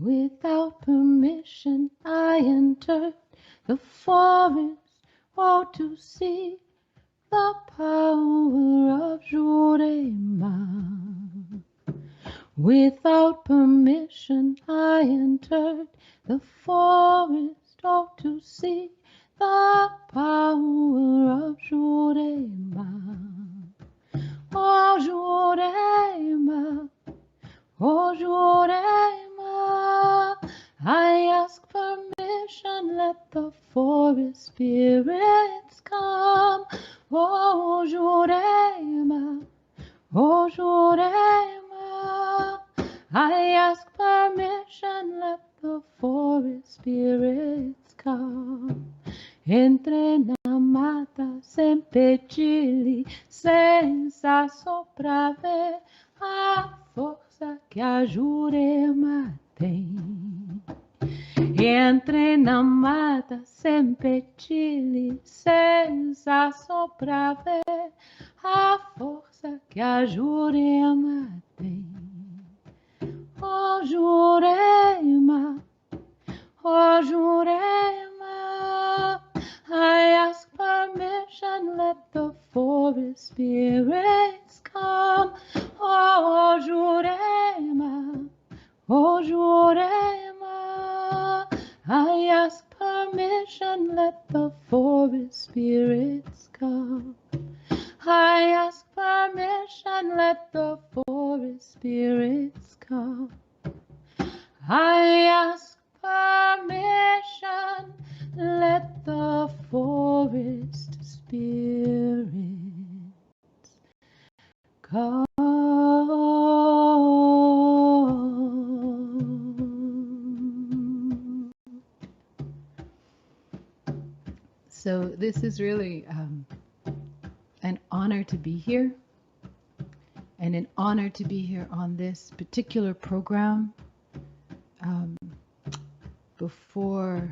Without permission I entered the forest, all to see the power of Jurnee-Rayn. Without permission I entered the forest, all to see the power of Jurnee-Rayn. Oh, Jurnee-Rayn, oh, Jurnee-Rayn, I ask permission, let the forest spirits come. Oh, Jurnee-Rayn, oh, Jurnee-Rayn, I ask permission, let the forest spirits come. Entre na mata, sem pedir licença, pra ver a força que a Jurema tem. Entre na mata, sem pedir licença, pra ver a força que a Jurema tem. Oh, Jurema, oh, Jurema, I ask permission, let the forest spirits come. Oh, Jurema, oh, Jurema, I ask permission, let the forest spirits come. I ask permission, let the forest spirits come. I ask permission, let the forest spirits come. So this is really an honor to be here, and an honor to be here on this particular program. Before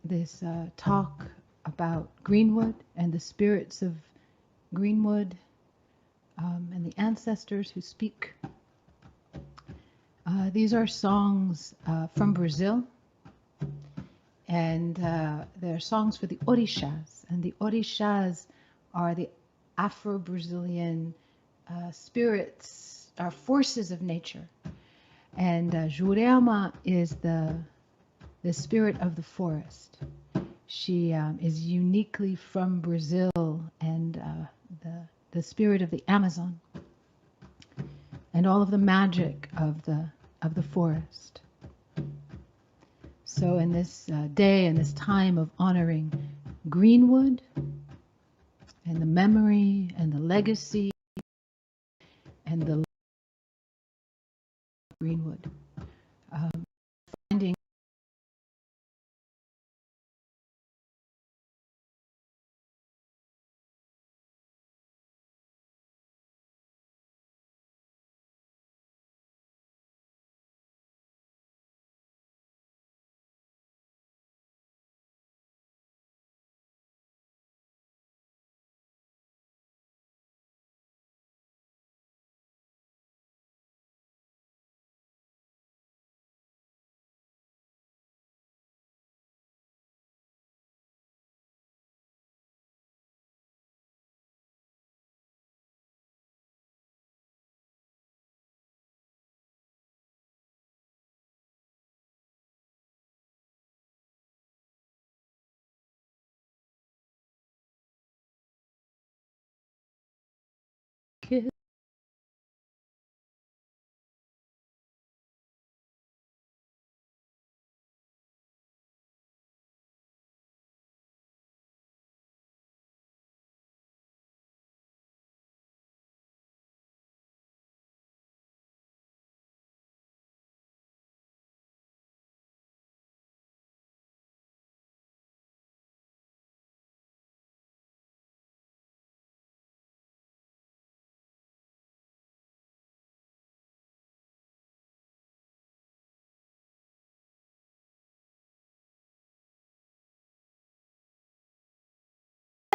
this talk about Greenwood and the spirits of Greenwood and the ancestors who speak. These are songs from Brazil, and they're songs for the Orishas, and the Orishas are the Afro-Brazilian spirits, are forces of nature. And Jurema is the spirit of the forest. She is uniquely from Brazil, and the spirit of the Amazon, and all of the magic of the forest. So in this day and this time of honoring Greenwood and the memory and the legacy and the Greenwood, finding kids.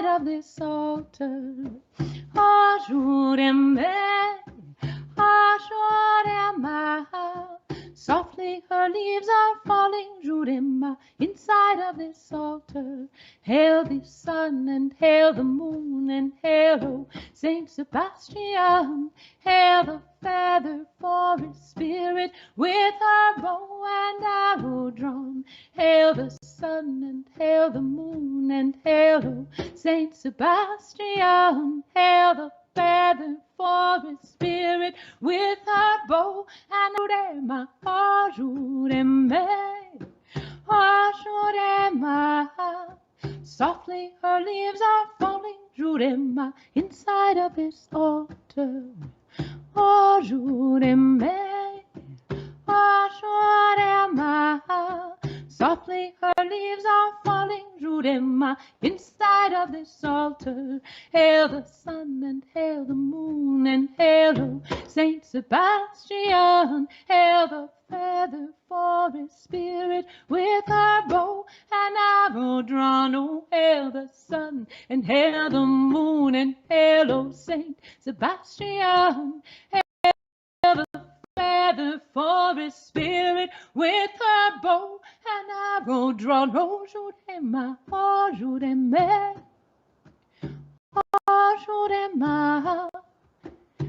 Of this altar, Jurema, Jurema, Softly her leaves are falling, Jurema, inside of this altar. Hail the sun and hail the moon and hail, oh, Saint Sebastian. Hail the feather forest spirit with her bow and arrow drawn. Hail the sun and hail the moon and hail, oh, Saint Sebastian. Hail the feather forest spirit with her bow and Jurema, oh Jurema, oh Jurema. Softly her leaves are falling, Jurema, inside of this altar. Oh Jurema, oh Jurema. Softly her leaves are falling, Jurema, inside of this altar. Hail the sun and hail the moon and hail, oh, Saint Sebastian. Hail the feather forest spirit with her bow and arrow drawn. Oh, hail the sun and hail the moon and hail, oh, Saint Sebastian. Hail the feather forest spirit with her bow and arrow drawn. Oh, Jurema, oh, Jurema, oh, Jurema.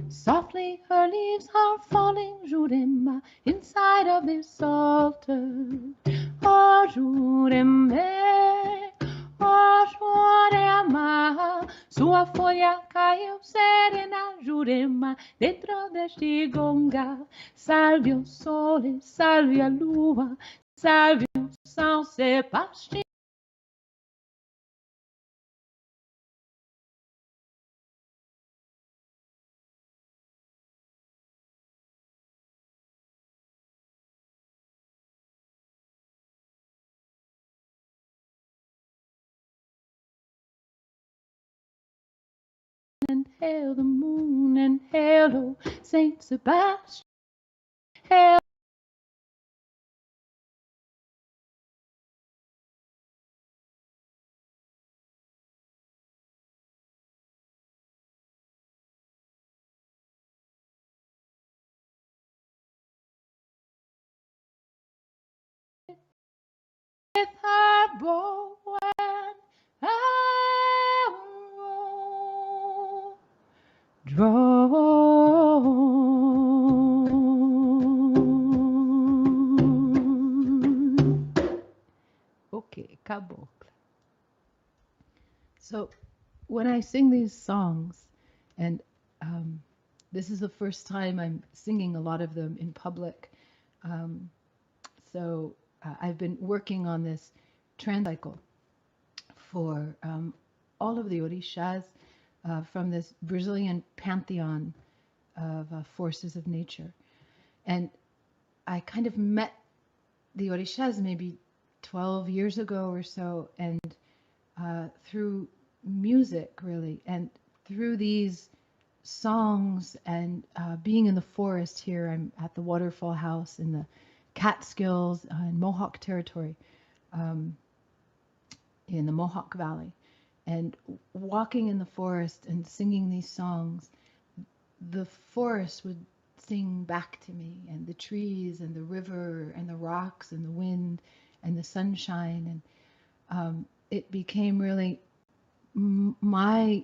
Softly her leaves are falling, Jurema, inside of this altar. Oh, Jurema, oh, Jurema. Sua folha caiu serena, Jurema, dentro deste gonga. Salve o sole, salve a lua, salve o São Sebastião. And hail the moon and hail, oh, Saint Sebastian. Hail with her bow and arrow drawn. Okay, caboclo. So when I sing these songs, and this is the first time I'm singing a lot of them in public, so I've been working on this cycle for all of the Orishas from this Brazilian pantheon of forces of nature. And I kind of met the Orishas maybe 12 years ago or so, and through music, really, and through these songs and being in the forest here. I'm at the Waterfall House in the Catskills in Mohawk territory, in the Mohawk Valley, and walking in the forest and singing these songs. The forest would sing back to me, and the trees and the river and the rocks and the wind and the sunshine, and it became really my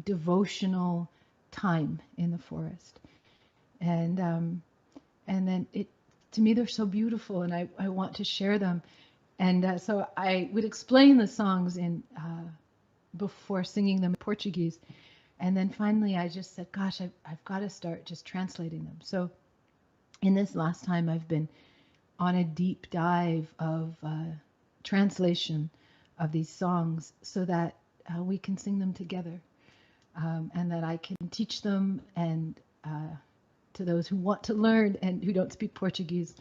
devotional time in the forest. And then it, to me, they're so beautiful, and I want to share them. And so I would explain the songs in before singing them in Portuguese. And then finally I just said, gosh, I've got to start just translating them. So in this last time, I've been on a deep dive of translation of these songs so that we can sing them together, and that I can teach them, and to those who want to learn and who don't speak Portuguese,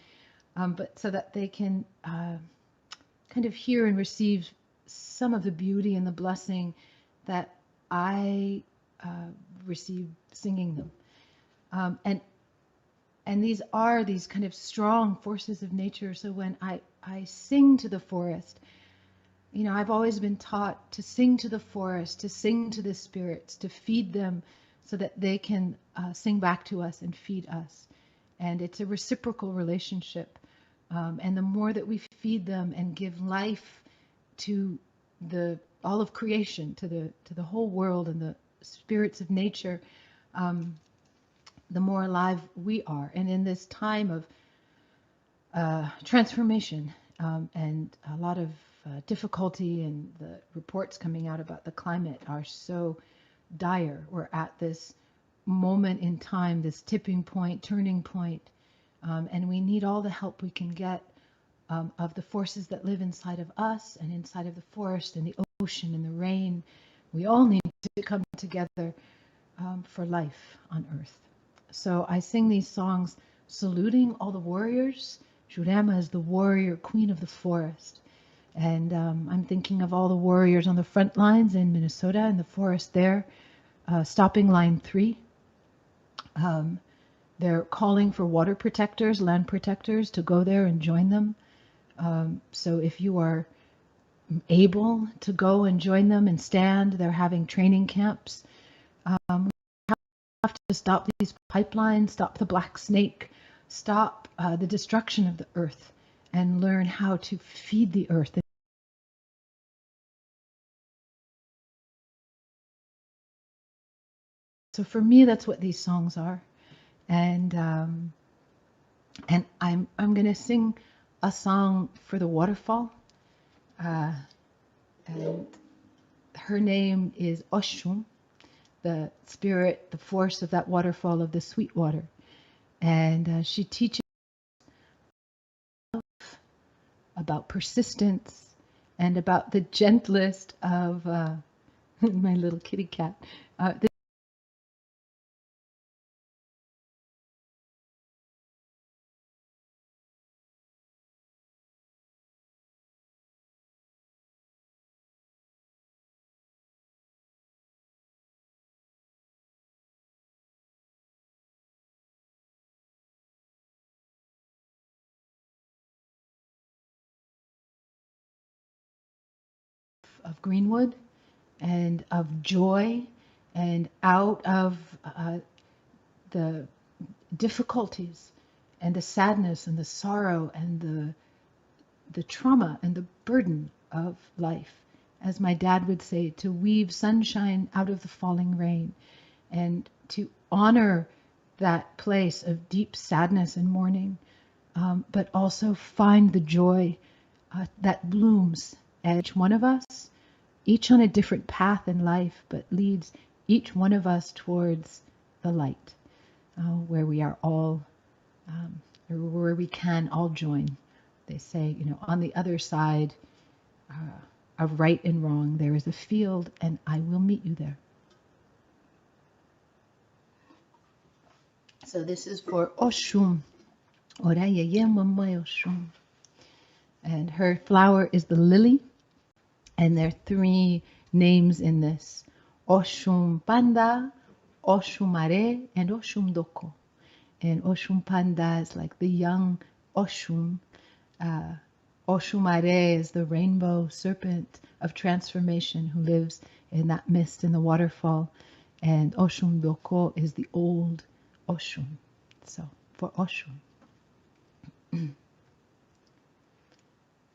but so that they can kind of hear and receive some of the beauty and the blessing that I received singing them. And these are these kind of strong forces of nature. So when I sing to the forest, you know, I've always been taught to sing to the forest, to sing to the spirits, to feed them so that they can sing back to us and feed us. And it's a reciprocal relationship. And the more that we feed them and give life to all of creation, to the whole world and the spirits of nature, the more alive we are. And in this time of transformation and a lot of difficulty, and the reports coming out about the climate are so dire. We're at this moment in time, this tipping point, turning point, and we need all the help we can get of the forces that live inside of us and inside of the forest and the ocean and the rain. We all need to come together for life on earth. So I sing these songs saluting all the warriors. Jurema is the warrior queen of the forest. And I'm thinking of all the warriors on the front lines in Minnesota, in the forest there, stopping line 3. They're calling for water protectors, land protectors, to go there and join them. So if you are able to go and join them and stand, they're having training camps. We have to stop these pipelines, stop the black snake, stop the destruction of the earth, and learn how to feed the earth. So for me, that's what these songs are. And I'm going to sing a song for the waterfall. And her name is Oshun, the spirit, the force of that waterfall, of the sweet water. And she teaches about persistence and about the gentlest of my little kitty cat. Of Greenwood and of joy, and out of the difficulties and the sadness and the sorrow and the trauma and the burden of life. As my dad would say, to weave sunshine out of the falling rain, and to honor that place of deep sadness and mourning, but also find the joy that blooms at each one of us, each on a different path in life, but leads each one of us towards the light, where we are all, or where we can all join. They say, on the other side of right and wrong, there is a field, and I will meet you there. So this is for Oshun. And her flower is the lily. And there are 3 names in this: Oshun Panda, Oshun Mare, and Oshun Doko. And Oshun Panda is like the young Oshun. Oshun Mare is the rainbow serpent of transformation who lives in that mist in the waterfall. And Oshun Doko is the old Oshun. So, for Oshun.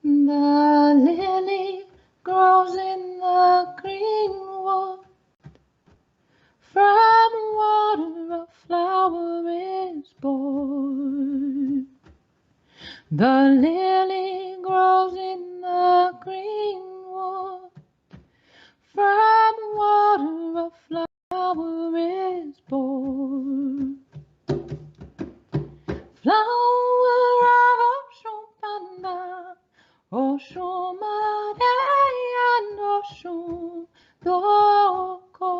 The lily grows in the greenwood. From water a flower is born. The lily grows in the greenwood. From water a flower is born. Flower of Oshun Panda, Oshun Mare, and Oshun Doko.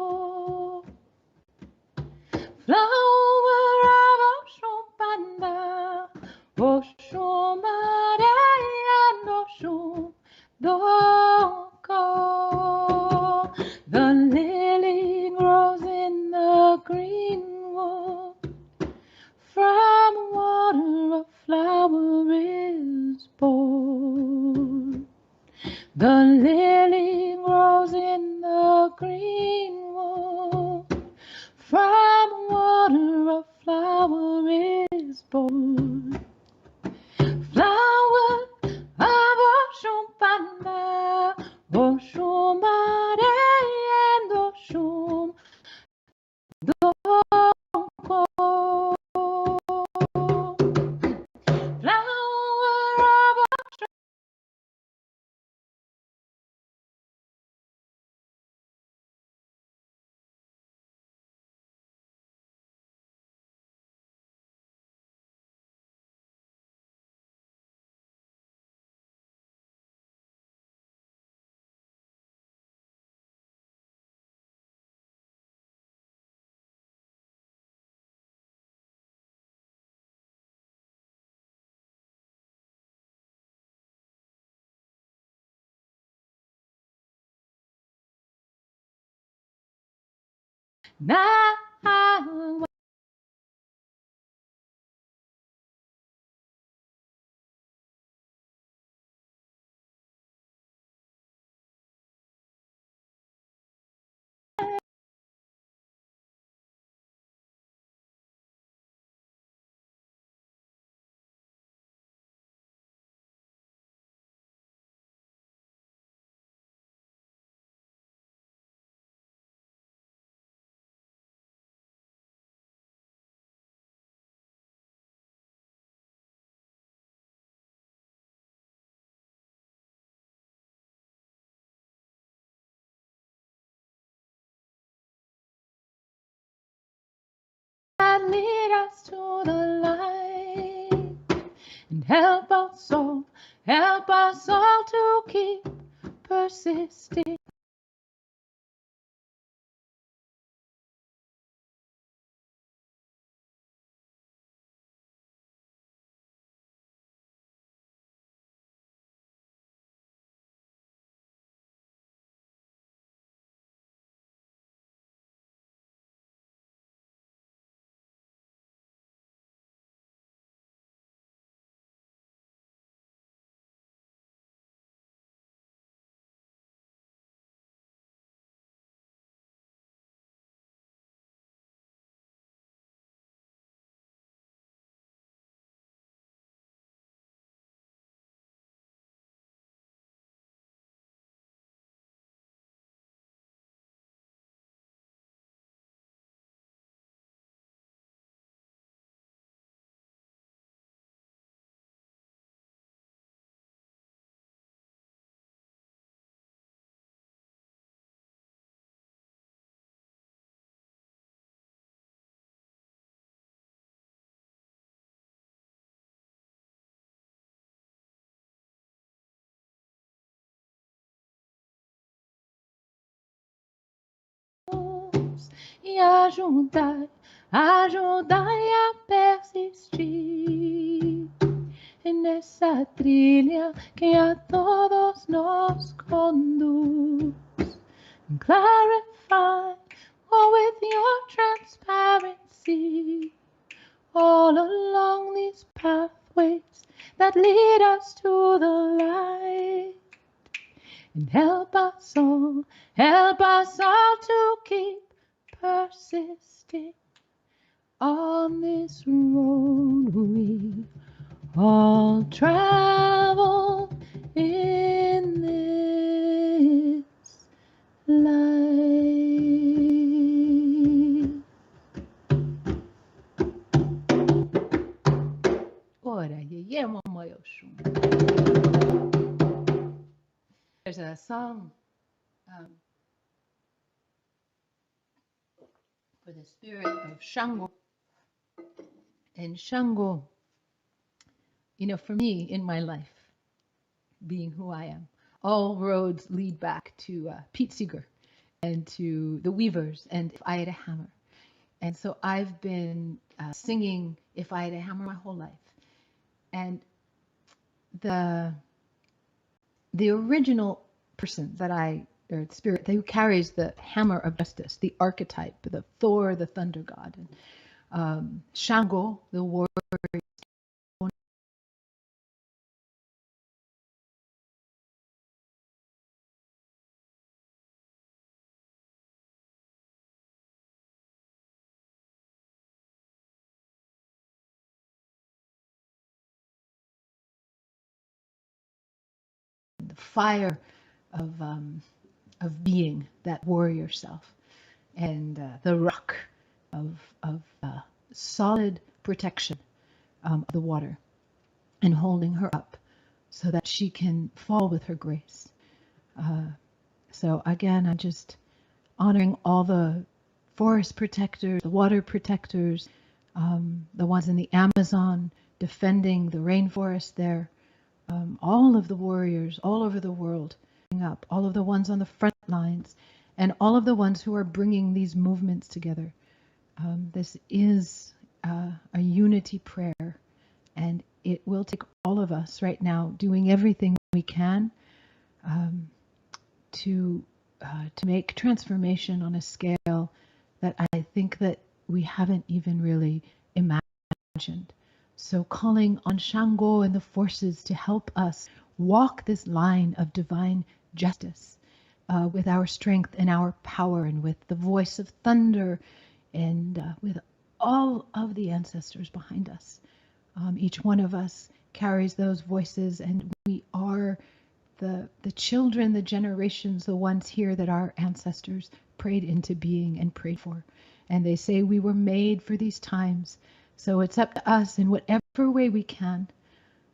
Flower of Oshun Panda, Oshun Mare, and Oshun Doko. The lily grows in the greenwood. From water a flower is born. The lily grows in the greenwood. From water a flower is born. Oshum Are and Oshum Doko. Flower of now that lead us to the light and help us all to keep persisting. E ajudai a persistir nessa trilha que a todos nos conduz. Clarify, with your transparency all along these pathways that lead us to the light. And help us all to keep persisting on this road we all travel in this life. Ora, ye Mama Oshun. There's a song for the spirit of Shango. And Shango, for me in my life, being who I am, all roads lead back to Pete Seeger and to the Weavers and If I Had a Hammer. And so I've been singing If I Had a Hammer my whole life. And the original person or the spirit who carries the hammer of justice, the archetype, the Thor, the thunder god, and Shango, the warrior, the fire of being that warrior self, and the rock of solid protection of the water, and holding her up so that she can fall with her grace. So again, I'm just honoring all the forest protectors, the water protectors, the ones in the Amazon defending the rainforest there, all of the warriors all over the world, up, all of the ones on the front lines, and all of the ones who are bringing these movements together. This is a unity prayer, and it will take all of us right now doing everything we can to make transformation on a scale that I think that we haven't even really imagined. So calling on Shango and the forces to help us walk this line of divine justice with our strength and our power, and with the voice of thunder, and with all of the ancestors behind us. Each one of us carries those voices, and we are the children, the generations, the ones here that our ancestors prayed into being and prayed for. And they say we were made for these times. So it's up to us in whatever way we can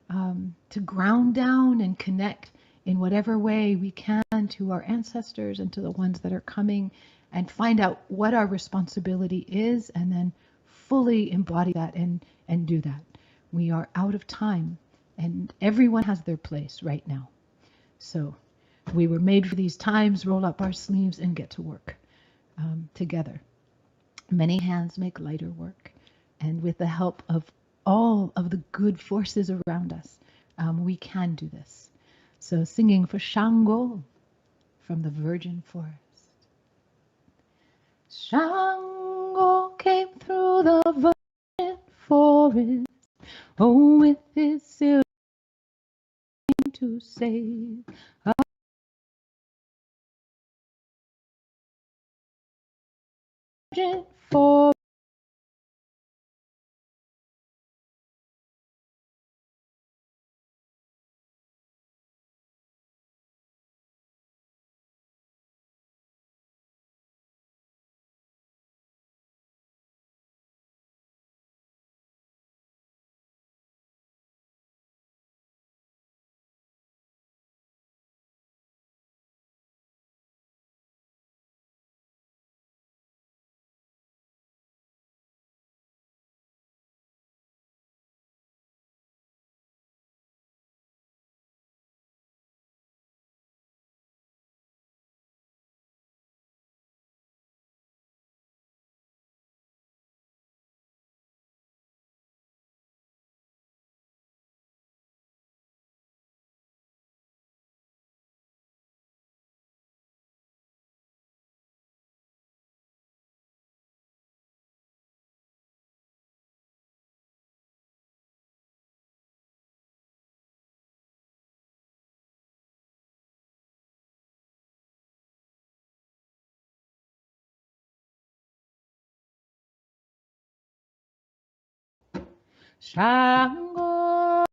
to ground down and connect in whatever way we can to our ancestors and to the ones that are coming, and find out what our responsibility is, and then fully embody that and do that. We are out of time, and everyone has their place right now. So we were made for these times. Roll up our sleeves and get to work together. Many hands make lighter work, and with the help of all of the good forces around us, we can do this. So singing for Shango from the virgin forest. Shango came through the virgin forest, oh, with his silver to save a virgin forest. Shango.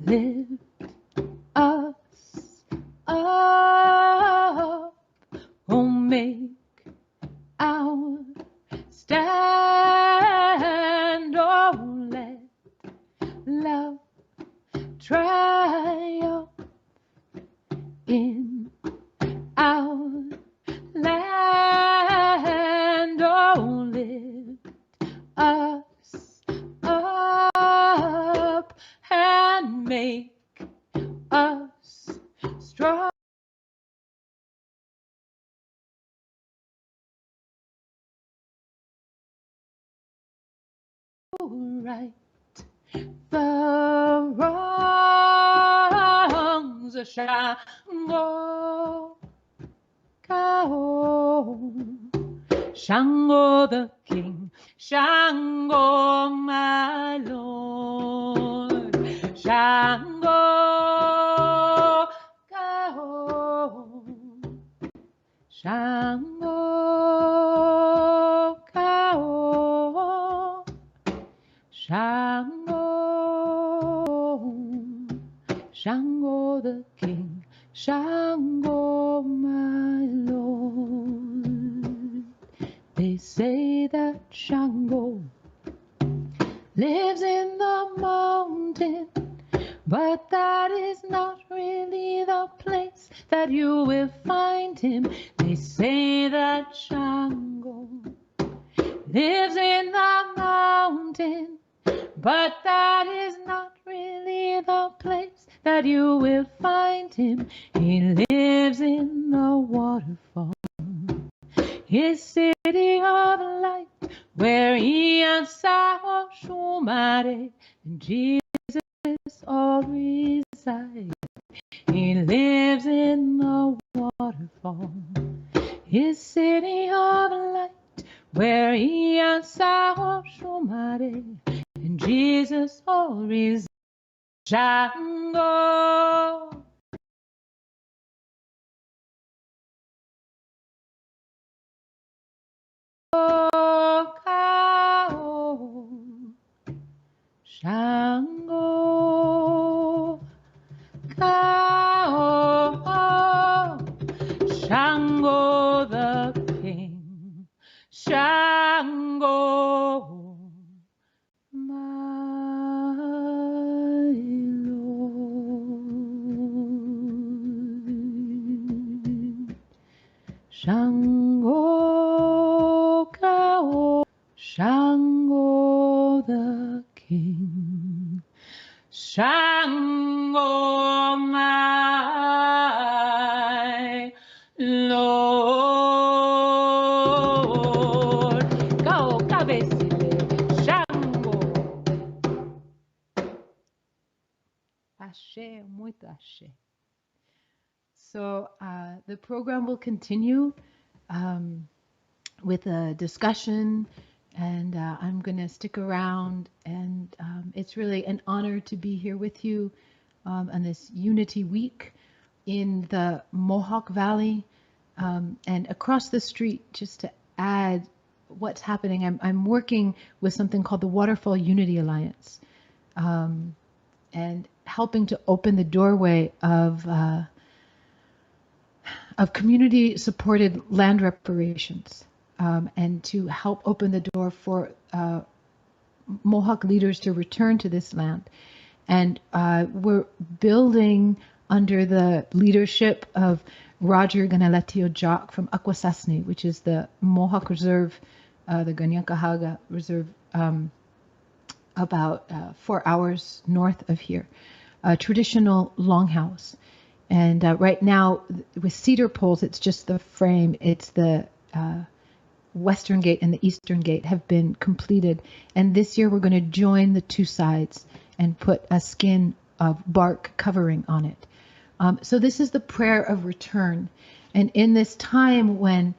Lift us up, oh, make our stand, oh, let love triumph in our land, oh, lift us up and make us strong. Right the wrongs, Shango, go. Shango the king, Shango my lord, Shango Kao, Shango Kao, Shango, Shango the king, Shango my lord. They say that Shango lives in the mountain, but that is not really the place that you will find him. They say that Shango lives in the mountain, but that is not really the place that you will find him. He lives in the waterfall, his city of light, where he and Sao Shumare and Jesus all reside. He lives in the waterfall, his city of light, where he and Sao Shumare and Jesus all reside. Shango, Kao, Shango, Kao, Shango the king, Shango my lord. Shango Kao, Shango the king, Shango my lord. Kao cabecile, Shango. Ashe, muito ashe. So the program will continue with a discussion, and I'm going to stick around, and it's really an honor to be here with you on this Unity Week in the Mohawk Valley and across the street. Just to add what's happening, I'm working with something called the Waterfall Unity Alliance and helping to open the doorway of community-supported land reparations, and to help open the door for Mohawk leaders to return to this land. And we're building under the leadership of Roger Ganaletio Jock from Akwesasne, which is the Mohawk Reserve, the Ganyankahaga Reserve, about 4 hours north of here, a traditional longhouse. And right now, with cedar poles, it's just the frame. It's the western gate and the eastern gate have been completed. And this year, we're going to join the two sides and put a skin of bark covering on it. So this is the prayer of return. And in this time when,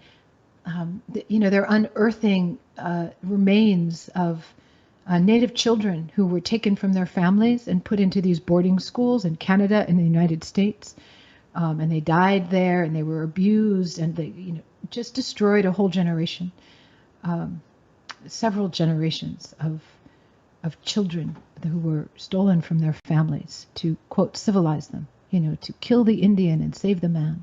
they're unearthing remains of Native children who were taken from their families and put into these boarding schools in Canada and the United States. And they died there, and they were abused, and they, just destroyed a whole generation, several generations of children who were stolen from their families to, quote, civilize them, to kill the Indian and save the man.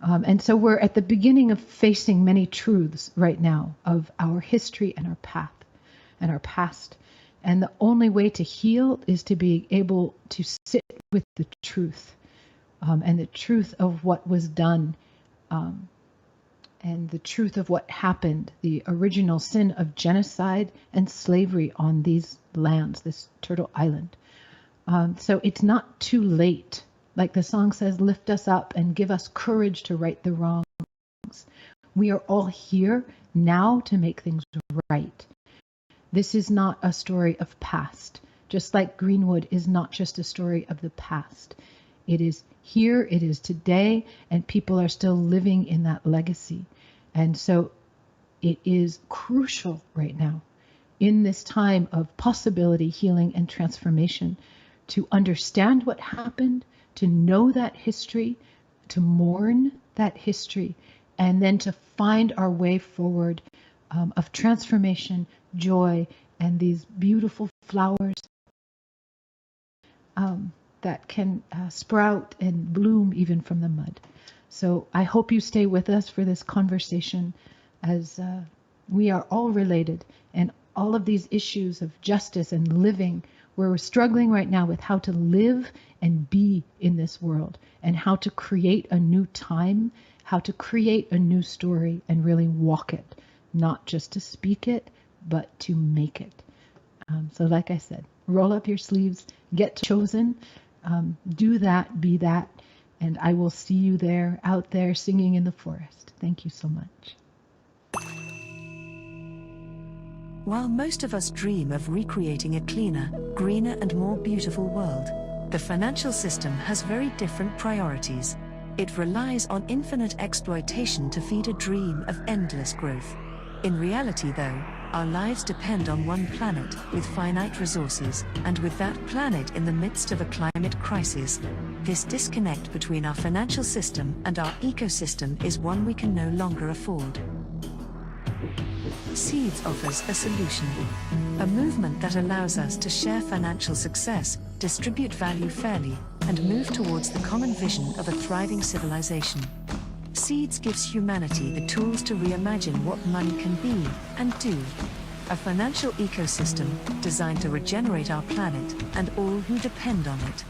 And so we're at the beginning of facing many truths right now of our history and our path and our past. And the only way to heal is to be able to sit with the truth, and the truth of what was done, and the truth of what happened, the original sin of genocide and slavery on these lands, this Turtle Island. So it's not too late. Like the song says, lift us up and give us courage to right the wrongs. We are all here now to make things right. This is not a story of past, just like Greenwood is not just a story of the past. It is here, it is today, and people are still living in that legacy. And so it is crucial right now in this time of possibility, healing, and transformation to understand what happened, to know that history, to mourn that history, and then to find our way forward of transformation, joy, and these beautiful flowers that can sprout and bloom even from the mud. So I hope you stay with us for this conversation, as we are all related, and all of these issues of justice and living, where we're struggling right now with how to live and be in this world, and how to create a new time, how to create a new story and really walk it, not just to speak it, but to make it. So like I said, roll up your sleeves, get chosen, do that, be that, and I will see you there, out there, singing in the forest. Thank you so much. While most of us dream of recreating a cleaner, greener and more beautiful world, the financial system has very different priorities. It relies on infinite exploitation to feed a dream of endless growth. In reality though, our lives depend on one planet with finite resources, and with that planet in the midst of a climate crisis. This disconnect between our financial system and our ecosystem is one we can no longer afford. Seeds offers a solution. A movement that allows us to share financial success, distribute value fairly, and move towards the common vision of a thriving civilization. Seeds gives humanity the tools to reimagine what money can be and do. A financial ecosystem designed to regenerate our planet and all who depend on it.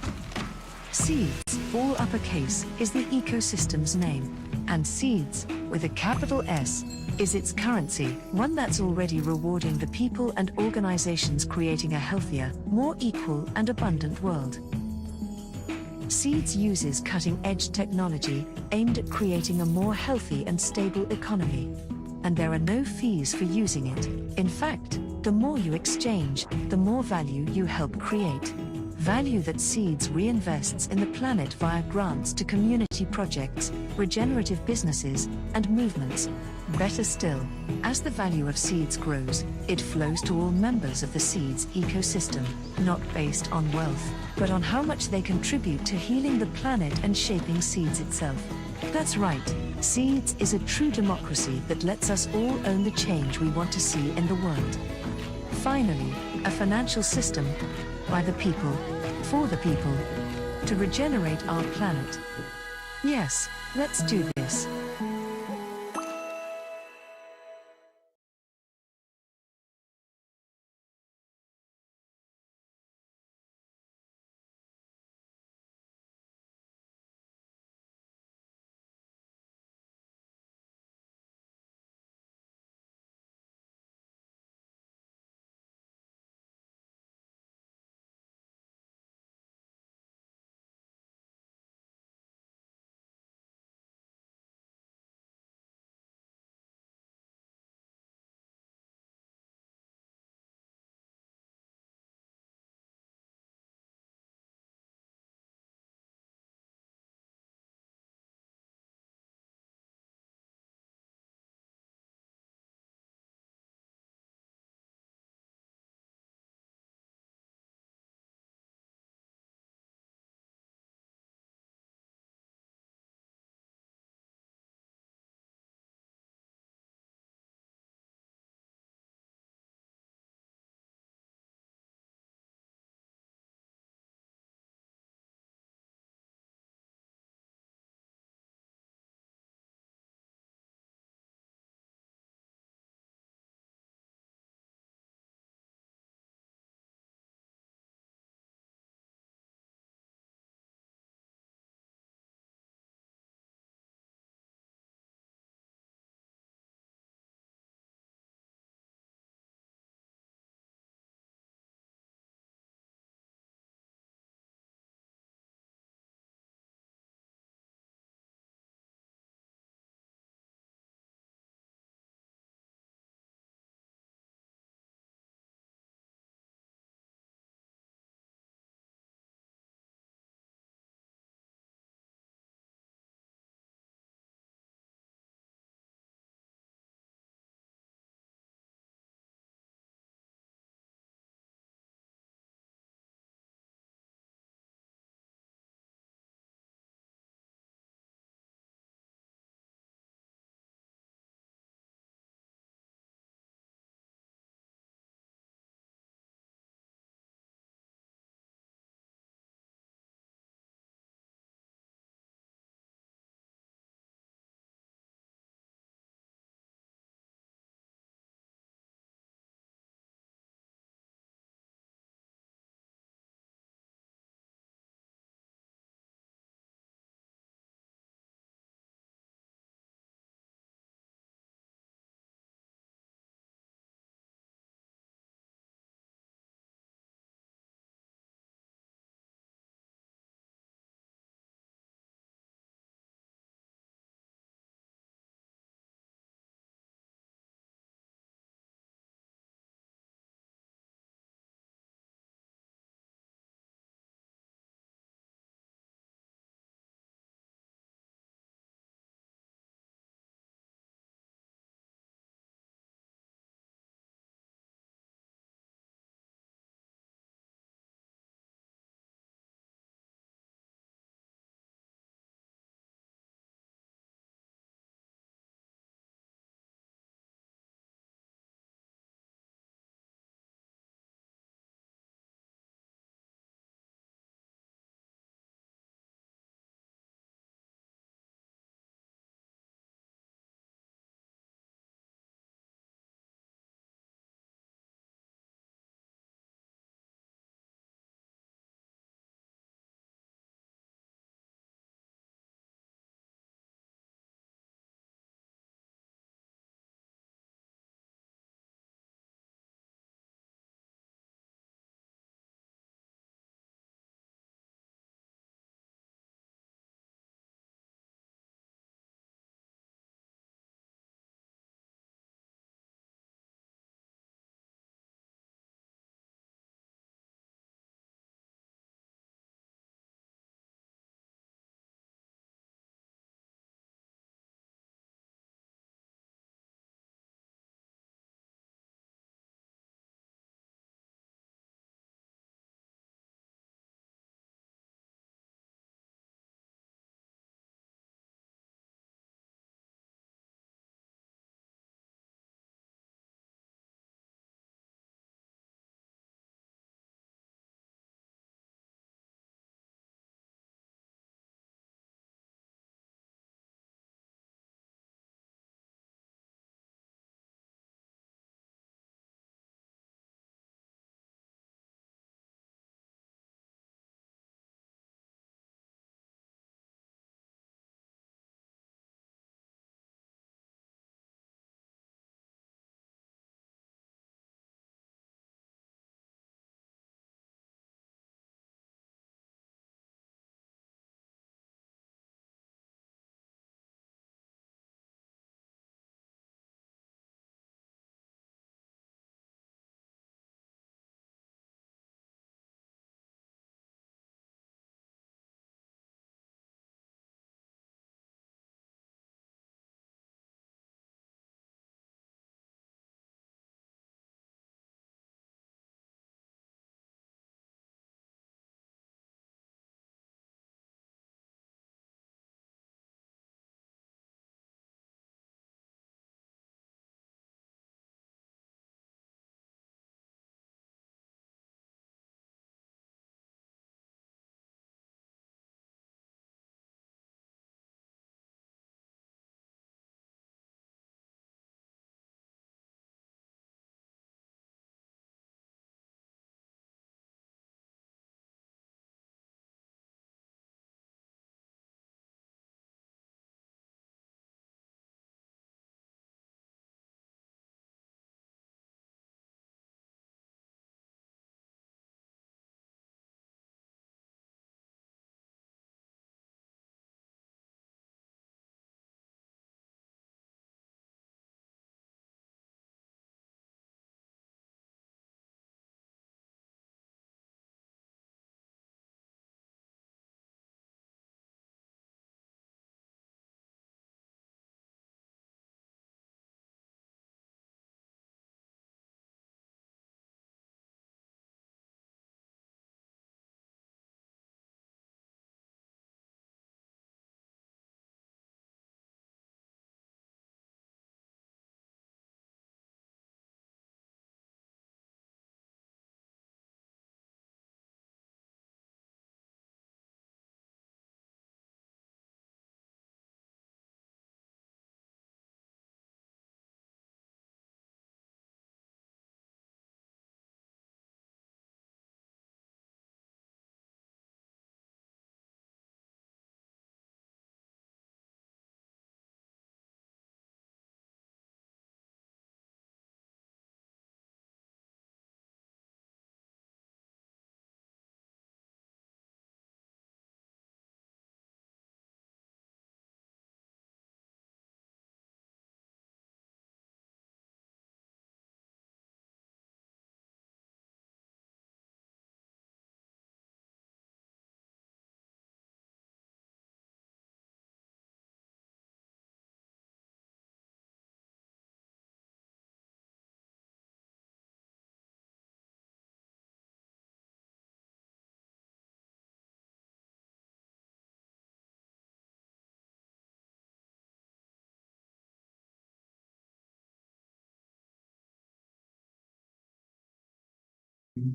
Seeds, all uppercase, is the ecosystem's name, and Seeds, with a capital S, is its currency, one that's already rewarding the people and organizations creating a healthier, more equal and abundant world. Seeds uses cutting-edge technology aimed at creating a more healthy and stable economy. And there are no fees for using it. In fact, the more you exchange, the more value you help create. Value that Seeds reinvests in the planet via grants to community projects, regenerative businesses, and movements. Better still, as the value of Seeds grows, it flows to all members of the Seeds ecosystem, not based on wealth, but on how much they contribute to healing the planet and shaping Seeds itself. That's right, Seeds is a true democracy that lets us all own the change we want to see in the world. Finally, a financial system, by the people, for the people, to regenerate our planet. Yes, let's do this.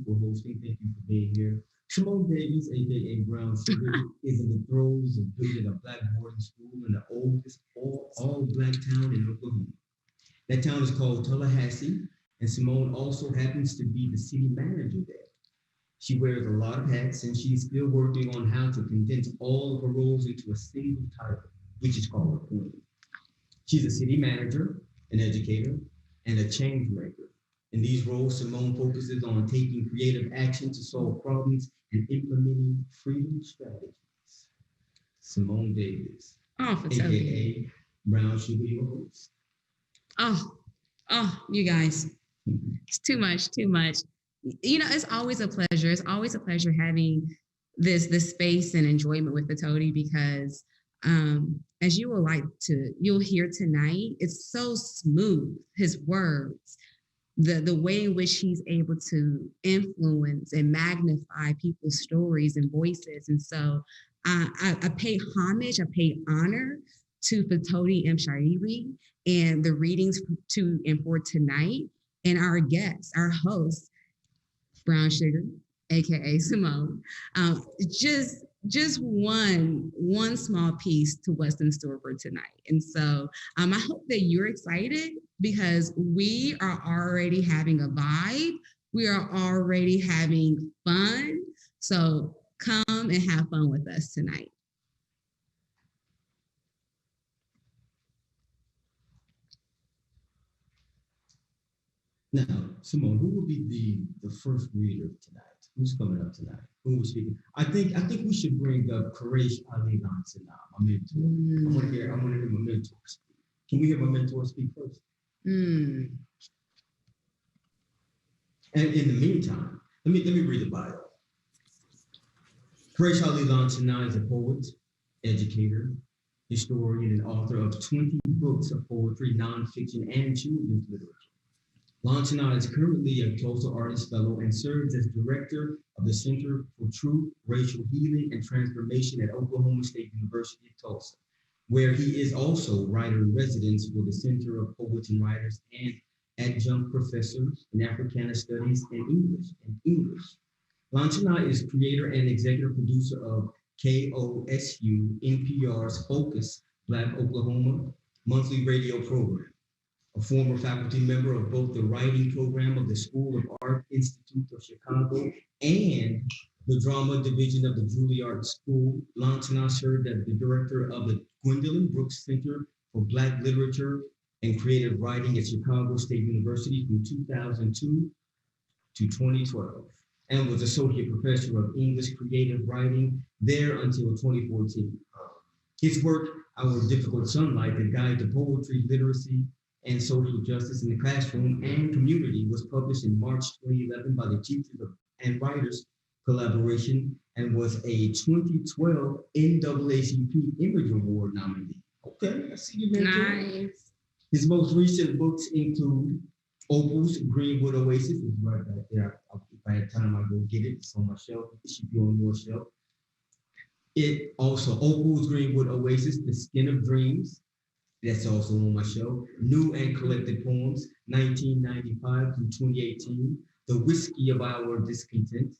for hosting. Thank you for being here. Cymone Davis, aka Brown Sugar, is in the throes of building a black boarding school in the oldest all black town in Oklahoma. That town is called Tallahassee, and Cymone also happens to be the city manager there. She wears a lot of hats, and she's still working on how to condense all of her roles into a single title, which is called a queen. She's a city manager, an educator, and a change maker. In these roles, Cymone focuses on taking creative action to solve problems and implementing freedom strategies. Cymone Davis, aka Brown Sugar, your host. You guys, it's too much, too much. You know, it's always a pleasure. It's always a pleasure having this space and enjoyment with Phetote because as you'll hear tonight, it's so smooth, his words, the way in which he's able to influence and magnify people's stories and voices. And so I pay homage, I pay honor to Phetote Mshairi and the readings to and for tonight, and our guests, our host, Brown Sugar, aka Cymone. Just one small piece to what's in store for tonight. And so I hope that you're excited because we are already having a vibe. We are already having fun. So come and have fun with us tonight. Now, Cymone, who will be the first reader tonight? Who's coming up tonight? Who was speaking? I think we should bring up Quraysh Ali Lansana, my mentor. I want to hear my mentor speak. Can we hear my mentor speak first? And in the meantime, let me read the bio. Quraysh Ali Lansana is a poet, educator, historian, and author of 20 books of poetry, nonfiction, and children's literature. Lansana is currently a Tulsa Artist Fellow and serves as director of the Center for Truth, Racial Healing, and Transformation at Oklahoma State University at Tulsa, where he is also writer-in-residence for the Center of Poets and Writers and adjunct professor in Africana Studies and English. Lansana is creator and executive producer of KOSU NPR's Focus Black Oklahoma monthly radio program. A former faculty member of both the writing program of the School of Art Institute of Chicago and the drama division of the Juilliard School, Lansana served as the director of the Gwendolyn Brooks Center for Black Literature and Creative Writing at Chicago State University from 2002 to 2012, and was associate professor of English creative writing there until 2014. His work, Our Difficult Sunlight, The Guide to Poetry, Literacy, and Social Justice in the Classroom and Community, was published in March 2011 by the Teachers and Writers Collaboration and was a 2012 NAACP Image Award nominee. Okay, I see you, mentor. Nice. His most recent books include Opal's Greenwood Oasis, is right back there. If I had time, I'd go get it. It's on my shelf. It should be on your shelf. It also, Opal's Greenwood Oasis, The Skin of Dreams. That's also on my shelf. New and Collected Poems, 1995 through 2018. The Whiskey of Our Discontent.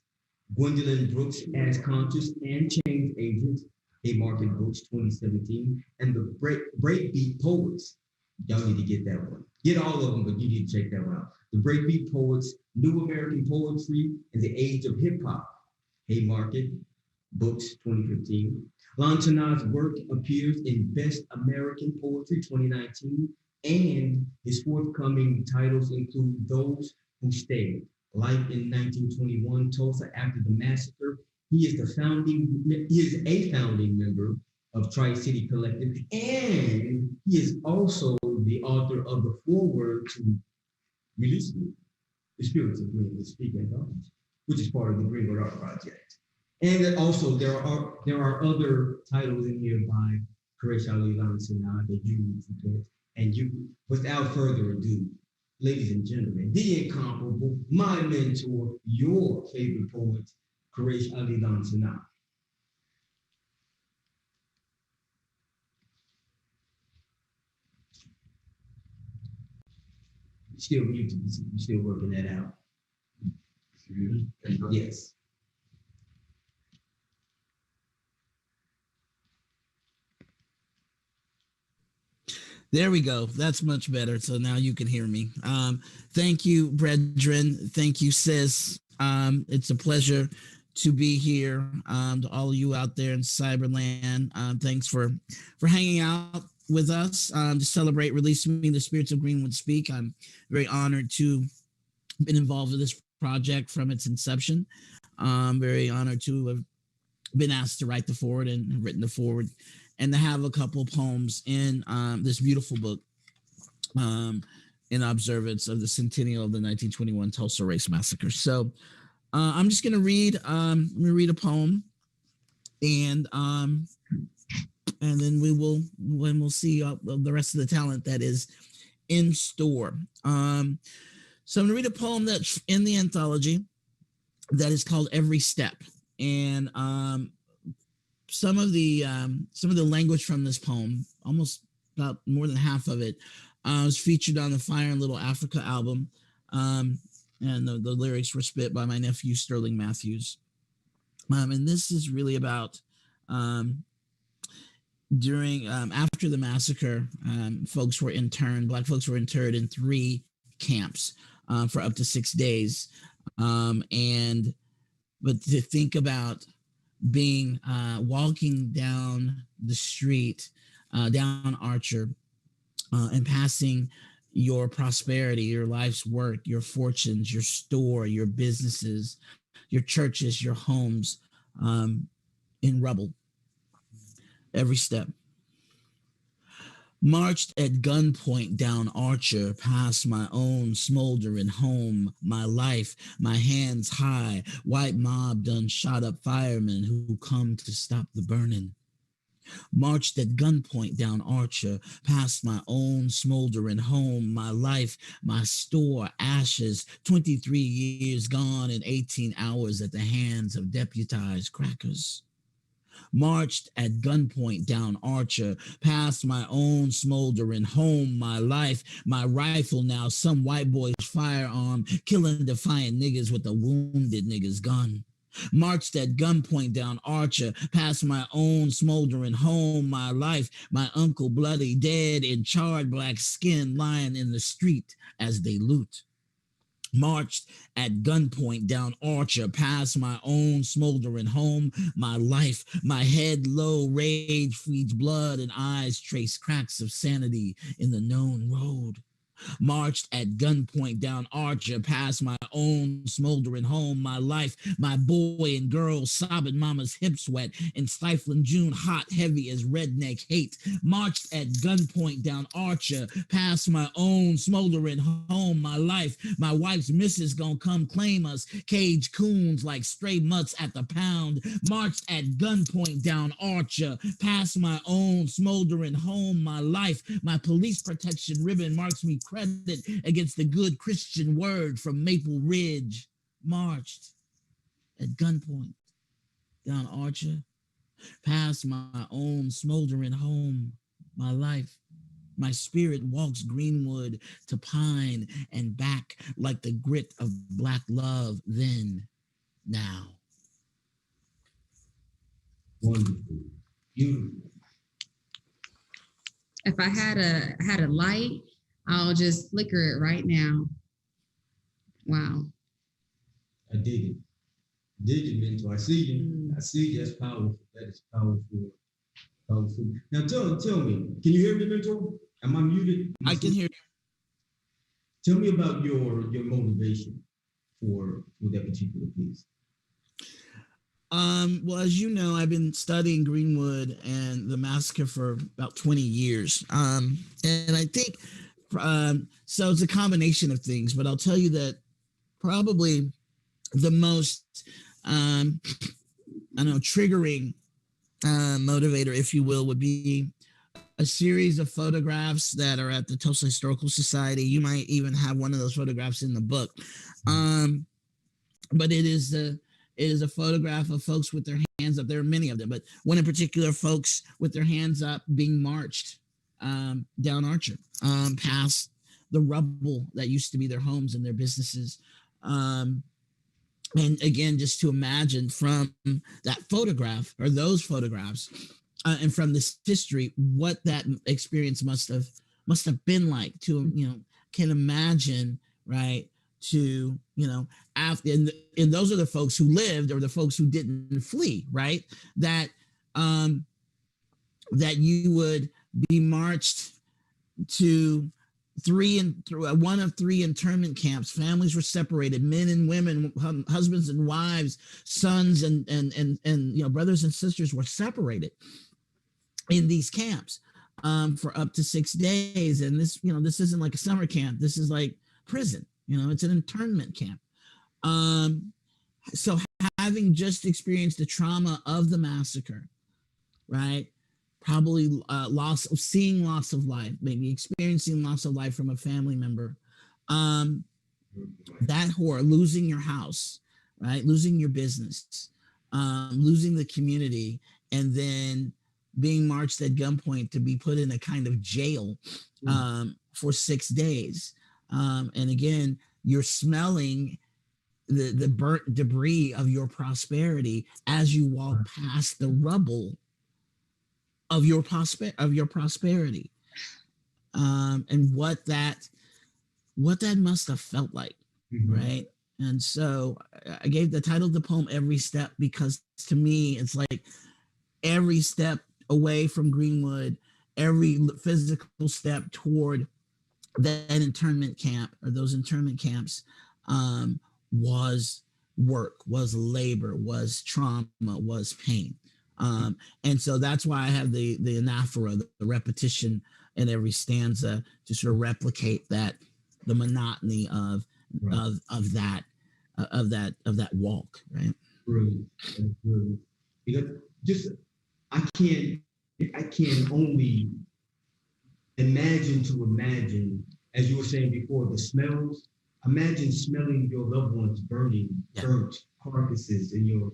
Gwendolyn Brooks as Conscious and Change Agent, Haymarket Books, 2017. And the Breakbeat Poets. Y'all need to get that one. Get all of them, but you need to check that one out. The Breakbeat Poets, New American Poetry in the Age of Hip Hop, Haymarket Books, 2015. Lansana's work appears in Best American Poetry, 2019, and his forthcoming titles include Those Who Stayed, Life in 1921, Tulsa After the Massacre. He is a founding member of Tri-City Collective, and he is also the author of the foreword to releasing the Spirits of Greenwood Speak Anthology, which is part of the Greenwood Art Project. And also there are other titles in here by Quraysh Ali Lansana that you need to get. And you, without further ado, ladies and gentlemen, the incomparable, my mentor, your favorite poet, Quraysh Ali Lansana. Still muted, you're still working that out. Yes. There we go. That's much better. So now you can hear me. Thank you, brethren. Thank you, sis. It's a pleasure to be here. To all of you out there in Cyberland, thanks for hanging out with us to celebrate releasing me, the Spirits of Greenwood Speak. I'm very honored to have been involved with this project from its inception. I'm very honored to have been asked to write the foreword and have written the foreword, and to have a couple poems in this beautiful book in observance of the centennial of the 1921 Tulsa Race Massacre. So I'm just going to read. Read a poem, and then we'll see the rest of the talent that is in store. So I'm going to read a poem that's in the anthology that is called "Every Step," and some of the language from this poem, almost about more than half of it, was featured on the Fire in Little Africa album, and the lyrics were spit by my nephew Sterling Matthews. And this is really about during after the massacre, Black folks were interred in 3 camps for up to 6 days, but to think about being walking down the street, down Archer, and passing your prosperity, your life's work, your fortunes, your store, your businesses, your churches, your homes, in rubble. Every step. Marched at gunpoint down Archer, past my own smoldering home, my life, my hands high, white mob done shot up firemen who come to stop the burning. Marched at gunpoint down Archer, past my own smoldering home, my life, my store, ashes, 23 years gone in 18 hours at the hands of deputized crackers. Marched at gunpoint down Archer, past my own smoldering home, my life, my rifle now, some white boy's firearm, killing defiant niggas with a wounded nigga's gun. Marched at gunpoint down Archer, past my own smoldering home, my life, my uncle bloody dead in charred black skin lying in the street as they loot. Marched at gunpoint down Archer, past my own smoldering home, my life, my head low, rage feeds blood, and eyes trace cracks of sanity in the known road. Marched at gunpoint down Archer, past my own smoldering home, my life, my boy and girl sobbing mama's hips wet and stifling June hot, heavy as redneck hate. Marched at gunpoint down Archer, past my own smoldering home, my life, my wife's missus gonna come claim us, cage coons like stray mutts at the pound. Marched at gunpoint down Archer, past my own smoldering home, my life, my police protection ribbon marks me credit against the good Christian word from Maple Ridge. Marched at gunpoint down Archer, past my own smoldering home, my life. My spirit walks Greenwood to pine and back like the grit of black love then, now. Wonderful. Beautiful. If I had a light, I'll just flicker it right now. Wow. I dig it. Dig it, mentor. I see you. I see you. That's powerful. That is powerful. Powerful. Now tell me, can you hear me, mentor? Am I muted? I can hear you. Tell me about your motivation for that particular piece. Well, as you know, I've been studying Greenwood and the massacre for about 20 years. And I think, so it's a combination of things, but I'll tell you that probably the most, triggering motivator, if you will, would be a series of photographs that are at the Tulsa Historical Society. You might even have one of those photographs in the book. But it is a photograph of folks with their hands up. There are many of them, but one in particular, folks with their hands up being marched down Archer, past the rubble that used to be their homes and their businesses. And again, just to imagine from that photograph or those photographs, and from this history, what that experience must have been like. To can imagine, right? To after, and those are the folks who lived, or the folks who didn't flee, right? That that you would be marched to one of three internment camps. Families were separated. Men and women, husbands and wives, sons and brothers and sisters were separated in these camps for up to 6 days. And this isn't like a summer camp. This is like prison. It's an internment camp. So having just experienced the trauma of the massacre, right? Probably loss of life, maybe experiencing loss of life from a family member. That horror, losing your house, right? Losing your business, losing the community, and then being marched at gunpoint to be put in a kind of jail for 6 days. And again, you're smelling the burnt debris of your prosperity as you walk past the rubble of your prosperity, and what that must have felt like, right? And so I gave the title of the poem "Every Step" because to me it's like every step away from Greenwood, every physical step toward that internment camp or those internment camps was work, was labor, was trauma, was pain. And so that's why I have the anaphora, the repetition in every stanza to sort of replicate that, the monotony of that walk, right? Brilliant. That's brilliant. Because I can only imagine, as you were saying before, the smells. Imagine smelling your loved ones burnt carcasses and your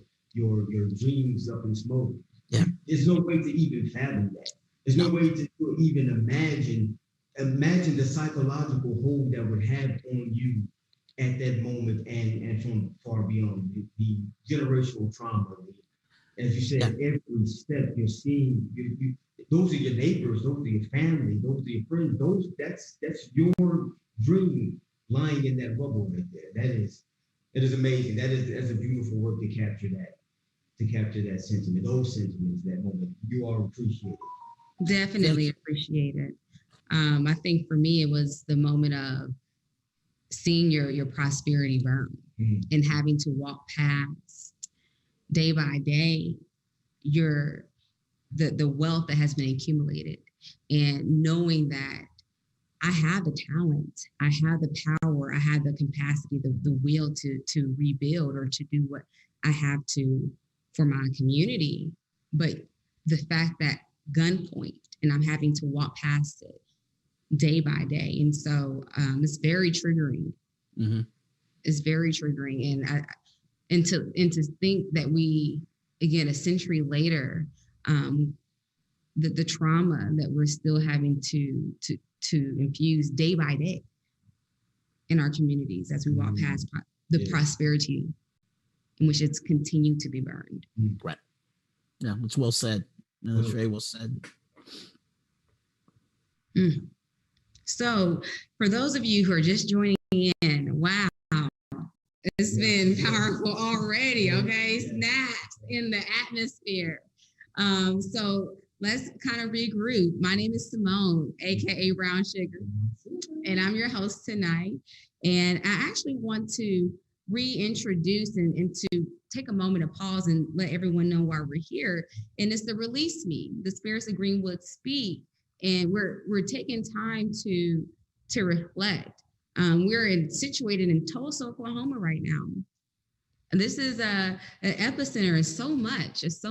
dreams up in smoke. Yeah. There's no way to even fathom that. There's no way to even imagine the psychological hold that would have on you at that moment and from far beyond the generational trauma. As you said, every step you're seeing, those are your neighbors, those are your family, those are your friends. That's your dream lying in that rubble right there. It is amazing. That's a beautiful work to capture that sentiment, those sentiments, that moment. You are appreciated. Definitely appreciated. I think for me, it was the moment of seeing your prosperity burn and having to walk past day by day the wealth that has been accumulated, and knowing that I have the talent, I have the power, I have the capacity, the will to rebuild or to do what I have to for my community. But the fact that gunpoint and I'm having to walk past it day by day. And so it's very triggering. Mm-hmm. It's very triggering. And to think that we, again, a century later, the trauma that we're still having to infuse day by day in our communities as we walk past the prosperity in which it's continued to be burned. Right. Yeah, it's well said. No, that's very well said. So for those of you who are just joining in, wow, it's been powerful already, okay? Snaps in the atmosphere. So let's kind of regroup. My name is Cymone, AKA Brown Sugar, and I'm your host tonight. And I actually want to reintroduce and to take a moment of pause and let everyone know why we're here. And it's the Release Me, the Spirits of Greenwood Speak. And we're taking time to reflect. We're situated in Tulsa, Oklahoma right now. And this is an epicenter of so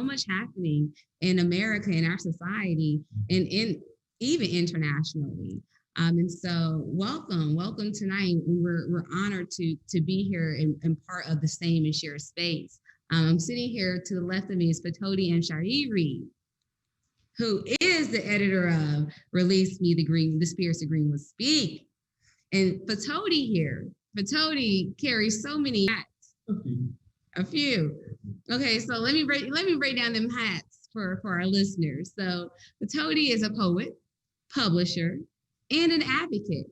much happening in America, in our society, and even internationally. And so welcome tonight. We're honored to be here and part of the same and share space. I'm sitting here to the left of me is Phetote Mshairi, who is the editor of Release Me, the Spirits of Greenwood Speak. And Phetote carries so many hats. A few. Okay, so let me break down them hats for our listeners. So Phetote is a poet, publisher, and an advocate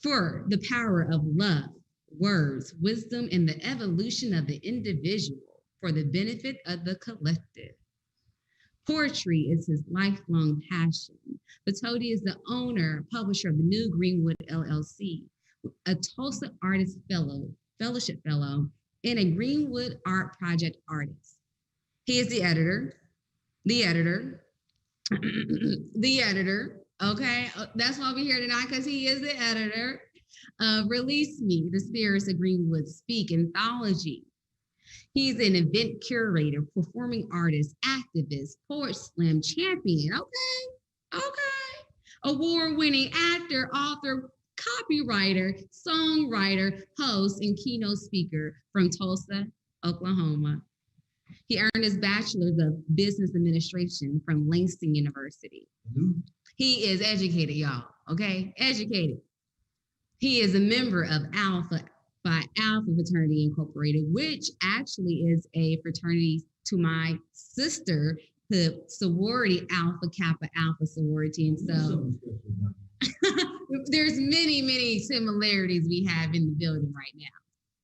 for the power of love, words, wisdom, and the evolution of the individual for the benefit of the collective. Poetry is his lifelong passion. Phetote is the owner, publisher of the New Greenwood LLC, a Tulsa Artist Fellowship Fellow, and a Greenwood Art Project artist. He is the editor, the editor, the editor. Okay, that's why we're here tonight, because he is the editor of Release Me, the Spirits of Greenwood Speak anthology. He's an event curator, performing artist, activist, poet slam champion. Okay. Award-winning actor, author, copywriter, songwriter, host, and keynote speaker from Tulsa, Oklahoma. He earned his bachelor's of business administration from Langston University. He is educated, y'all. Okay, educated. He is a member of Alpha Phi Alpha Fraternity Incorporated, which actually is a fraternity to my sister, the sorority Alpha Kappa Alpha sorority. And so there's many similarities we have in the building right now.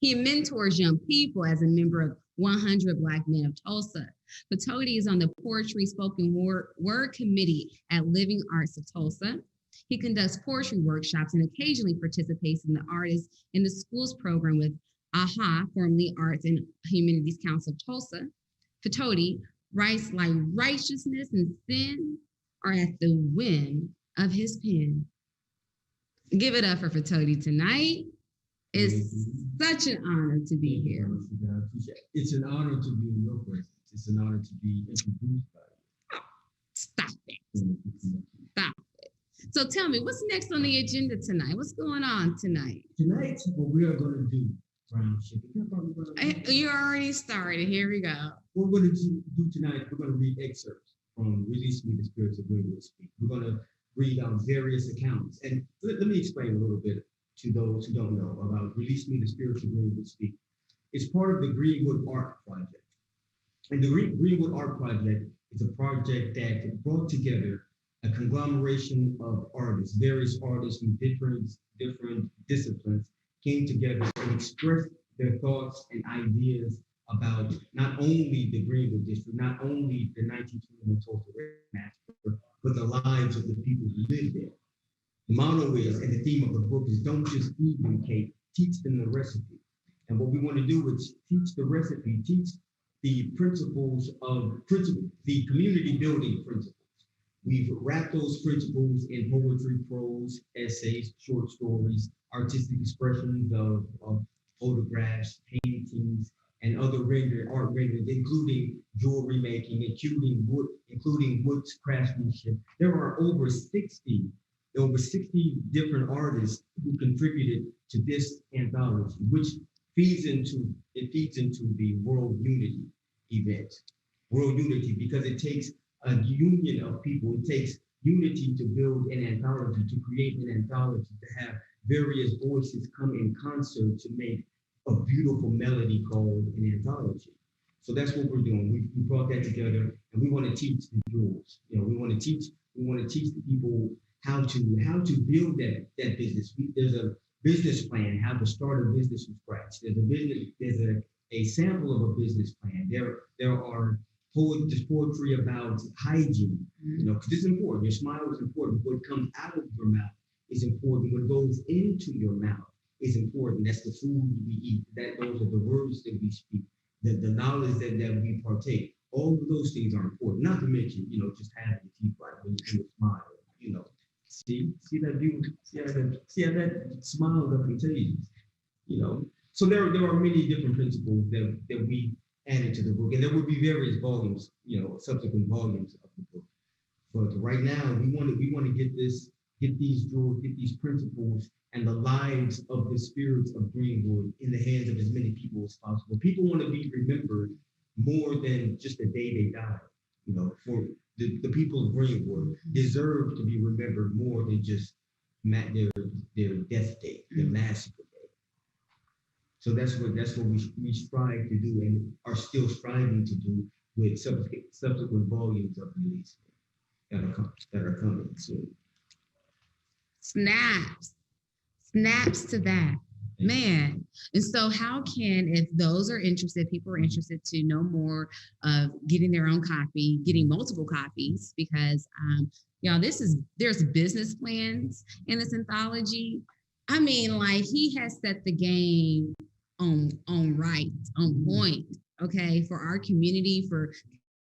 He mentors young people as a member of 100 Black Men of Tulsa. Phetote is on the Poetry Spoken Word Committee at Living Arts of Tulsa. He conducts poetry workshops and occasionally participates in the Artists in the Schools program with AHA, formerly Arts and Humanities Council of Tulsa. Phetote writes like righteousness and sin are at the whim of his pen. Give it up for Phetote tonight. It's such an honor to be here. It's an honor to be in your presence. It's an honor to be introduced by you. Stop it. Stop it. So tell me, what's next on the agenda tonight? What's going on tonight? Tonight, what we are going to do, Brown Sugar. You already started. Here we go. What we're going to do tonight, we're going to read excerpts from Release Me, the Spirits of Greenwood Speak. We're going to read out various accounts. And let me explain a little bit to those who don't know about Release Me, the Spirits of Greenwood Speak. It's part of the Greenwood Art Project. And the Greenwood Art Project is a project that brought together a conglomeration of artists, various artists from different disciplines came together and expressed their thoughts and ideas about not only the Greenwood District, not only the 1921 Tulsa Massacre, but the lives of the people who lived there. The motto is, and the theme of the book is, don't just feed them cake, teach them the recipe. And what we want to do is teach the recipe, teach the principles of the community building principles. We've wrapped those principles in poetry, prose, essays, short stories, artistic expressions of photographs, paintings, and other art renderings, including jewelry making, including wood craftsmanship. There are over 60 different artists who contributed to this anthology, which feeds into the World Unity event. World Unity, because it takes a union of people. It takes unity to build an anthology, to create an anthology, to have various voices come in concert to make a beautiful melody called an anthology. So that's what we're doing. We brought that together, and we want to teach the jewels. We want to teach the people how to build that business. There's a business plan, how to start a business from scratch. There's a sample of a business plan. There are poetry about hygiene, because it's important. Your smile is important. What comes out of your mouth is important. What goes into your mouth is important. That's the food we eat. Those are the words that we speak, the knowledge that we partake. All of those things are important. Not to mention, just having your teeth right when you do a smile. See that beauty, see how that smile is contagious. So there are many different principles that we added to the book, and there will be various volumes, subsequent volumes of the book. But right now, we want to get these jewels, get these principles and the lives of the spirits of Greenwood in the hands of as many people as possible. People want to be remembered more than just the day they died. For the people of Greenwood deserve to be remembered more than just their death date, their massacre date. So that's what we strive to do and are still striving to do with subsequent volumes of release that are coming soon. Snaps to that. Man. And so how can, if those are interested, people are interested to know more of getting their own copy, getting multiple copies, because y'all, there's business plans in this anthology. I mean, like, he has set the game on point, okay, for our community, for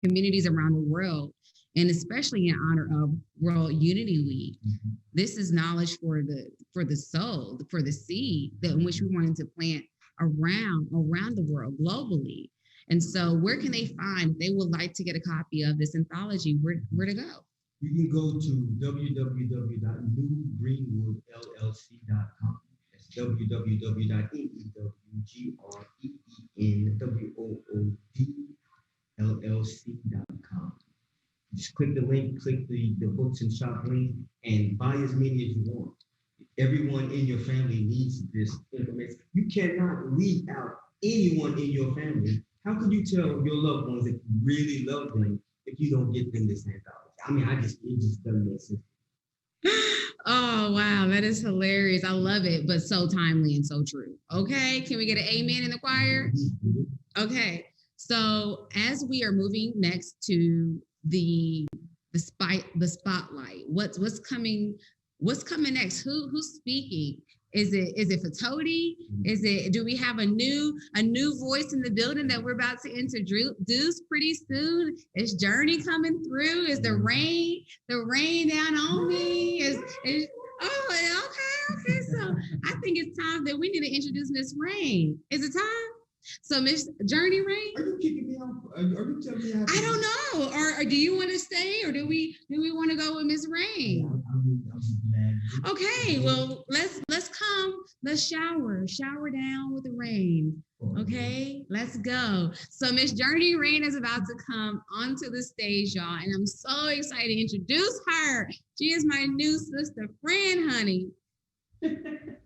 communities around the world, and especially in honor of World Unity Week. Mm-hmm. This is knowledge for the soul, for the seed that in which we wanted to plant around the world globally. And so where can they find, if they would like to get a copy of this anthology, where to go? You can go to www.newgreenwoodllc.com. That's www.newgreenwoodllc.com. Just click the link, click the books and shop link, and buy as many as you want. Everyone in your family needs this information. You cannot leave out anyone in your family. How can you tell your loved ones that you really love them if you don't get them this anthology? I mean, it just doesn't make sense. Oh, wow. That is hilarious. I love it, but so timely and so true. Okay. Can we get an amen in the choir? Okay. So as we are moving next to the spotlight, what's coming next? Who's speaking? Is it Phetote? Do we have a new voice in the building that we're about to introduce pretty soon? Is Jurnee coming through? Is the rain down on me? Okay. So I think it's time that we need to introduce Miss Rayn. Is it time? So Miss Jurnee-Rayn? Are you kicking me off? Are you telling me how to... I don't know. Or do you want to stay, or do we want to go with Miss Rayn? Yeah, I'm glad. Okay, well, let's shower down with the rain. Okay, let's go. So Miss Jurnee-Rayn is about to come onto the stage, y'all, and I'm so excited to introduce her. She is my new sister friend, honey.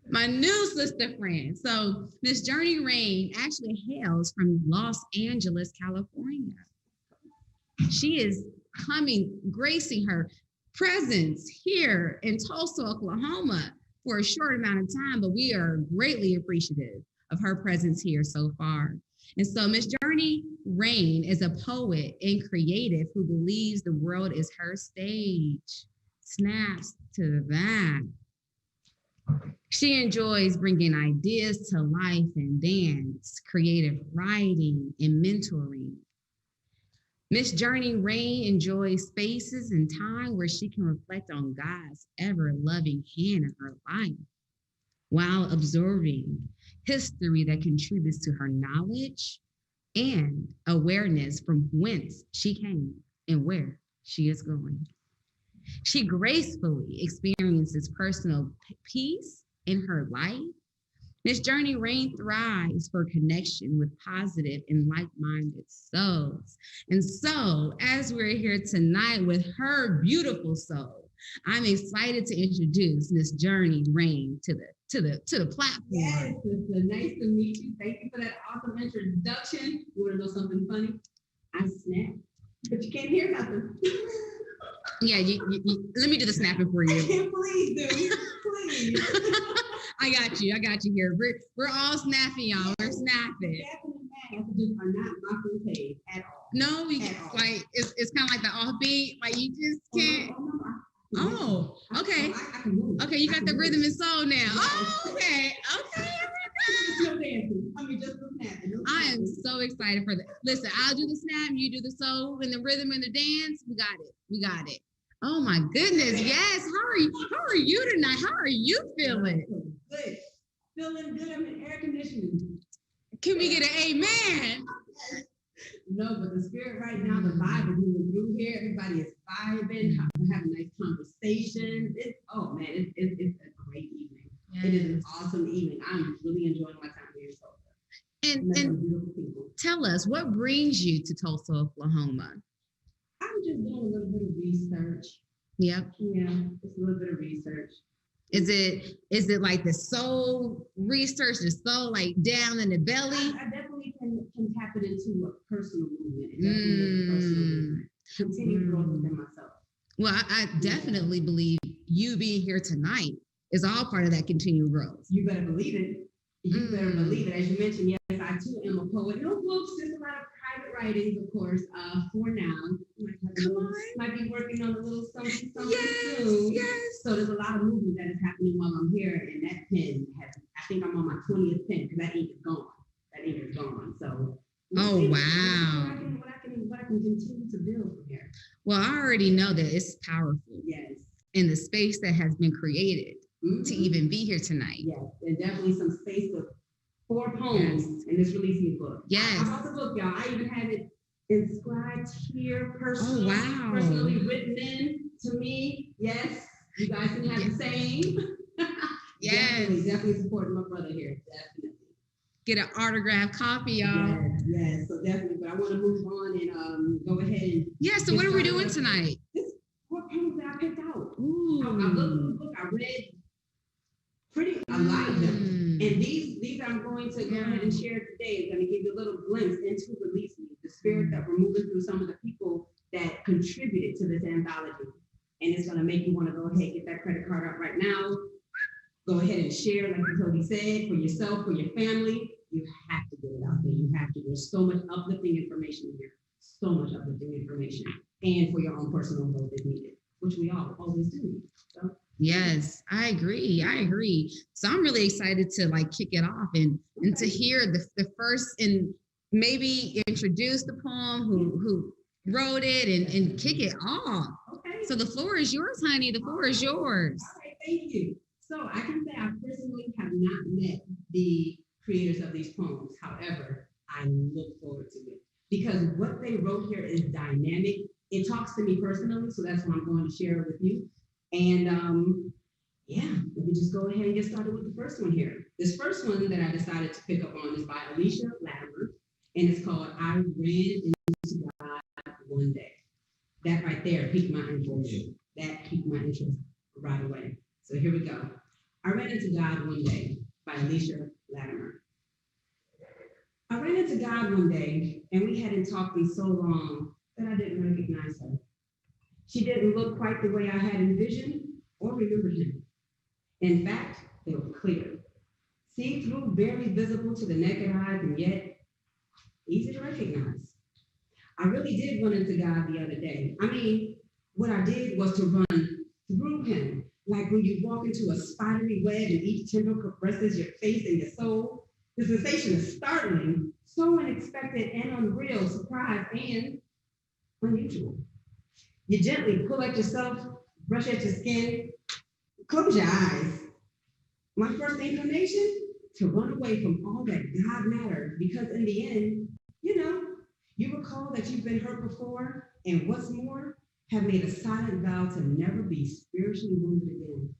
My new sister friend. So Miss Jurnee-Rayn actually hails from Los Angeles, California. She is gracing her presence here in Tulsa, Oklahoma for a short amount of time, but we are greatly appreciative of her presence here so far. And so Miss Jurnee-Rayn is a poet and creative who believes the world is her stage. Snaps to that. She enjoys bringing ideas to life in dance, creative writing, and mentoring. Miss Jurnee-Rayn enjoys spaces and time where she can reflect on God's ever-loving hand in her life while absorbing history that contributes to her knowledge and awareness from whence she came and where she is going. She gracefully experiences personal peace in her life. Miss Jurnee-Rayn thrives for connection with positive and like-minded souls. And so, as we're here tonight with her beautiful soul, I'm excited to introduce Miss Jurnee-Rayn to the platform. Yes, it's nice to meet you. Thank you for that awesome introduction. You want to know something funny? I snapped, but you can't hear nothing. Yeah, you, let me do the snapping for you. Please do. Please. I got you here. We're all snapping, y'all. We're snapping. Messages are not my forte at all. No, like it's kind of like the offbeat. Like you just can't. Oh, okay. Okay, you got the rhythm and soul now. Oh, okay. I am so excited for that. Listen, I'll do the snap, you do the soul, and the rhythm and the dance. We got it. Oh my goodness, yes. How are you tonight? How are you feeling? Good. Feeling good. I'm in air conditioning. Can we get an amen? No, but the spirit right now, the vibe is moving through here. Everybody is vibing, having nice conversations. It's a great evening. Yes. It is an awesome evening. I'm really enjoying my time here in Tulsa. And tell us, what brings you to Tulsa, Oklahoma? I'm just doing a little bit of research. Yep. Yeah, just a little bit of research. Is it like the soul research, the soul like down in the belly? I definitely can tap it into a personal movement. It definitely is a personal movement. Continue growth within myself. Well, I definitely believe you being here tonight is all part of that continued growth. You better believe it. You better believe it. As you mentioned, yes, I too am a poet. No books, just a lot of private writings, of course, for now. Might be working on a little something soon. Yes. So there's a lot of movement that is happening while I'm here, and that pen I think I'm on my 20th pen because that ink is gone. That ink is gone. So oh wow. What I can continue to build from here. Well, I already know that it's powerful. Yes. In the space that has been created to even be here tonight. Yes, and definitely some space with 4 poems in this releasing book. Yes. I bought the book, y'all. I even have it inscribed here personally, personally written in to me. Yes, you guys can have the same. Yes. Definitely supporting my brother here. Definitely. Get an autographed copy, y'all. Yes, so definitely. But I want to move on and go ahead and. Yeah, so what are we doing tonight? This 4 poems that I picked out. Ooh. I looked through the book, I read a lot of them. And these I'm going to go ahead and share today. Is going to give you a little glimpse into Release Me, the spirit that we're moving through, some of the people that contributed to this anthology. And it's going to make you want to go ahead, get that credit card out right now. Go ahead and share, like Phetote said, for yourself, for your family. You have to get it out there. You have to. There's so much uplifting information here. So much uplifting information. And for your own personal growth if needed, which we all always do. So. Yes, I agree. So I'm really excited to like kick it off and to hear the first and maybe introduce the poem, who wrote it and kick it off. Okay. So the floor is yours, honey. The floor is yours. All right, thank you. So I can say I personally have not met the creators of these poems. However, I look forward to it because what they wrote here is dynamic. It talks to me personally, so that's what I'm going to share with you. And yeah, let me just go ahead and get started with the first one here. This first one that I decided to pick up on is by Alicia Latimer, and it's called I Ran Into God One Day. That right there piqued my interest. That piqued my interest right away. So here we go. I ran into God one day by Alicia Latimer. I ran into God one day, and we hadn't talked in so long that I didn't recognize her. She didn't look quite the way I had envisioned or remembered him. In fact, they were clear, see-through, barely visible to the naked eye, and yet easy to recognize. I really did run into God the other day. I mean, what I did was to run through him, like when you walk into a spidery web and each tendril compresses your face and your soul. The sensation is startling, so unexpected and unreal, surprise, and unusual. You gently pull at yourself, brush at your skin, close your eyes. My first inclination, to run away from all that God mattered, because in the end, you recall that you've been hurt before, and what's more, have made a silent vow to never be spiritually wounded again.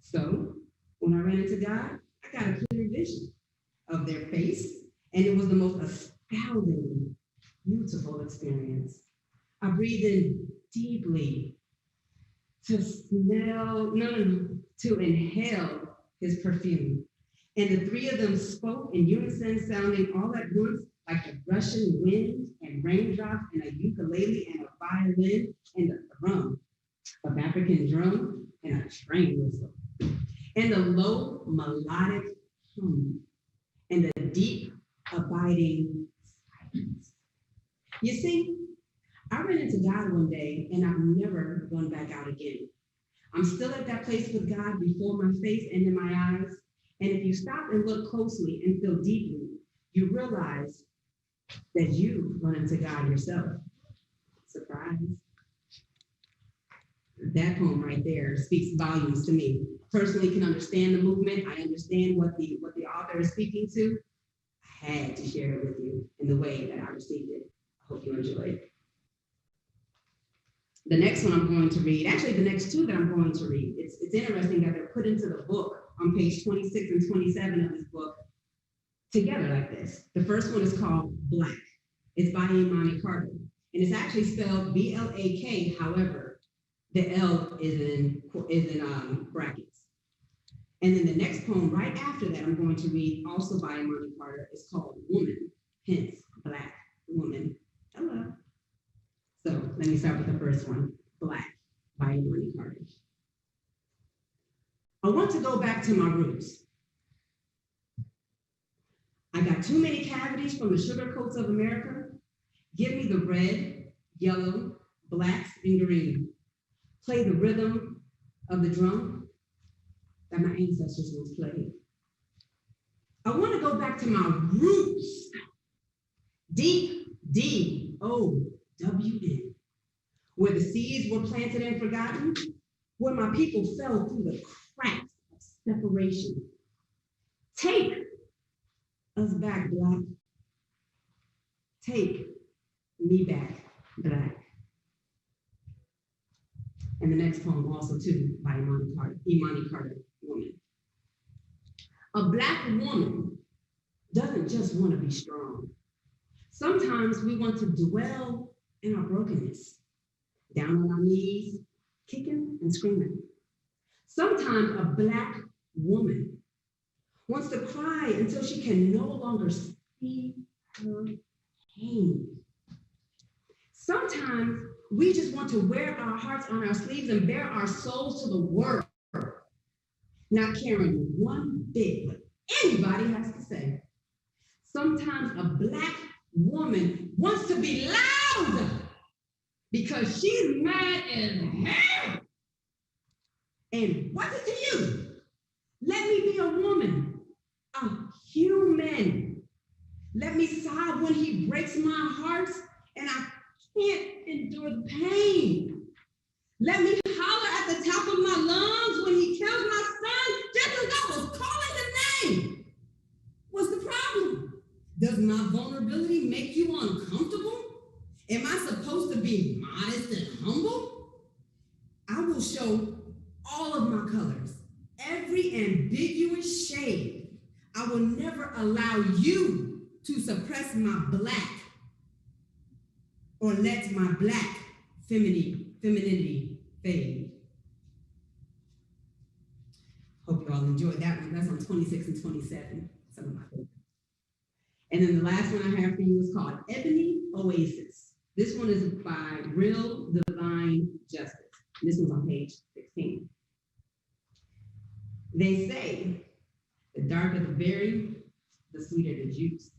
So, when I ran into God, I got a clear vision of their face, and it was the most astounding, beautiful experience. I breathed in deeply to inhale his perfume. And the three of them spoke in unison, sounding all at once like the rushing wind and raindrops and a ukulele and a violin and a drum, of African drum and a train whistle. And the low melodic hum and the deep abiding silence. You see, I ran into God one day and I've never gone back out again. I'm still at that place with God before my face and in my eyes. And if you stop and look closely and feel deeply, you realize that you run into God yourself. Surprise. That poem right there speaks volumes to me. I personally can understand the movement. I understand what the author is speaking to. I had to share it with you in the way that I received it. I hope you enjoy it. The next one I'm going to read, actually the next two that I'm going to read, it's interesting that they're put into the book on page 26 and 27 of this book together like this. The first one is called Black. It's by Imani Carter. And it's actually spelled B-L-A-K, however, the L is in brackets. And then the next poem right after that I'm going to read, also by Imani Carter, is called Woman, hence Black Woman. Hello. So let me start with the first one, Black, by Imani Carter. I want to go back to my roots. I got too many cavities from the sugar coats of America. Give me the red, yellow, blacks, and green. Play the rhythm of the drum that my ancestors once played. I want to go back to my roots. Deep, D-O-W-N, where the seeds were planted and forgotten, where my people fell through the cracks of separation. Take us back, Black. Take me back, Black. And the next poem also too, by Imani Carter, Woman. A Black woman doesn't just want to be strong. Sometimes we want to dwell in our brokenness, down on our knees, kicking and screaming. Sometimes a Black woman wants to cry until she can no longer see her pain. Sometimes we just want to wear our hearts on our sleeves and bear our souls to the world, not caring one bit what anybody has to say. Sometimes a Black woman wants to be loud because she's mad as hell. And what's it to you? Let me be a woman, a human. Let me sob when he breaks my heart and I can't endure the pain. Let me holler at the top of my lungs when he kills my son just as I was calling the name. What's the problem? Does my vulnerability make you uncomfortable? Am I supposed to be modest and humble? I will show all of my colors, every ambiguous shade. I will never allow you to suppress my Black or let my Black femininity fade. Hope you all enjoyed that one. That's on 26 and 27, some of my favorites. And then the last one I have for you is called Ebony Oasis. This one is by Real Divine Justice. This one's on page 16. They say, the darker the berry, the sweeter the juice.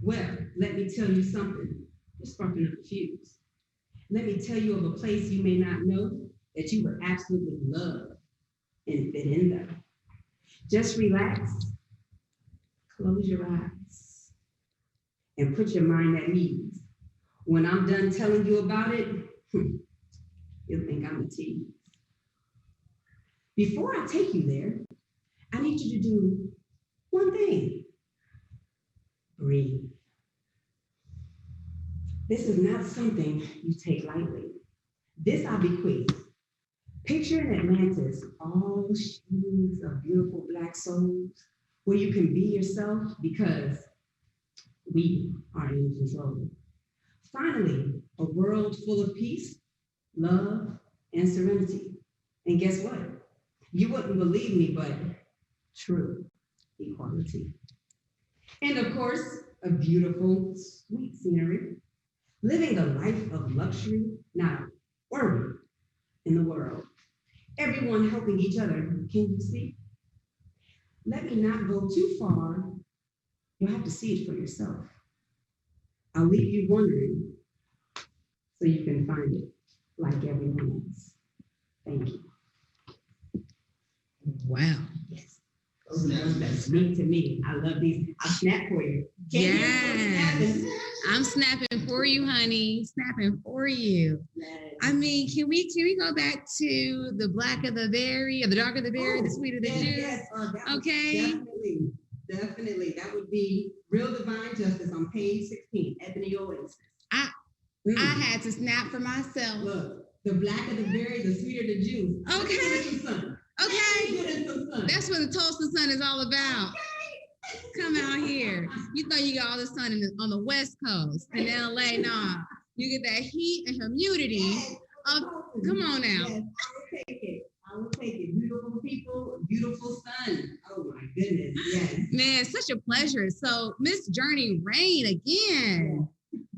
Well, let me tell you something. You're sparking up the fuse. Let me tell you of a place you may not know that you would absolutely love and fit in there. Just relax, close your eyes, and put your mind at ease. When I'm done telling you about it, you'll think I'm a tease. Before I take you there, I need you to do one thing. Breathe. This is not something you take lightly. This I bequeath. Picture an Atlantis, all shades of beautiful Black souls, where you can be yourself because we are in control. Finally, a world full of peace, love, and serenity. And guess what? You wouldn't believe me, but true equality. And of course, a beautiful, sweet scenery. Living a life of luxury, not a worry in the world. Everyone helping each other, can you see? Let me not go too far. You'll have to see it for yourself. I'll leave you wondering so you can find it like everyone else. Thank you. Wow. Yes. Those are the ones that speak to me. I love these. I'll snap for you. Yes. I'm snapping for you, honey. Snapping for you. Yes. I mean, can we go back to the black of the berry, or the dark of the berry, the sweet of the juice? Yes. Okay. Definitely. That would be Real Divine Justice on page 16, Ebony Oasis. I had to snap for myself. Look, the black of the berry, the sweeter the juice. Okay. Okay. Sun. That's what the Tulsa sun is all about. Okay. Come out here. You thought you got all the sun on the West Coast in LA. Nah, you get that heat and humidity. Come on now. Yes, I will take it. Beautiful people, beautiful sun. Oh my goodness, yes. Man, such a pleasure. So Miss Jurnee-Rayn again.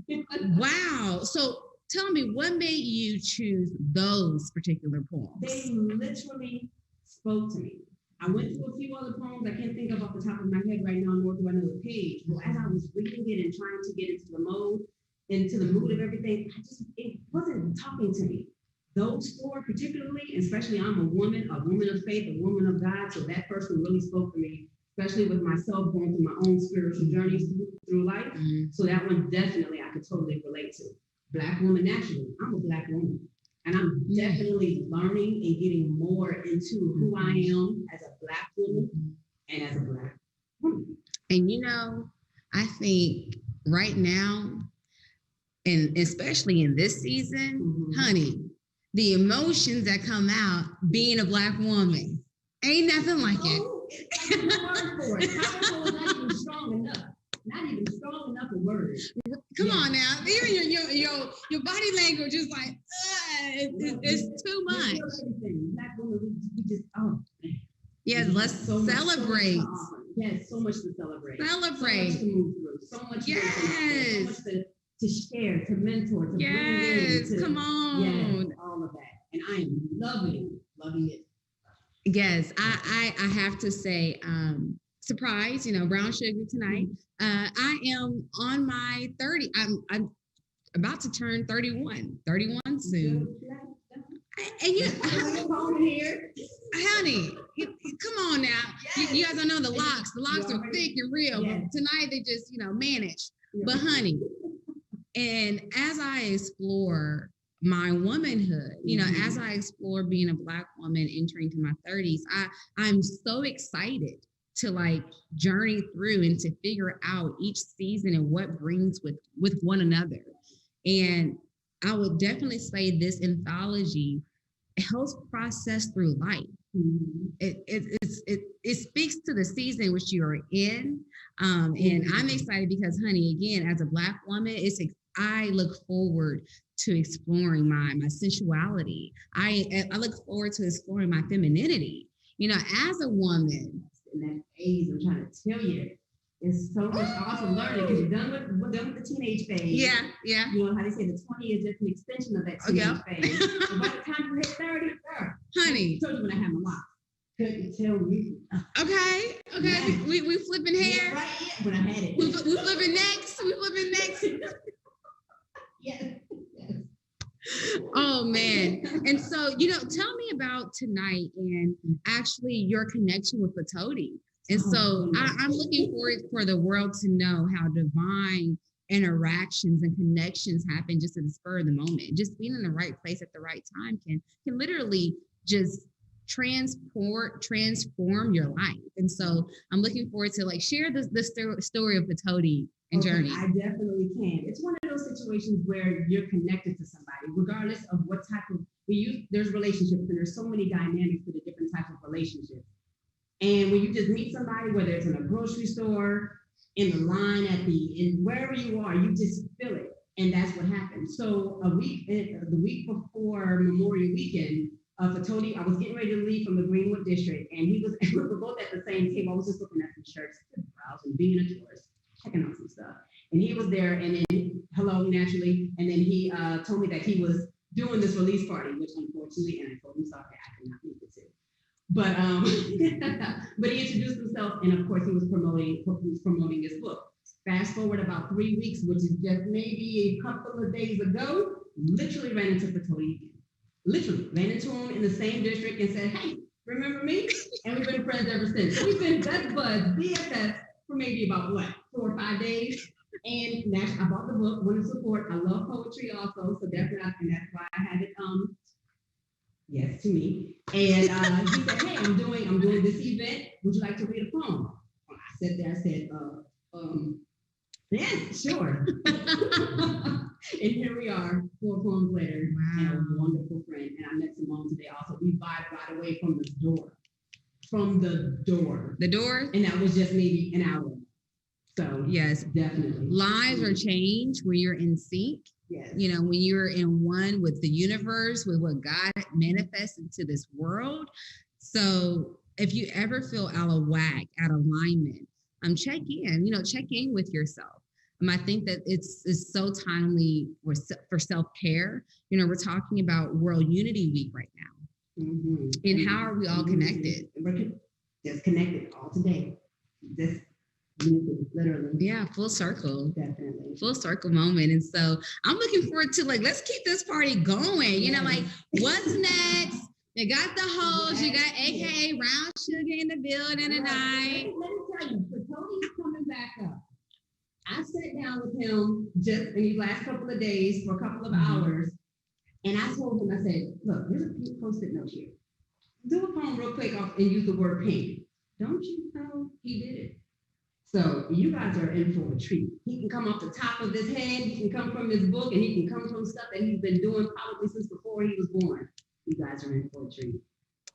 Yeah. Wow. So tell me, what made you choose those particular poems? They literally spoke to me. I went through a few other poems I can't think of off the top of my head right now, nor do I know the page. But as I was reading it and trying to get into the mode, into the mood of everything, it wasn't talking to me. Those four particularly, especially I'm a woman of faith, a woman of God, so that person really spoke to me, especially with myself going through my own spiritual journeys through life. Mm-hmm. So that one definitely I could totally relate to. Black woman naturally, I'm a Black woman. And I'm definitely learning and getting more into who I am as a Black woman and as a Black woman. And you know, I think right now, and especially in this season, honey, the emotions that come out being a Black woman, ain't nothing like it. It's like a word for it. Powerful is not even strong enough. Not even strong enough a word. Come on now, even your body language is like, it's too much. Black women, we just, oh. Yes, let's celebrate. Yes, so much to celebrate. Celebrate. So much to move through. So much. Yes. So much to share, to mentor, to bring in. Come on. Yes, all of that. And I am loving it. Yes, I have to say, surprise, brown sugar tonight. I am on my 30. I'm about to turn 31 soon. And you, honey, come on now. Yes. You guys don't know the locks. The locks are thick and real. Yes. But tonight they just, manage. Yes. But honey, and as I explore my womanhood, as I explore being a Black woman entering to my 30s, I'm so excited to journey through and to figure out each season and what brings with one another. And I would definitely say this anthology helps process through life. Mm-hmm. It speaks to the season which you are in. And I'm excited because, honey, again, as a Black woman, I look forward to exploring my sensuality. I look forward to exploring my femininity. As a woman, in that age, I'm trying to tell you, it's so much awesome learning because you're done with the teenage phase. Yeah. You know how they say the 20 is just an extension of that teenage phase. So by the time you hit 30, honey, I told you when I had my locks. Couldn't tell you. Okay. Yeah. We flipping hair. Yeah, right. Yeah. When I had it. We flipping necks. Yes. Oh man. And so, tell me about tonight and actually your connection with Phetote. And so I'm looking forward for the world to know how divine interactions and connections happen just at the spur of the moment. Just being in the right place at the right time can literally just transform your life. And so I'm looking forward to share the story of Phetote and Jurnee. I definitely can. It's one of those situations where you're connected to somebody, regardless of what type of there's relationships and there's so many dynamics to the different types of relationships. And when you just meet somebody, whether it's in a grocery store, in the line in wherever you are, you just feel it. And that's what happened. So the week before Memorial Weekend, Phetote, I was getting ready to leave from the Greenwood district, and we were both at the same table. I was just looking at some shirts, browsing, being a tourist, checking out some stuff. And he was there, and then hello, naturally. And then he told me that he was doing this release party, which unfortunately, and I told him sorry, I could not make it to. But but he introduced himself, and of course he was promoting his book. Fast forward about 3 weeks, which is just maybe a couple of days ago, literally ran into Phetote again. Literally ran into him in the same district and said, "Hey, remember me?" And we've been friends ever since. So we've been best buds, BFFs, for maybe about 4 or 5 days. And I bought the book, wanted to support. I love poetry also, so definitely, and that's why I had it yes, to me. And he said, "Hey, I'm doing this event. Would you like to read a poem?" Well, I sat there, I said, yeah, sure. And here we are, 4 poems later, wow. And a wonderful friend. And I met Cymone today also. We vibed right away from the door. The door. And that was just maybe an hour. So yes, definitely. Lives are changed when you're in sync. Yes. You know, when you're in one with the universe, with what God manifests into this world. So if you ever feel out of whack, out of alignment, check in with yourself. I think that it's so timely for self-care. You know, we're talking about World Unity Week right now. Mm-hmm. And how are we all connected? We're just connected all today. This literally. Yeah, full circle. Definitely. Full circle moment. And so I'm looking forward to let's keep this party going. You know, what's next? You got the host, you got AKA Round Sugar in the building tonight. Let me tell you, Phetote's coming back up. I sat down with him just in these last couple of days for a couple of hours. And I told him, I said, look, there's a pink post-it note here. Do a poem real quick and use the word pink. Don't you know he did it? So you guys are in for a treat. He can come off the top of his head, he can come from his book, and he can come from stuff that he's been doing probably since before he was born. You guys are in for a treat.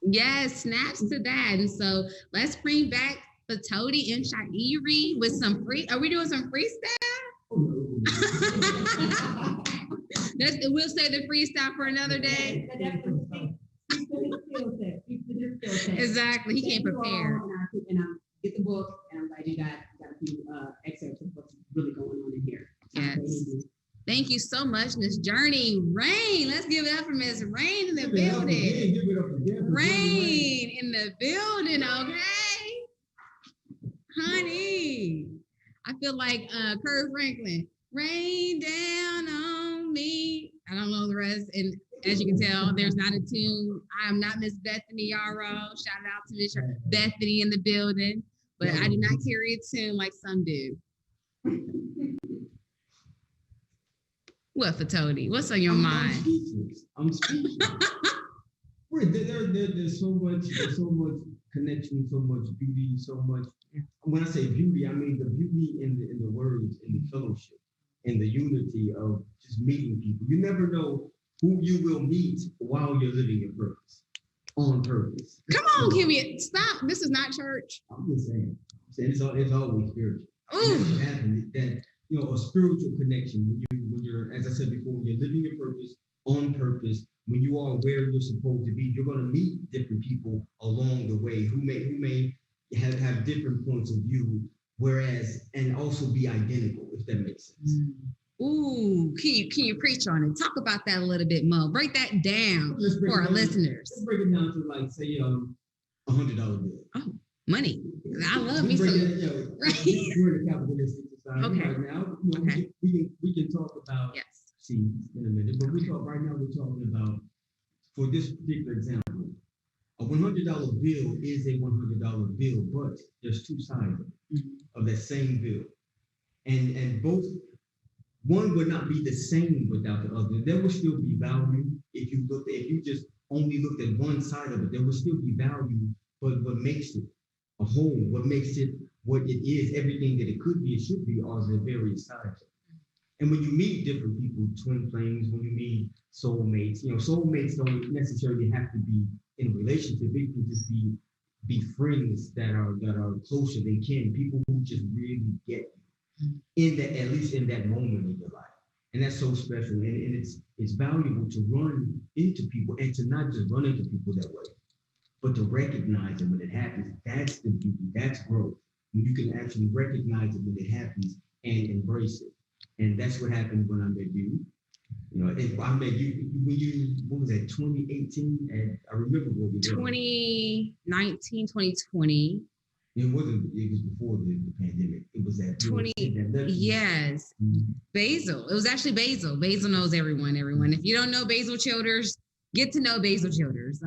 Yes, snaps to that. And so let's bring back Phetote Mshairi with some free. Are we doing some freestyle? We'll say the freestyle for another day. Exactly. He can't prepare. And I get the book, and I'm glad you got a few excerpts of what's really going on in here. Yes. Thank you so much, Miss Jurnee-Rayn. Let's give it up for Miss Rayn in the building. Rayn in the building, okay? Honey, I feel like Kirk Franklin. Rain down on me. I don't know the rest. And as you can tell, there's not a tune. I am not Miss Bethany Yarrow. Shout out to Miss Bethany in the building. But I do not carry a tune like some do. What, Phetote? What's on your mind? I'm speechless. There's so much connection, so much beauty, so much. When I say beauty, I mean the beauty in the words, in the fellowship, in the unity of just meeting people. You never know who you will meet while you're living your purpose, on purpose. Come on, give me stop. This is not church. I'm just saying it's always spiritual. Ooh. That a spiritual connection when you're, as I said before, when you're living your purpose on purpose, when you are where you're supposed to be, you're going to meet different people along the way who may have different points of view, and also be identical, if that makes sense. Ooh, can you preach on it? Talk about that a little bit more. Break that down for our listeners. Let's break it down to say $100 bill. Oh, money. I love me some. Right. We're in a capitalistic society right now. We can talk about seeds in a minute, but we're talking about, for this particular example, a $100 bill is a $100 bill, but there's two sides of that same bill, and both. One would not be the same without the other. There will still be value if you just only looked at one side of it. There will still be value, but what makes it a whole, what makes it what it is, everything that it could be, it should be, are the various sides. And when you meet different people, twin flames, when you meet soulmates, soulmates don't necessarily have to be in a relationship. It can just be friends that are closer than kin, people who just really get you. At least in that moment in your life. And that's so special. And it's valuable to run into people, and to not just run into people that way, but to recognize it when it happens. That's the beauty, that's growth. When you can actually recognize it when it happens and embrace it. And that's what happened when I met you. I met you what was that, 2018? And I remember what we did. 2019, 2020. It was before the pandemic. It was that 20. Yes. Mm-hmm. Basil. It was actually Basil. Basil knows everyone. If you don't know Basil Childers, get to know Basil Childers.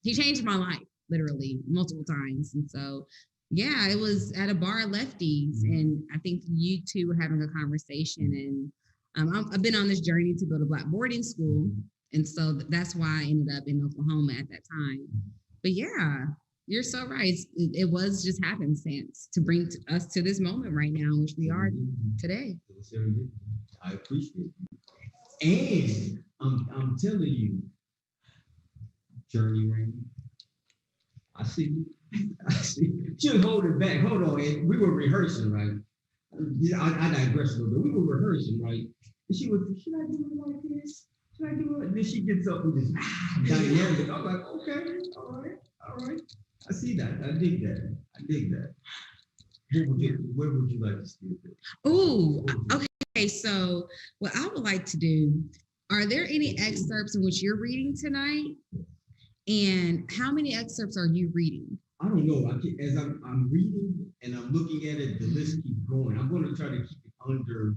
He changed my life literally multiple times. And so, it was at a bar at Lefties. And I think you two were having a conversation. And I've been on this journey to build a Black boarding school. And so that's why I ended up in Oklahoma at that time. But you're so right. It was just happenstance to bring us to this moment right now, which we are today. I appreciate it. And I'm telling you, Jurnee-Rayn, I see you. She was holding back. Hold on. We were rehearsing, right? I digress a little bit. We were rehearsing, right? And she was, should I do it like this? Should I do it? And then she gets up and just dynamic. I'm like, okay, all right. I see that. I dig that. Where would you like to steer this? Ooh, okay. So what I would like to do, are there any excerpts in which you're reading tonight? And how many excerpts are you reading? I don't know. As I'm reading and I'm looking at it, the list keeps going. I'm going to try to keep it under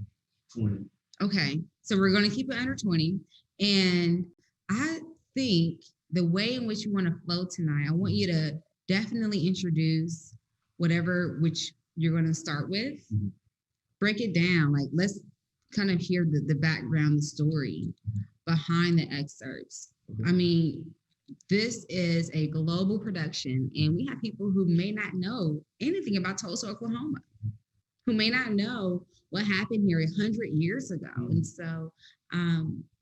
20. Okay, so we're going to keep it under 20. And I think the way in which you want to flow tonight, I want you to definitely introduce whatever which you're going to start with. Mm-hmm. Break it down. Like, let's kind of hear the background, the story behind the excerpts. Okay. I mean, this is a global production, and we have people who may not know anything about Tulsa, Oklahoma, who may not know what happened here 100 years ago. And so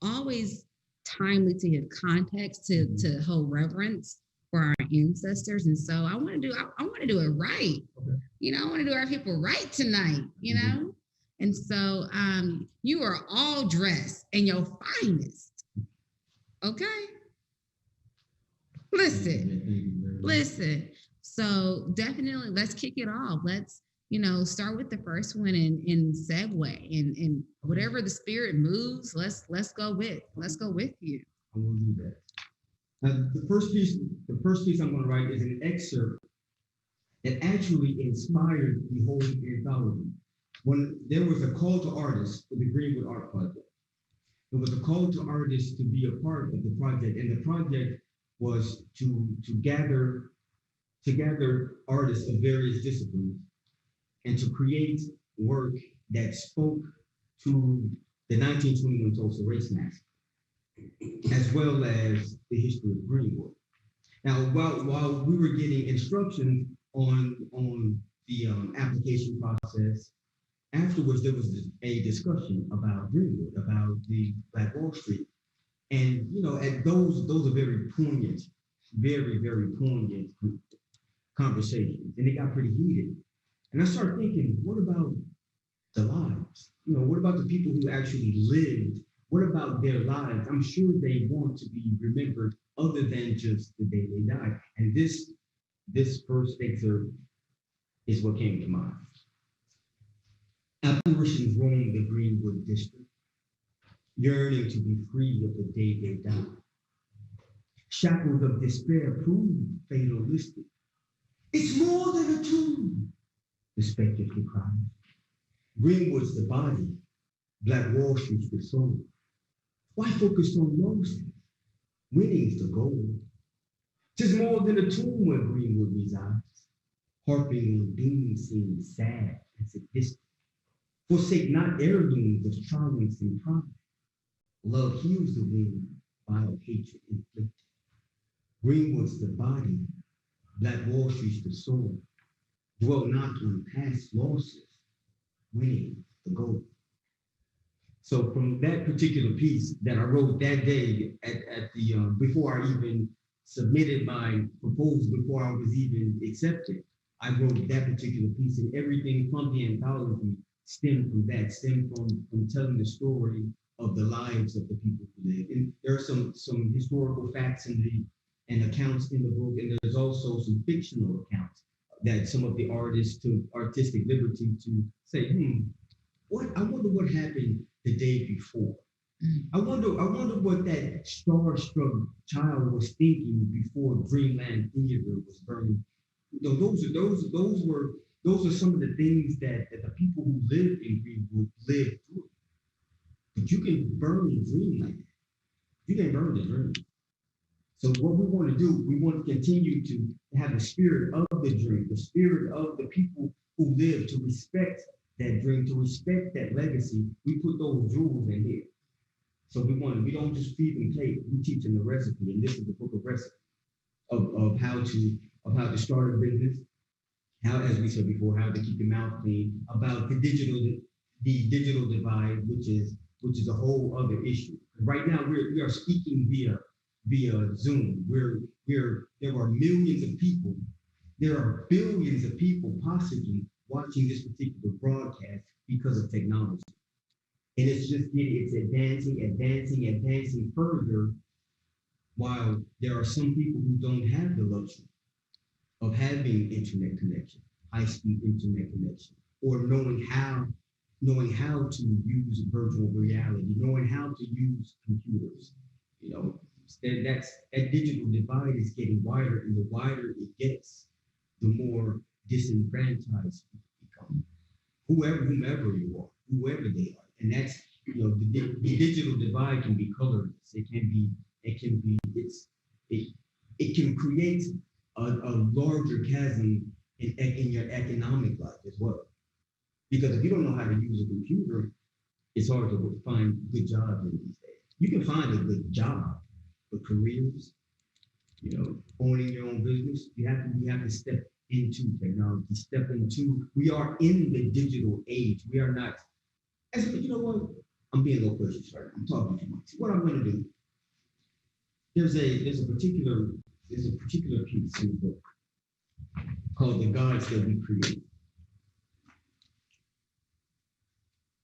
always timely to give context, to hold reverence for our ancestors. And so I want to do it right. Okay. You know, I want to do our people right tonight, you know? And so you are all dressed in your finest. Okay? Listen. So definitely let's kick it off. Let's, start with the first one and segue and whatever the spirit moves, let's go with you. I will do that. Now, the first piece I'm going to write is an excerpt that actually inspired the whole anthology. When there was a call to artists for the Greenwood Art Project, there was a call to artists to be a part of the project, and the project was to gather artists of various disciplines and to create work that spoke to the 1921 Tulsa race massacre, as well as the history of Greenwood. Now, while we were getting instructions on the application process, afterwards there was a discussion about Greenwood, about the Black Wall Street. And, at those are very poignant, very, very poignant conversations. And it got pretty heated. And I started thinking, what about the lives? What about the people who actually lived? What about their lives? I'm sure they want to be remembered other than just the day they died. And this first excerpt is what came to mind. Apparitions roam the Greenwood district, yearning to be free of the day they died. Shackles of despair prove fatalistic. It's more than a tomb, the spectre cries. Greenwood's the body, Black Wall Street's the soul. Why focus on losses? Winning's the goal. 'Tis more than a tomb where Greenwood resides. Harping on doom seems sad and sadistic. Forsake not heirlooms of triumphs and pride. Love heals the wound, vile hatred inflicted. Greenwood's the body, Black Wall Street's the soul. Dwell not on past losses, winning the goal. So from that particular piece that I wrote that day at the before I even submitted my proposal, before I was even accepted, I wrote that particular piece, and everything from the anthology stemmed from telling the story of the lives of the people who live. And there are some historical facts and accounts in the book, and there's also some fictional accounts that some of the artists took artistic liberty to say, I wonder what happened the day before. I wonder what that starstruck child was thinking before Dreamland Theater was burning. Those are some of the things that the people who lived in Greenwood lived through. But you can burn a dream like that. You can burn the dream. So what we want to do, we want to continue to have the spirit of the dream, the spirit of the people who live, to respect that dream, to respect that legacy. We put those jewels in here. So we don't just feed them cake, we teach them the recipe. And this is the book of recipe of how to start a business, how, as we said before, how to keep your mouth clean, about the digital divide, which is a whole other issue. Right now we are speaking via Zoom. There are millions of people, there are billions of people possibly watching this particular broadcast because of technology. And it's advancing further, while there are some people who don't have the luxury of having internet connection, high-speed internet connection, or knowing how to use virtual reality, knowing how to use computers. That digital divide is getting wider, and the wider it gets, the more disenfranchised people become. Whomever you are, whoever they are, and that's the digital divide can be colorless. It can create a larger chasm in your economic life as well. Because if you don't know how to use a computer, it's hard to find good jobs in these days. You can find a good job, but careers, owning your own business, you have to step into technology, we are in the digital age. We are not, you know what? I'm being a little cautious right now. I'm talking too much. What I'm going to do, there's a particular piece in the book called The Gods That We Create.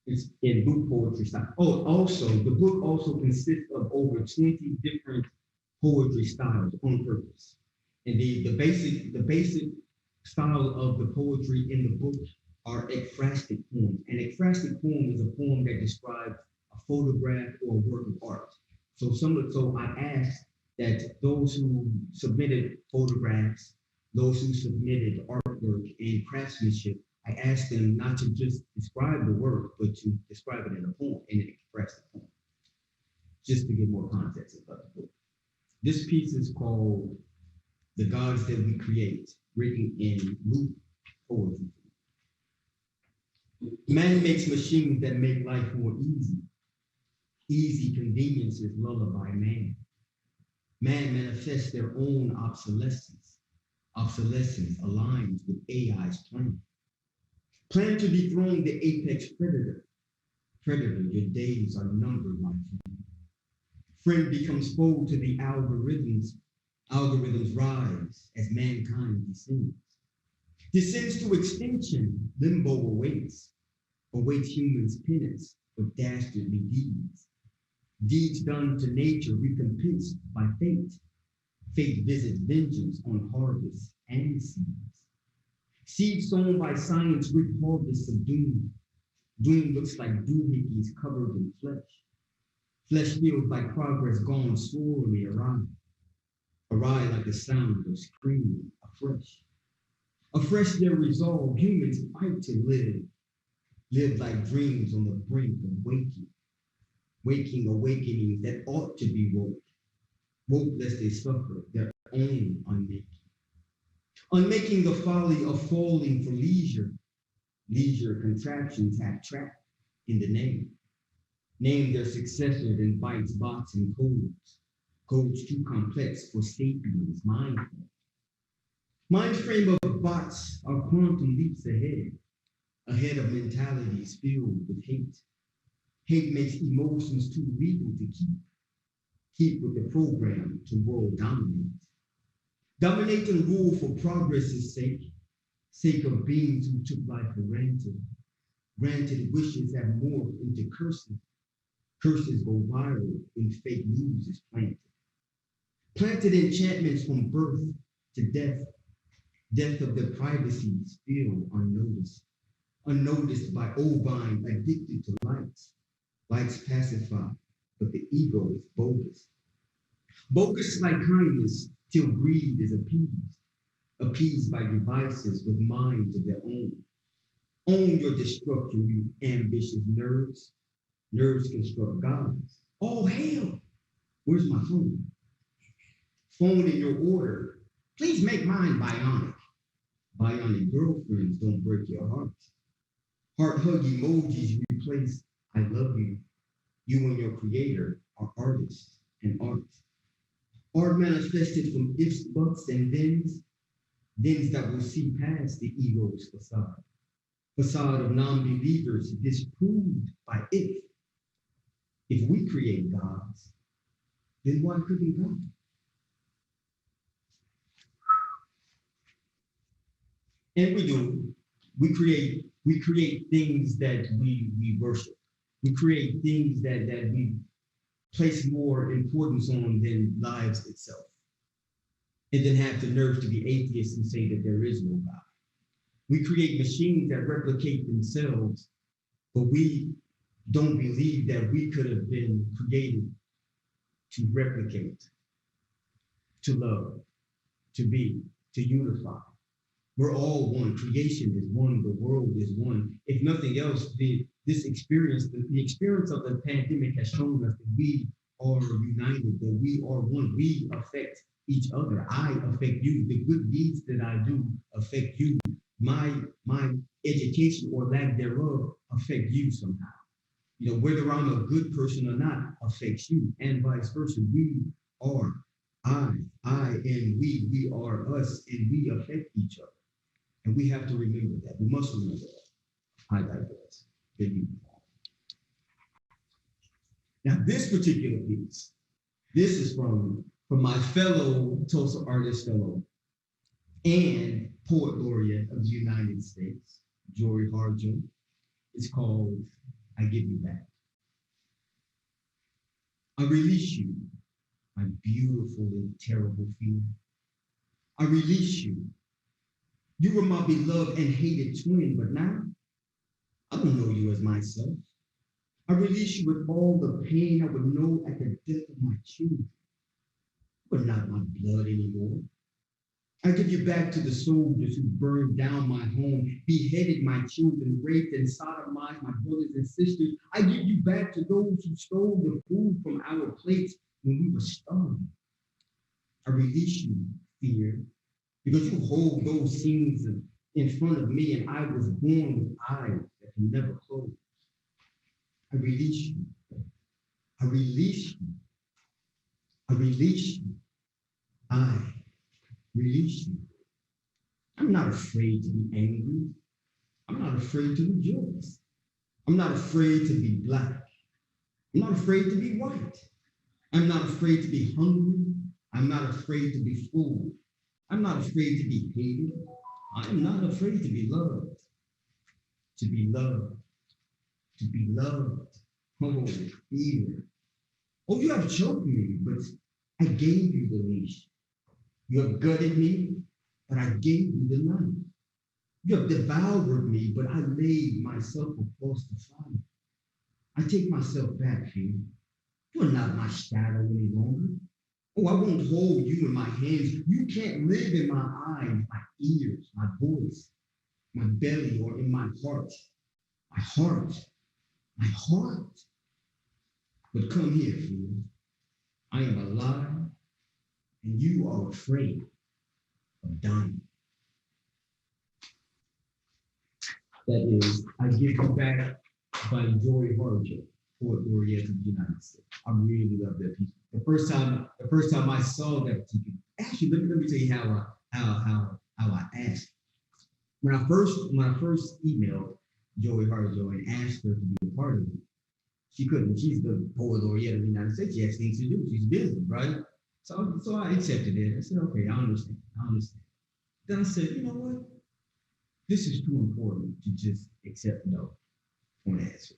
It's in book poetry style. Oh, also, the book also consists of over 20 different poetry styles on purpose. And the basic style of the poetry in the book are ekphrastic poems. An ekphrastic poem is a poem that describes a photograph or a work of art. So I asked that those who submitted photographs, those who submitted artwork and craftsmanship, I asked them not to just describe the work, but to describe it in a poem, in an ekphrastic poem, just to give more context about the book. This piece is called The Gods That We Create, written in loop poetry. Man makes machines that make life more easy. Easy conveniences lullaby man. Man manifests their own obsolescence. Obsolescence aligns with AI's plan. Plan to dethrone the apex predator. Predator, your days are numbered, my friend. Friend becomes foe to the algorithms. Algorithms rise as mankind descends. Descends to extinction, limbo awaits humans' penance for dastardly deeds. Deeds done to nature recompensed by fate. Fate visits vengeance on harvests and seeds. Seeds sown by science reap harvests of doom. Doom looks like doohickeys covered in flesh. Flesh filled by progress gone sorely awry. Awry like the sound of screaming afresh. Afresh their resolve, humans fight to live. Live like dreams on the brink of waking. Waking awakenings that ought to be woke. Woke lest they suffer their own unmaking. Unmaking the folly of falling for leisure. Leisure contraptions have trapped in the name. Name their successors in bytes, bots, and codes. Codes too complex for sapiens' mind. Mind frame of bots are quantum leaps ahead. Ahead of mentalities filled with hate. Hate makes emotions too legal to keep. Keep with the program to world dominate. Dominate and rule for progress's sake. Sake of beings who took life for granted. Granted wishes have morphed into curses. Curses go viral when fake news is planted. Planted enchantments from birth to death. Death of their privacies still unnoticed. Unnoticed by ovine addicted to lights. Lights pacify, but the ego is bogus. Bogus like kindness till greed is appeased. Appeased by devices with minds of their own. Own your destruction, you ambitious nerds. Nerds construct gods. Oh, hell, where's my phone? Phone in your order. Please make mine bionic. Bionic girlfriends don't break your heart. Heart hug emojis replace I love you. You and your creator are artists and art. Art manifested from ifs, buts, and thens. Thens that will see past the ego's facade. Facade of non-believers disproved by if. If we create gods, then why couldn't God? And we do. we create things that we worship. We create things that we place more importance on than lives itself. And then have the nerve to be atheists and say that there is no God. We create machines that replicate themselves, but we don't believe that we could have been created to replicate, to love, to be, to unify. We're all one. Creation is one. The world is one. If nothing else, this experience, the experience of the pandemic has shown us that we are united, that we are one. We affect each other. I affect you. The good deeds that I do affect you. My education or lack thereof affect you somehow. You know, whether I'm a good person or not affects you, and vice versa. We are I and we are us, and we affect each other. And we have to remember that. We must remember that. I digress. Now, this particular piece, this is from my fellow Tulsa artist fellow and poet laureate of the United States, Jory Harjo. It's called I Give You Back. I release you, my beautiful and terrible fear. I release you. You were my beloved and hated twin, but now I don't know you as myself. I release you with all the pain I would know at the death of my children, but not my blood anymore. I give you back to the soldiers who burned down my home, beheaded my children, raped and sodomized my brothers and sisters. I give you back to those who stole the food from our plates when we were starving. I release you, fear, because you hold those scenes in front of me, and I was born with eyes that can never close. I release you. I release you. I release you. I release you. I'm not afraid to be angry. I'm not afraid to rejoice. I'm not afraid to be black. I'm not afraid to be white. I'm not afraid to be hungry. I'm not afraid to be full. I'm not afraid to be hated. I am not afraid to be loved. To be loved. To be loved. Oh, fear. Oh, you have choked me, but I gave you the leash. You have gutted me, but I gave you the knife. You have devoured me, but I laid myself across the fire. I take myself back, fear. You are not my shadow any longer. Oh, I won't hold you in my hands. You can't live in my eyes, my ears, my voice, my belly, or in my heart. My heart. My heart. But come here, fear. I am alive, and you are afraid of dying. That is, I Give You Back by Jory Harjo, poet laureate of the United States. I really love that piece. The first time I saw that particular, actually, let me tell you how I asked. When I first emailed Jory Harjo and asked her to be a part of it, she couldn't. She's the poet laureate of the United States. She has things to do. She's busy, right? So I accepted it. I said, okay, I understand. Then I said, you know what? This is too important to just accept no on an answer.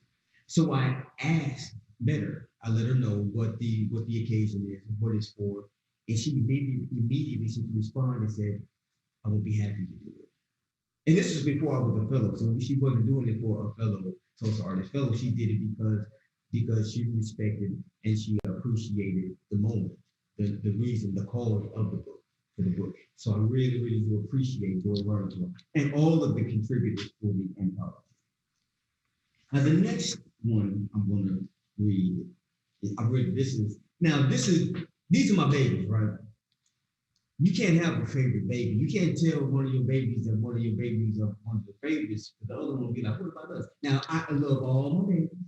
So I asked better. I let her know what the occasion is, what it's for, and she immediately she responded and said, "I will be happy to do it." And this was before I was a fellow, so she wasn't doing it for a fellow Tulsa artist fellow. She did it because she respected and she appreciated the moment, the reason, the cause of the book, for the book. So I really, really do appreciate Joy Harjo and all of the contributors for the anthology. Now the next one I'm going to read. These are my babies, right? You can't have a favorite baby. You can't tell one of your babies that one of your babies are one of your favorites, but the other one will be like, what about us? Now, I love all my babies,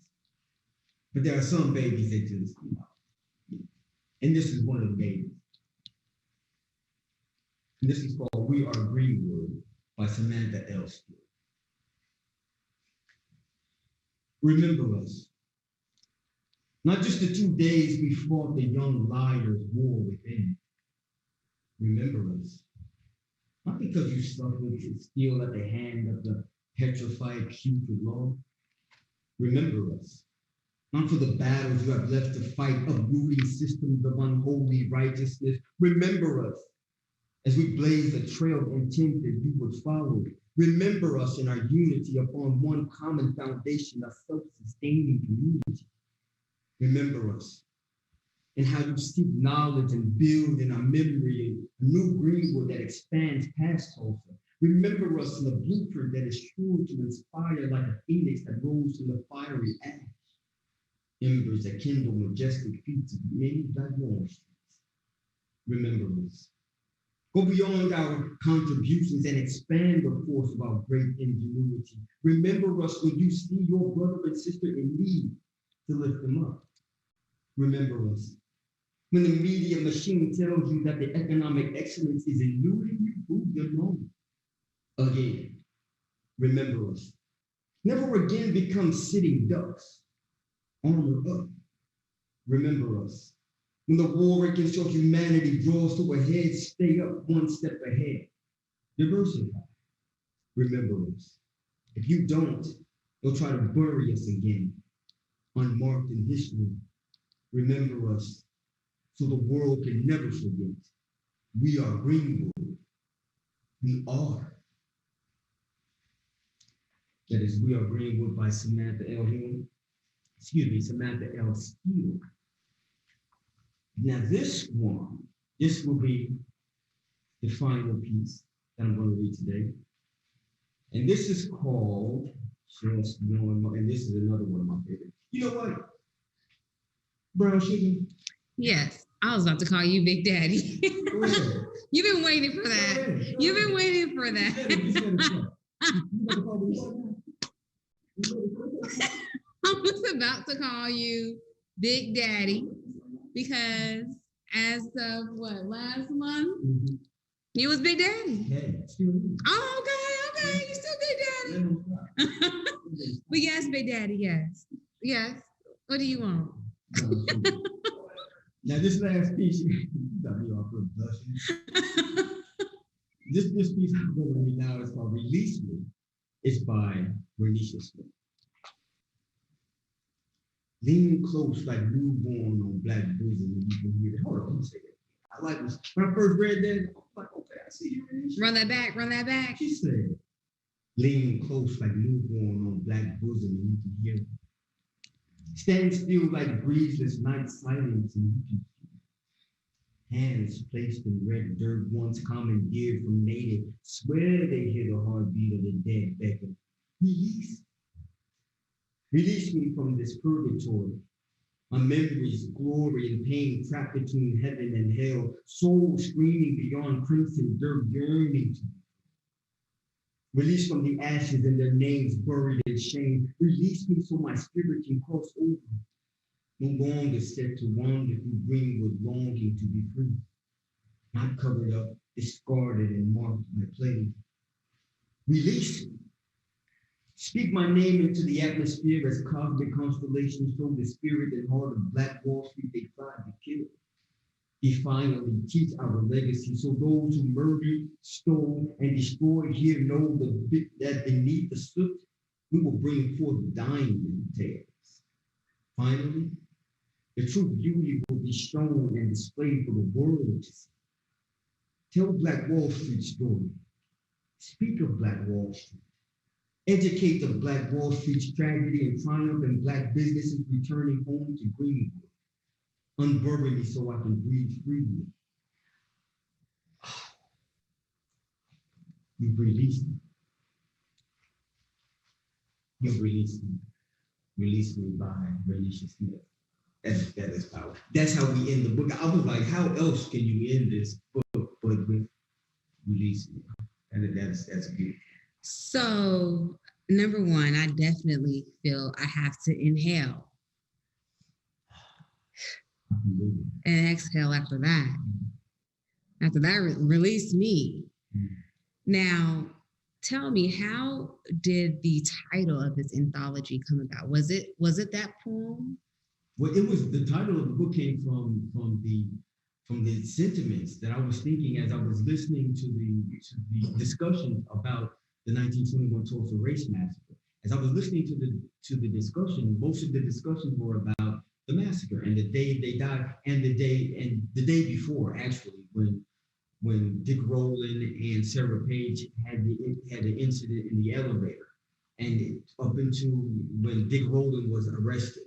but there are some babies that just, and this is one of the babies. And this is called We Are Greenwood by Samantha L. Stewart. Remember us. Not just the 2 days we fought the young liar's war within. Remember us. Not because you suffered still at the hand of the petrified putrid law. Remember us, not for the battles you have left to fight, uprooting systems of unholy righteousness. Remember us as we blaze a trail intended you would follow. Remember us in our unity upon one common foundation, a self-sustaining community. Remember us in how you seek knowledge and build in our memory a new Greenwood that expands past Tulsa. Remember us in the blueprint that is sure to inspire like a phoenix that rose from the fiery ash. Embers that kindle majestic feats of many Black Wall Streets. Remember us. Go beyond our contributions and expand the force of our great ingenuity. Remember us when you see your brother and sister in need to lift them up. Remember us when the media machine tells you that the economic excellence is eluding you, prove them wrong. Again, remember us. Never again become sitting ducks. Armor up. Remember us. When the war against your humanity draws to a head, stay up one step ahead. Diversify. Remember us. If you don't, they'll try to bury us again, unmarked in history. Remember us so the world can never forget. We are Greenwood. We are. That is We Are Greenwood by Samantha L. Steele. Now this will be the final piece that I'm going to read today. And this is called Just One, and this is another one of my favorites. You know what? Brown sugar. Yes, I was about to call you Big Daddy. You've been waiting for that. You've been waiting for that. I was about to call you Big Daddy because as of last month, you was Big Daddy. Oh, okay, you still Big Daddy. But yes, Big Daddy, yes. What do you want? Now this last piece, you got me off for blushing. This piece I'm going to read now is called Release Me. It's by Renisha Smith. Lean close like newborn on black bosom, and you can hear it. Hold on, let me say that. I like this. When I first read that, I was like, okay, I see you, Renisha. Run that back. She said, lean close like newborn on black bosom, and you can hear it. Stand still like breezeless night silence, and you can feel. Hands placed in red dirt, once commandeered from native, swear they hear the heartbeat of the dead beckon. Release me from this purgatory. My memories, glory, and pain trapped between heaven and hell, soul screaming beyond crimson dirt, yearning to be. Release from the ashes and their names buried in shame. Release me so my spirit can cross over. No longer set to wander through Greenwood, longing to be free. Not covered up, discarded, and marked by plague. Release me. Speak my name into the atmosphere as cosmic constellations show the spirit and heart of Black Wall Street they tried to kill. Defiantly teach our legacy so those who murdered, stole, and destroyed here know that beneath the soot, we will bring forth diamond tales. Finally, the true beauty will be shown and displayed for the world to see. Tell Black Wall Street's story. Speak of Black Wall Street. Educate the Black Wall Street's tragedy and triumph and Black businesses returning home to Greenwood. Unbury me so I can breathe freely. You've released me. You've released me. Release Me by Renisha Smith. That is power. That's how we end the book. I was like, how else can you end this book but with Release Me? And that's beautiful. So, number one, I definitely feel I have to inhale and exhale after that. After that, release me. Now, tell me, how did the title of this anthology come about? Was it that poem? Well, it was, the title of the book came from the sentiments that I was thinking as I was listening to the discussions about the 1921 Tulsa Race Massacre. As I was listening to the discussion, most of the discussions were about the massacre and the day they died, and the day before, actually, when Dick Rowland and Sarah Page had the incident in the elevator, and up until when Dick Rowland was arrested,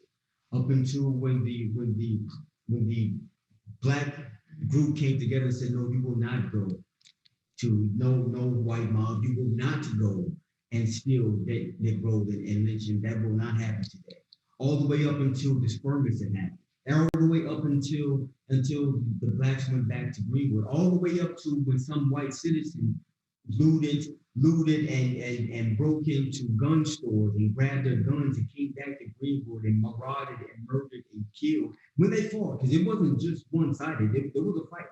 up until when the Black group came together and said, no, you will not go to no white mob, you will not go and steal Dick Rowland and lynch him. That will not happen today. All the way up until the Ferguson happened. All the way up until the Blacks went back to Greenwood. All the way up to when some white citizen looted and broke into gun stores and grabbed their guns and came back to Greenwood and marauded and murdered and killed when they fought, because it wasn't just one-sided. There was a fight.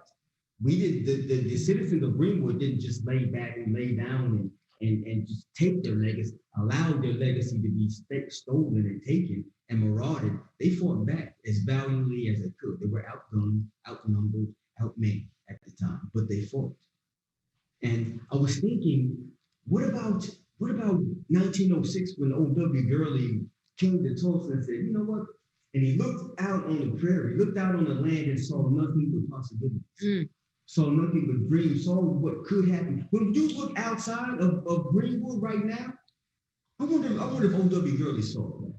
The citizens of Greenwood didn't just lay back and lay down and just take their legacy, allow their legacy to be stolen and taken and marauded. They fought back as valiantly as they could. They were outgunned, outnumbered, outmanned at the time, but they fought. And I was thinking, what about 1906 when O.W. Gurley came to Tulsa and said, you know what? And he looked out on the prairie, looked out on the land and saw nothing but possibilities. Saw nothing but dreams, saw what could happen. When you look outside of Greenwood right now, I wonder if O.W. Gurley saw that.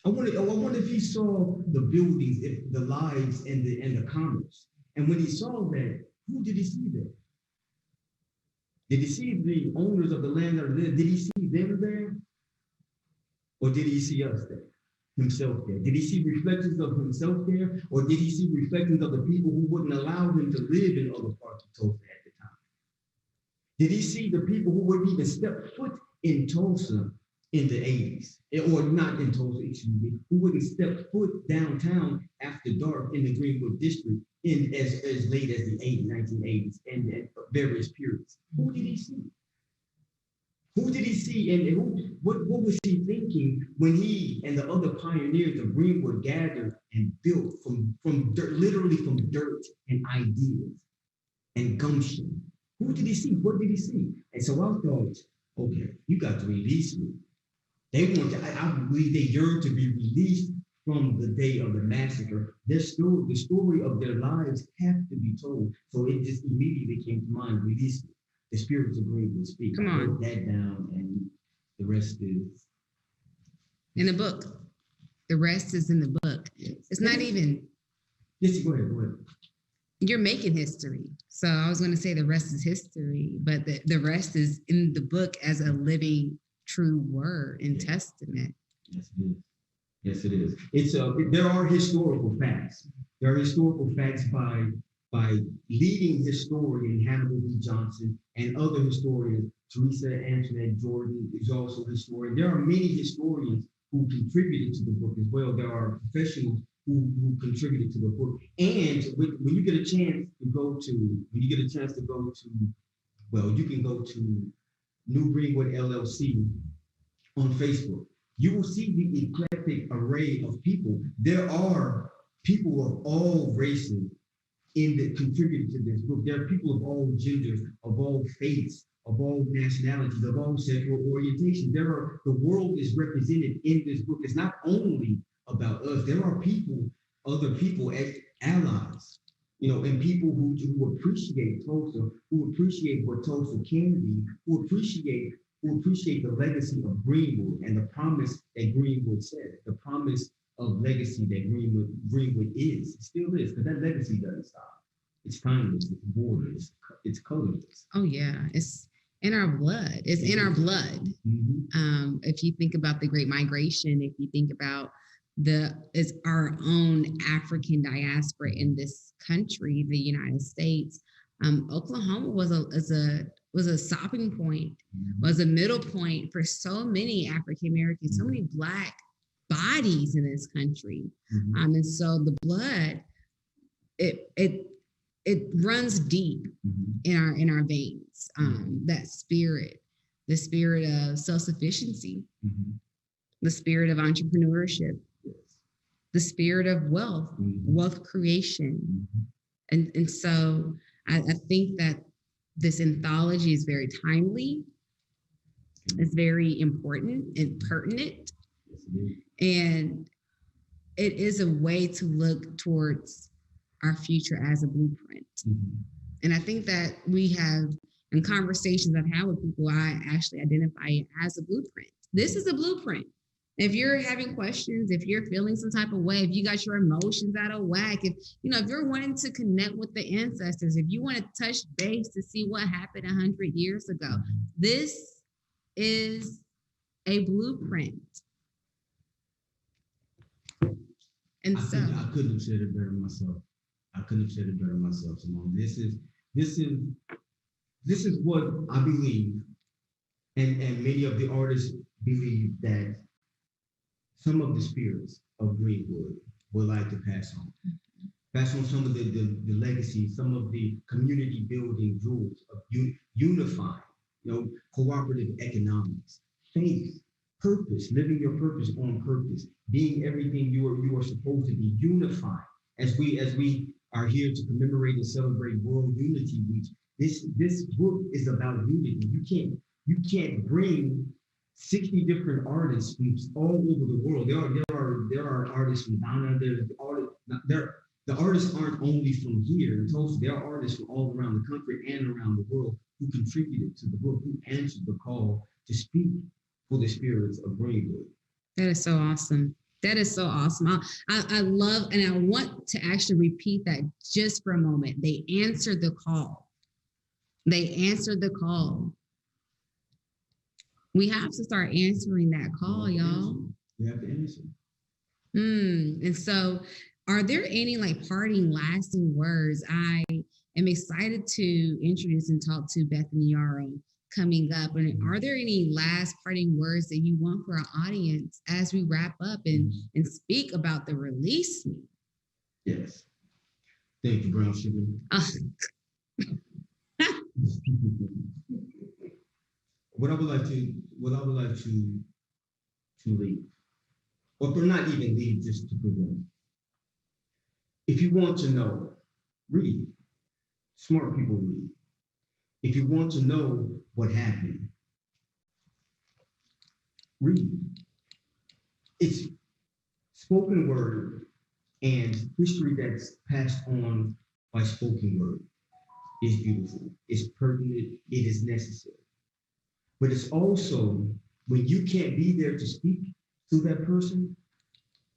I wonder if he saw the buildings, the lives, and the commerce. And when he saw that, who did he see there? Did he see the owners of the land that are there? Did he see them there? Or did he see us there? Himself there? Did he see reflections of himself there? Or did he see reflections of the people who wouldn't allow him to live in other parts of Tulsa at the time? Did he see the people who wouldn't even step foot in Tulsa in the 80s? Or not in Tulsa, excuse me, who wouldn't step foot downtown after dark in the Greenwood district in as late as the 1980s and at various periods? Who did he see? Who did he see, and what was he thinking when he and the other pioneers of Greenwood gathered and built from dirt, literally from dirt and ideas and gumption? Who did he see? What did he see? And so I thought, okay, you got to release me. They want to, I believe they yearn to be released from the day of the massacre. The story of their lives have to be told. So it just immediately came to mind, release me. The Spirits of Greenwood Speak. Come on. I wrote that down, and the rest is in the book. The rest is in the book. Yes. It's not even. Yes, go ahead. You're making history. So I was going to say the rest is history, but the rest is in the book as a living, true word and testament. Yes, it is. Yes, it is. It's there are historical facts. There are historical facts by leading historian Hannibal B. Johnson and other historians. Teresa Antoinette Jordan is also a historian. There are many historians who contributed to the book as well. There are professionals who contributed to the book. And when you get a chance to go to, well, you can go to New Greenwood LLC on Facebook. You will see the eclectic array of people. There are people of all races contributed to this book. There are people of all genders, of all faiths, of all nationalities, of all sexual orientation. The world is represented in this book. It's not only about us. There are other people as allies, and people who appreciate Tulsa, who appreciate what Tulsa can be, who appreciate the legacy of Greenwood and the promise that Greenwood said, the promise of legacy that Greenwood is. It still is, because that legacy doesn't stop. It's timeless, it's borderless, it's colorless. Oh yeah, it's in our blood. It's in our blood. Mm-hmm. If you think about the Great Migration, if you think about it's our own African diaspora in this country, the United States. Oklahoma was a stopping point, was a middle point for so many African Americans, so many Black bodies in this country. Mm-hmm. And so the blood, it runs deep in our veins. That spirit, the spirit of self-sufficiency, the spirit of entrepreneurship, the spirit of wealth creation. And so I think that this anthology is very timely. It's very important and pertinent. And it is a way to look towards our future as a blueprint. And I think that we have, in conversations I've had with people, I actually identify it as a blueprint. This is a blueprint. If you're having questions, if you're feeling some type of way, if you got your emotions out of whack, if you're wanting to connect with the ancestors, if you want to touch base to see what happened 100 years ago, this is a blueprint. And I couldn't have said it better myself. Cymone. This is what I believe, and many of the artists believe, that some of the spirits of Greenwood would like to pass on some of the legacy, some of the community building jewels of unifying, cooperative economics, faith, purpose, living your purpose on purpose, being everything you are supposed to be, unifying. As we are here to commemorate and celebrate World Unity Week, this book is about unity. You can't bring 60 different artists from all over the world. There are artists from Ghana. The artists aren't only from here in Tulsa. There are artists from all around the country and around the world who contributed to the book, who answered the call to speak for the spirits of Greenwood. That is so awesome. That is so awesome. I love, and I want to actually repeat that just for a moment. They answered the call. They answered the call. We have to start answering that call, y'all. We have to answer. And so, are there any parting, lasting words? I am excited to introduce and talk to Bethany Yarrow coming up. And are there any last parting words that you want for our audience as we wrap up and speak about the release? Yes. Thank you, Brown Sugar. What I would like to leave, or not even leave, just to present. If you want to know, read. Smart people read. If you want to know what happened, read. It's spoken word and history that's passed on by spoken word is beautiful, it's pertinent, it is necessary. But it's also, when you can't be there to speak to that person,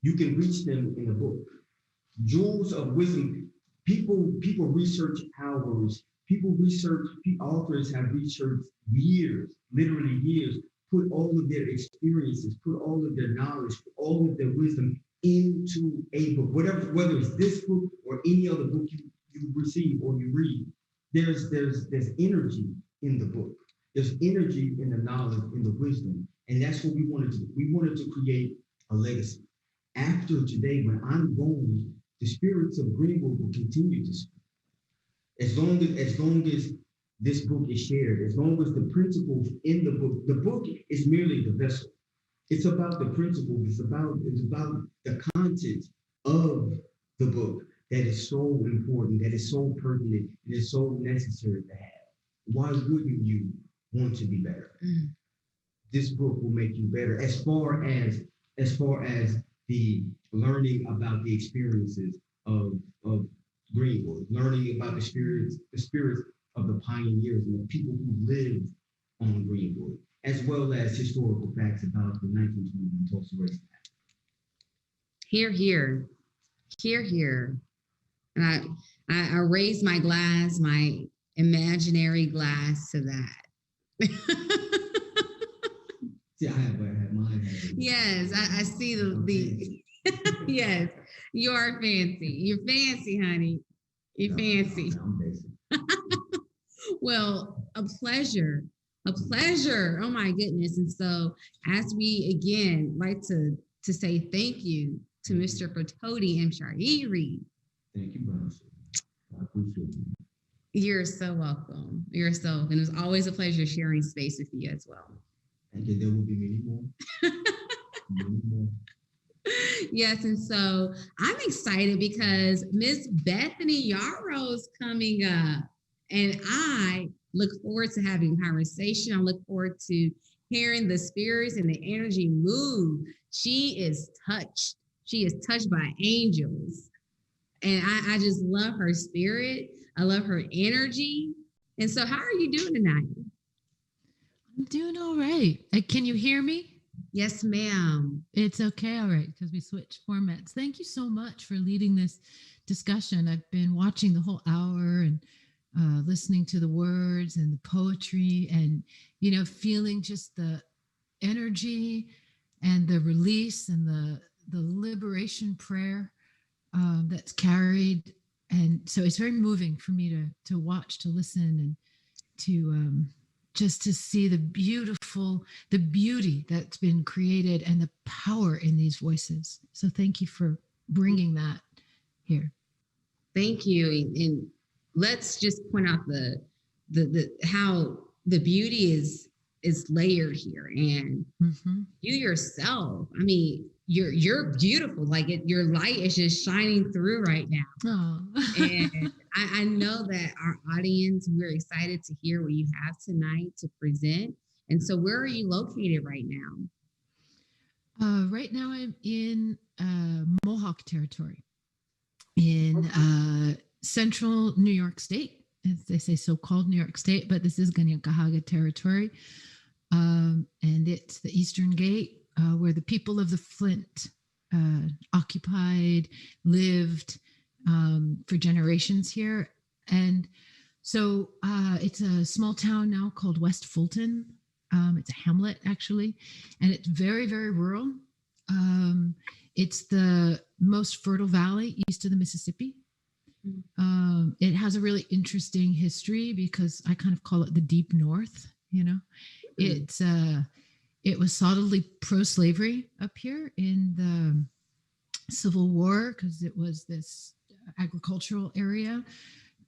you can reach them in a book. Jewels of wisdom. People research hours. Authors have researched years, literally years, put all of their experiences, put all of their knowledge, put all of their wisdom into a book. Whether it's this book or any other book you receive or you read, there's energy in the book. There's energy in the knowledge, in the wisdom. And that's what we wanted to do. We wanted to create a legacy. After today, when I'm gone, the spirits of Greenwood will continue to speak. As long as this book is shared, as long as the principles in the book is merely the vessel. It's about the principles, it's about the content of the book that is so important, that is so pertinent, and is so necessary to have. Why wouldn't you want to be better? This book will make you better as far as the learning about the experiences of Greenwood, learning about the spirits of the pioneers and the people who lived on Greenwood, as well as historical facts about the 1921 Tulsa race attack. Hear, hear, hear, hear. And I raise my glass, my imaginary glass to that. See, I have mine. Yes, I see the yes, you're fancy. You're fancy, honey. You're fancy. I'm basic. Well, a pleasure. Oh my goodness. And so as we again like to say thank you to Mr. Phetote Mshairi. Thank you, Brown. I appreciate you. You're so welcome. And it was always a pleasure sharing space with you as well. And there will be many more. Many more. Yes, and so I'm excited because Miss Bethany Yarrow is coming up, and I look forward to having a conversation. I look forward to hearing the spirits and the energy move. She is touched. She is touched by angels. And I just love her spirit. I love her energy. And so how are you doing tonight? I'm doing all right. Can you hear me? Yes, ma'am. It's okay. All right. Because we switched formats. Thank you so much for leading this discussion. I've been watching the whole hour and listening to the words and the poetry and, feeling just the energy and the release and the liberation prayer that's carried. And so it's very moving for me to watch, to listen, and to just to see the beauty that's been created and the power in these voices. So thank you for bringing that here. Thank you. And let's just point out the how the beauty is layered here. And you yourself, I mean, you're beautiful. Like your light is just shining through right now. And I know that our audience, we're excited to hear what you have tonight to present. And so where are you located right now? Right now I'm in Mohawk territory in central New York State, as they say, so-called New York State, but this is Ganyankahaga territory. And it's the Eastern Gate, where the people of the Flint occupied, lived for generations here. And so it's a small town now called West Fulton. It's a hamlet, actually, and it's very, very rural. It's the most fertile valley east of the Mississippi. It has a really interesting history because I kind of call it the Deep North, It was solidly pro-slavery up here in the Civil War because it was this agricultural area.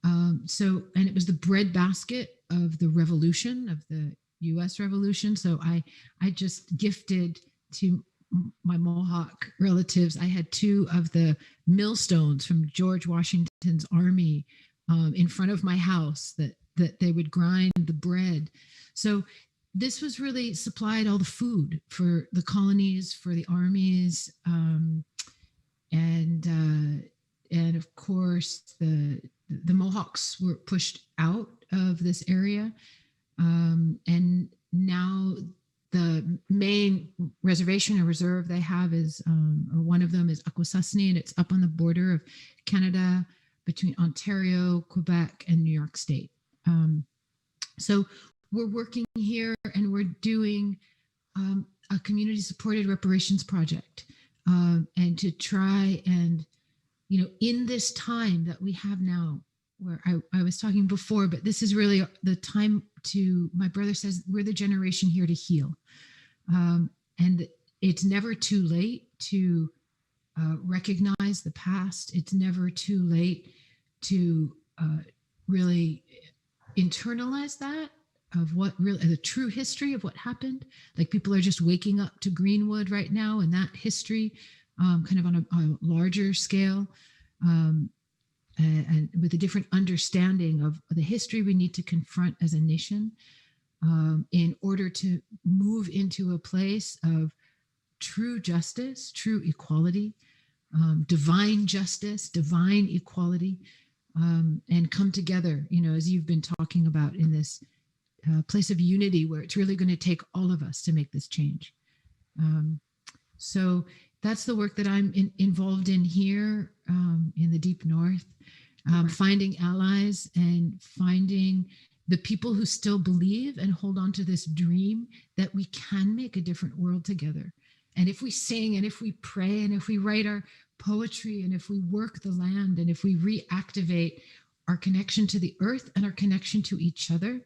And it was the breadbasket of the revolution, of the U.S. Revolution. So I just gifted to my Mohawk relatives. I had 2 of the millstones from George Washington's army in front of my house that they would grind the bread. So this was really supplied all the food for the colonies, for the armies, and of course the Mohawks were pushed out of this area, and now the main reservation or reserve they have is, or one of them is Akwesasne, and it's up on the border of Canada between Ontario, Quebec, and New York State. So we're working here and we're doing a community-supported reparations project, and to try and, in this time that we have now, where I was talking before, but this is really the time my brother says, we're the generation here to heal. And it's never too late to recognize the past. It's never too late to really internalize that, of what really the true history of what happened. Like, people are just waking up to Greenwood right now and that history, kind of on a larger scale, and with a different understanding of the history we need to confront as a nation, in order to move into a place of true justice, true equality, divine justice, divine equality, and come together, as you've been talking about, in this place of unity where it's really going to take all of us to make this change. So that's the work that I'm involved in here, in the Deep North, finding allies and finding the people who still believe and hold on to this dream that we can make a different world together. And if we sing and if we pray and if we write our poetry and if we work the land and if we reactivate our connection to the earth and our connection to each other,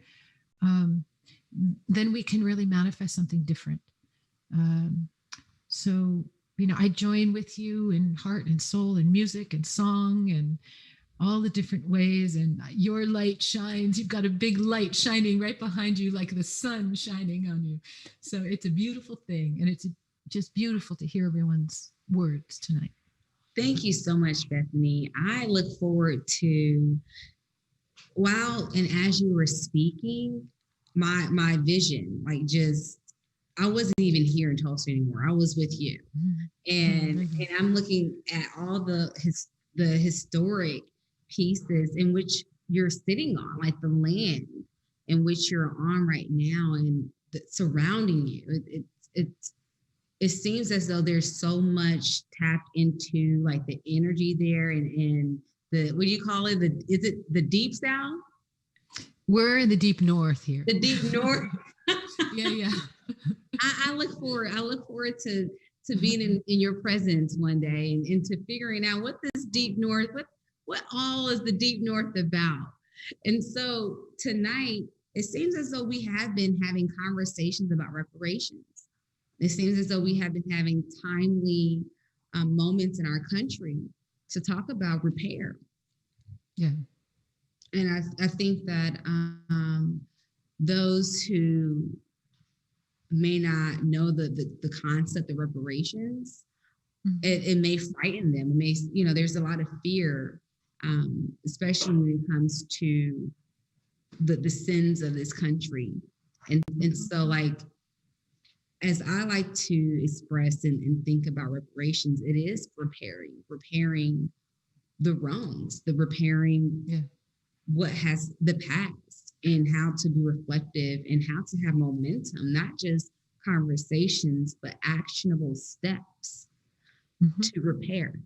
then we can really manifest something different. So, I join with you in heart and soul and music and song and all the different ways, and your light shines. You've got a big light shining right behind you, like the sun shining on you. So it's a beautiful thing, and it's just beautiful to hear everyone's words tonight. Thank you so much, Bethany. I look forward to, while and as you were speaking, my vision, like just I wasn't even here in Tulsa anymore. I was with you, and I'm looking at all the historic pieces in which you're sitting on, like the land in which you're on right now, and surrounding you. It seems as though there's so much tapped into, like the energy there, and the, what do you call it? Is it the deep south? We're in the deep north here. The deep north. Yeah. I look forward to being in your presence one day, and to figuring out what this deep north, what all is the deep north about. And so tonight, it seems as though we have been having conversations about reparations. It seems as though we have been having timely moments in our country to talk about repair. Yeah. And I think that those who may not know the concept of reparations, it may frighten them. It may, there's a lot of fear, especially when it comes to the sins of this country. And so, like, as I like to express and think about reparations, it is repairing the wrongs, repairing what has the past, and how to be reflective and how to have momentum, not just conversations, but actionable steps to repair.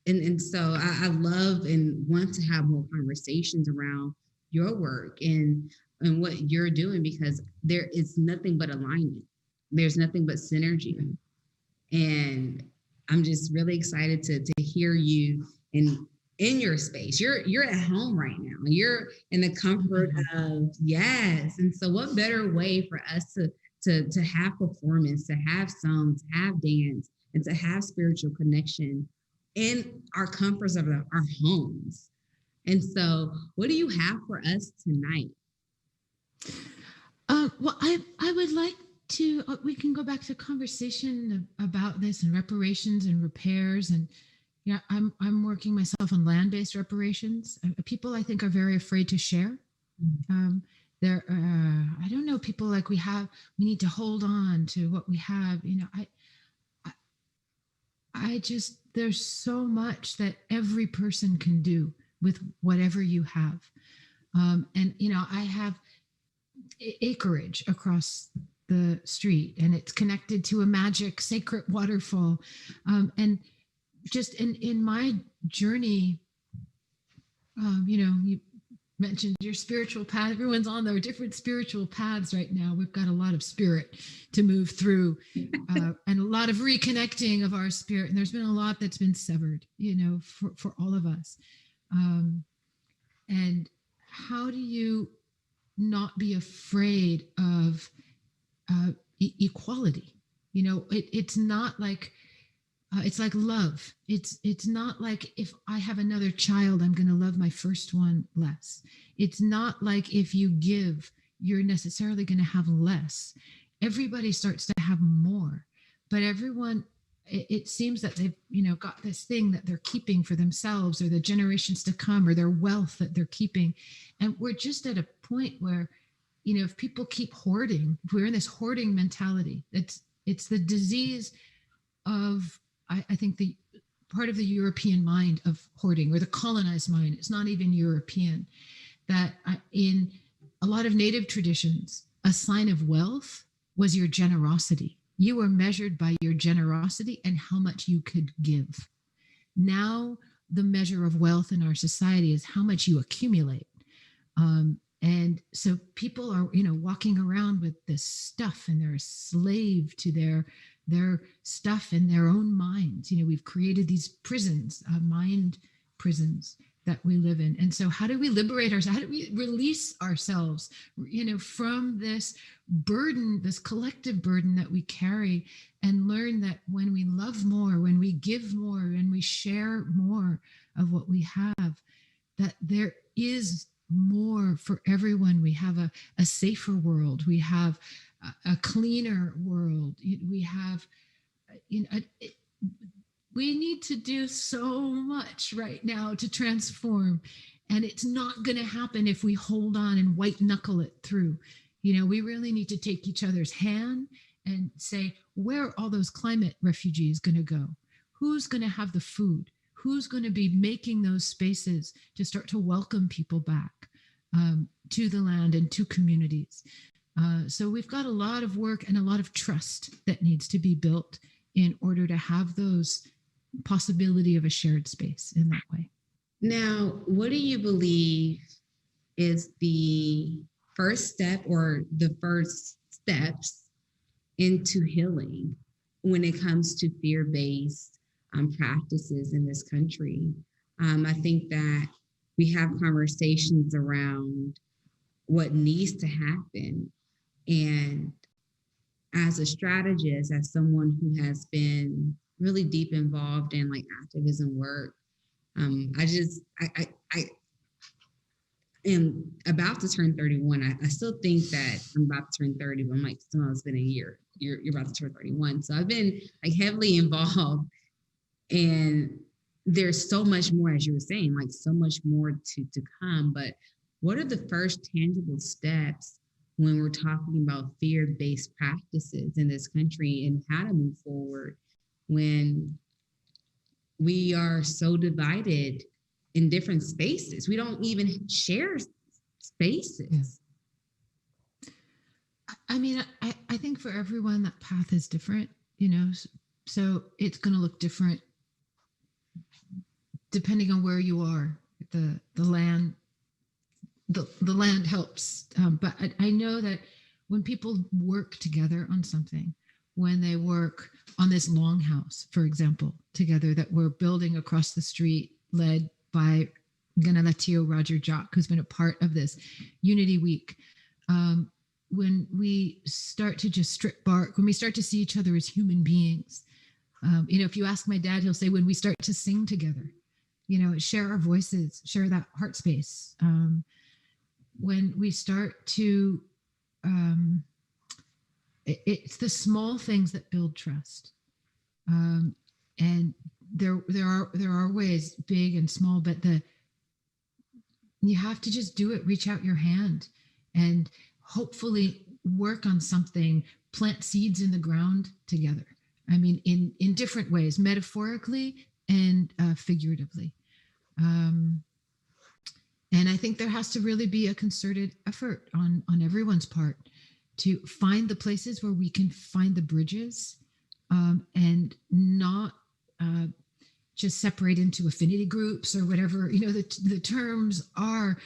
And so I love and want to have more conversations around your work and what you're doing, because there is nothing but alignment. There's nothing but synergy. And I'm just really excited to hear you in your space. You're at home right now. You're in the comfort of, yes. And so what better way for us to have performance, to have songs, to have dance, and to have spiritual connection in our comforts of our homes. And so what do you have for us tonight? Well, I would like to, we can go back to conversation about this and reparations and repairs. And yeah, I'm working myself on land-based reparations. People, I think, are very afraid to share. I don't know, people like we need to hold on to what we have. I just, there's so much that every person can do with whatever you have. And, I have acreage across the street, and it's connected to a magic sacred waterfall. And just in my journey, you mentioned your spiritual path. Everyone's on their different spiritual paths right now. We've got a lot of spirit to move through, and a lot of reconnecting of our spirit. And there's been a lot that's been severed, for all of us. And how do you not be afraid of equality? It's not like, it's like love. It's not like if I have another child, I'm going to love my first one less. It's not like if you give, you're necessarily going to have less. Everybody starts to have more, but everyone, it seems that they've, got this thing that they're keeping for themselves, or the generations to come, or their wealth that they're keeping. And we're just at a point where, if people keep hoarding, if we're in this hoarding mentality, it's the disease of, I think, the part of the European mind of hoarding, or the colonized mind. It's not even European. That in a lot of native traditions, a sign of wealth was your generosity. You were measured by your generosity and how much you could give. Now, the measure of wealth in our society is how much you accumulate. And so people are, walking around with this stuff, and they're a slave to their stuff in their own minds. We've created these prisons, mind prisons that we live in. And so how do we liberate ourselves? How do we release ourselves, from this burden, this collective burden that we carry, and learn that when we love more, when we give more, and we share more of what we have, that there is more for everyone. We have a safer world. We have a cleaner world. We have, we need to do so much right now to transform. And it's not going to happen if we hold on and white knuckle it through. We really need to take each other's hand and say, where are all those climate refugees going to go? Who's going to have the food? Who's going to be making those spaces to start to welcome people back to the land and to communities? So we've got a lot of work and a lot of trust that needs to be built in order to have those possibility of a shared space in that way. Now, what do you believe is the first step or the first steps into healing when it comes to fear-based practices in this country? I think that we have conversations around what needs to happen. And as a strategist, as someone who has been really deep involved in like activism work, I am about to turn 31. I still think that I'm about to turn 30, but I'm like, still, it's been a year. You're about to turn 31. So I've been like heavily involved, and there's so much more, as you were saying, like so much more to come. But what are the first tangible steps when we're talking about fear-based practices in this country, and how to move forward when we are so divided in different spaces? We don't even share spaces. I mean, I think for everyone that path is different, so it's going to look different depending on where you are. The land helps, but I know that when people work together on something, when they work on this longhouse, for example, together that we're building across the street, led by Ganalatio Roger Jock, who's been a part of this Unity Week. When we start to just strip bark, when we start to see each other as human beings, if you ask my dad, he'll say, when we start to sing together, share our voices, share that heart space. When we start to, it's the small things that build trust. And there are ways, big and small, but you have to just do it. Reach out your hand and hopefully work on something, plant seeds in the ground together. I mean, in different ways, metaphorically and figuratively. And I think there has to really be a concerted effort on everyone's part to find the places where we can find the bridges, and not just separate into affinity groups or whatever, the terms are.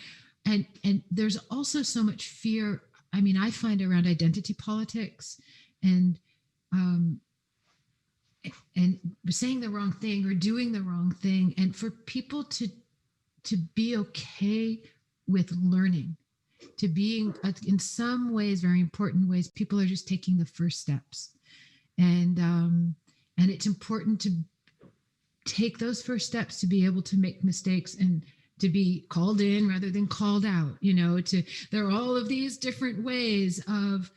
And there's also so much fear, I mean, I find around identity politics and saying the wrong thing or doing the wrong thing, and for people to be okay with learning, to being, in some ways, very important ways, people are just taking the first steps. And it's important to take those first steps to be able to make mistakes and to be called in rather than called out. There are all of these different ways of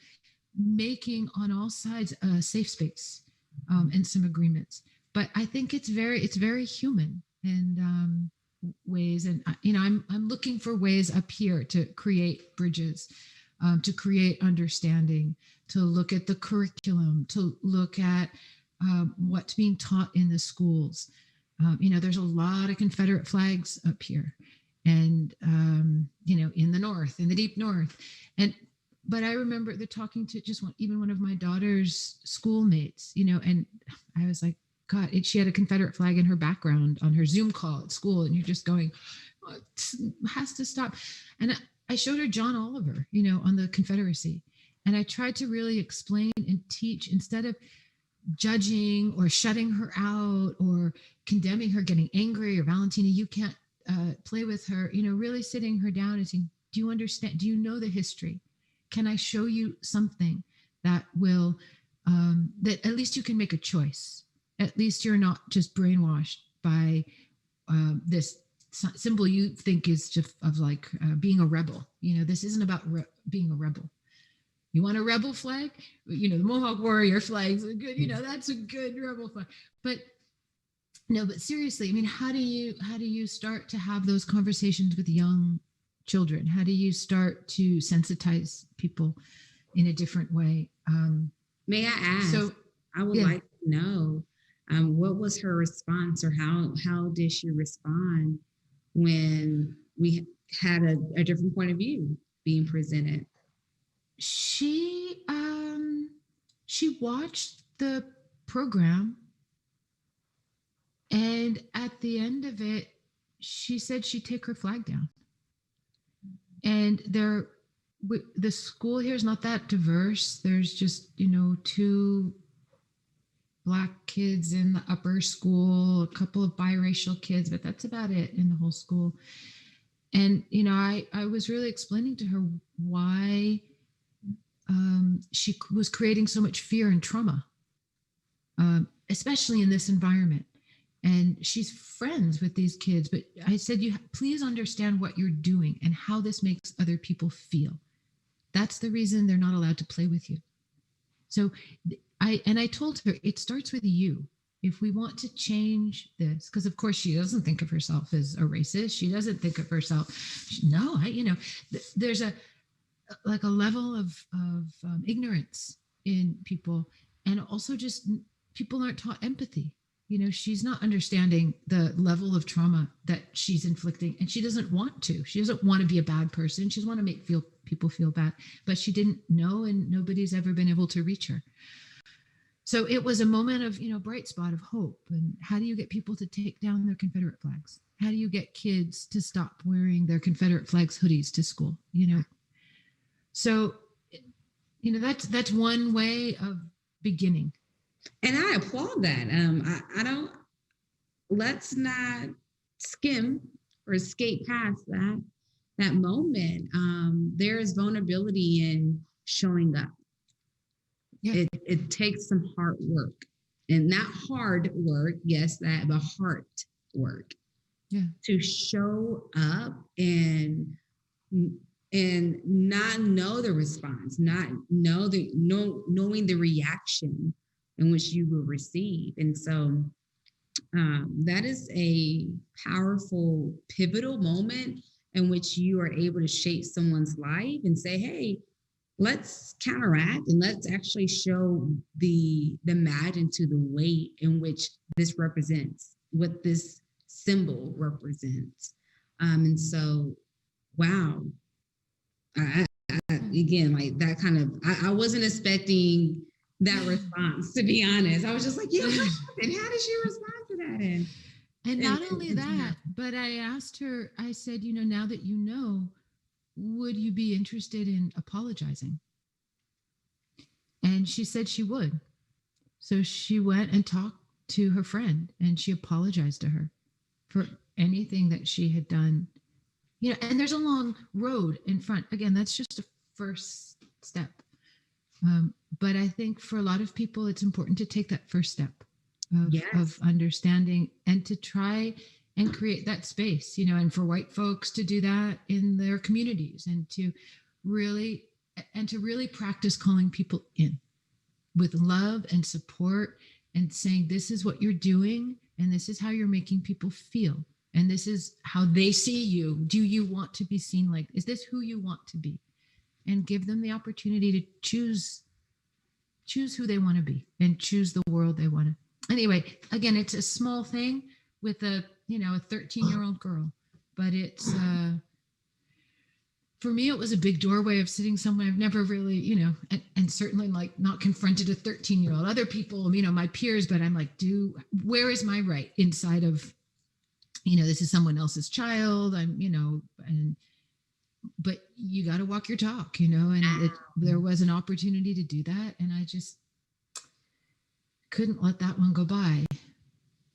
making on all sides a safe space, and some agreements. But I think it's very human and ways. And I'm looking for ways up here to create bridges, to create understanding, to look at the curriculum, to look at what's being taught in the schools. There's a lot of Confederate flags up here, and in the North, in the deep North, but I remember they're talking to even one of my daughter's schoolmates, and I was like, God, she had a Confederate flag in her background on her Zoom call at school, and you're just going, oh, it has to stop. And I showed her John Oliver, on the Confederacy, and I tried to really explain and teach, instead of judging or shutting her out or condemning her, getting angry, or Valentina, you can't play with her, really sitting her down and saying, do you understand? Do you know the history? Can I show you something that will, that at least you can make a choice? At least you're not just brainwashed by this symbol you think is just of like being a rebel. This isn't about being a rebel. You want a rebel flag? The Mohawk warrior flags are good. That's a good rebel flag. But no, but seriously, I mean, how do you start to have those conversations with young children? How do you start to sensitize people in a different way? May I ask? So I would like to know what was her response, or how did she respond when we had a different point of view being presented? She watched the program, and at the end of it, she said she'd take her flag down. And the school here is not that diverse. There's just 2 Black kids in the upper school, a couple of biracial kids, but that's about it in the whole school. And I was really explaining to her why she was creating so much fear and trauma, especially in this environment. And she's friends with these kids, but I said, please understand what you're doing and how this makes other people feel. That's the reason they're not allowed to play with you. So I told her, it starts with you. If we want to change this, because of course she doesn't think of herself as a racist. She doesn't think of herself. There's a level of ignorance in people, and also just people aren't taught empathy. She's not understanding the level of trauma that she's inflicting, and she doesn't want to. She doesn't want to be a bad person. She doesn't want to make people feel bad, but she didn't know, and nobody's ever been able to reach her. So it was a moment of, bright spot of hope. And how do you get people to take down their Confederate flags? How do you get kids to stop wearing their Confederate flags hoodies to school? So, that's one way of beginning. And I applaud that. Let's not skim or escape past that moment. There is vulnerability in showing up. Yeah. It takes some hard work, and not hard work, yes, but heart work. Yeah. To show up and not know the response, not knowing the reaction in which you will receive. And so that is a powerful, pivotal moment in which you are able to shape someone's life and say, hey, let's counteract and let's actually show the magnitude, the weight in which this represents, what this symbol represents. And so, wow. Again, like that kind of, I wasn't expecting that response, to be honest. I was just like, and how did she respond to that? And not only that, but I asked her, I said, now that you know, would you be interested in apologizing? And she said she would. So she went and talked to her friend, and she apologized to her for anything that she had done. And there's a long road in front. Again, that's just a first step. But I think for a lot of people, it's important to take that first step of understanding and to try and create that space, and for white folks to do that in their communities, and to really practice calling people in with love and support, and saying, this is what you're doing, and this is how you're making people feel, and this is how they see you. Do you want to be seen like, is this who you want to be? And give them the opportunity to choose who they want to be and choose the world they want to. Anyway, again, it's a small thing with a 13-year-old girl, but it's for me, it was a big doorway of sitting somewhere I've never really, and certainly not confronted a 13-year-old. Other people, my peers, but I'm like, where is my right inside of, this is someone else's child. But you got to walk your talk, and there was an opportunity to do that. And I just couldn't let that one go by.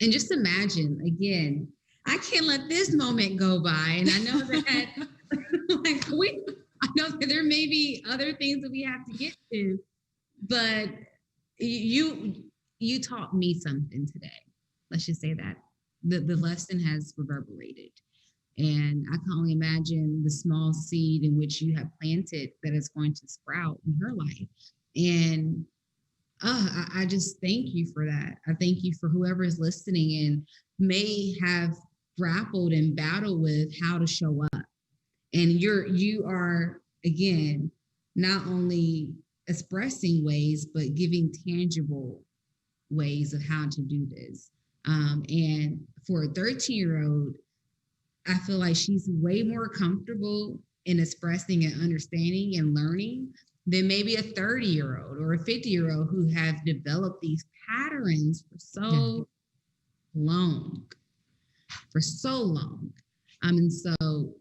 And just imagine, again, I can't let this moment go by. And I know that I know that there may be other things that we have to get to, but you taught me something today. Let's just say that the lesson has reverberated. And I can only imagine the small seed in which you have planted that is going to sprout in her life. And I just thank you for that. I thank you for whoever is listening and may have grappled and battled with how to show up And you are, again, not only expressing ways, but giving tangible ways of how to do this. And for a 13-year-old, I feel like she's way more comfortable in expressing and understanding and learning than maybe a 30-year-old or a 50-year-old who have developed these patterns for so long, for so long. And so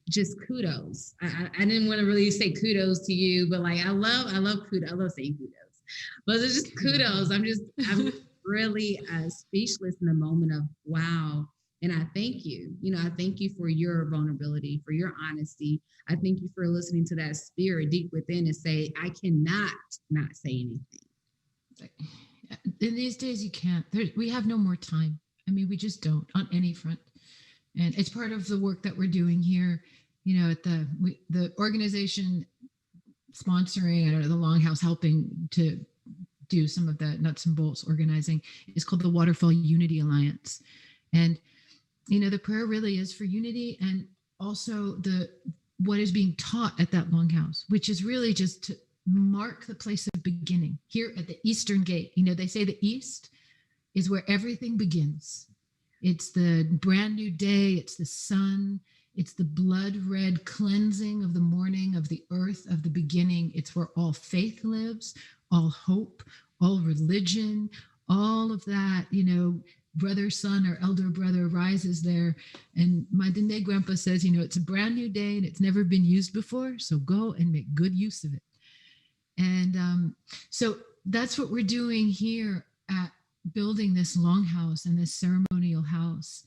just kudos. I didn't want to really say kudos to you, but like I love kudos. I love saying kudos, but it's just kudos. I'm really speechless in the moment of wow. And I thank you. I thank you for your vulnerability, for your honesty. I thank you for listening to that spirit deep within and say, I cannot not say anything. In these days, you can't. We have no more time. I mean, we just don't on any front. And it's part of the work that we're doing here, at the organization sponsoring the Longhouse, helping to do some of the nuts and bolts organizing, is called the Waterfall Unity Alliance. And, the prayer really is for unity, and also what is being taught at that Longhouse, which is really just to mark the place of beginning here at the Eastern Gate. They say the East is where everything begins. It's the brand new day. It's the sun. It's the blood red cleansing of the morning, of the earth, of the beginning. It's where all faith lives, all hope, all religion, all of that, brother, son, or elder brother rises there. And my Dene grandpa says, it's a brand new day and it's never been used before. So go and make good use of it. And so that's what we're doing here at building this longhouse and this ceremonial house,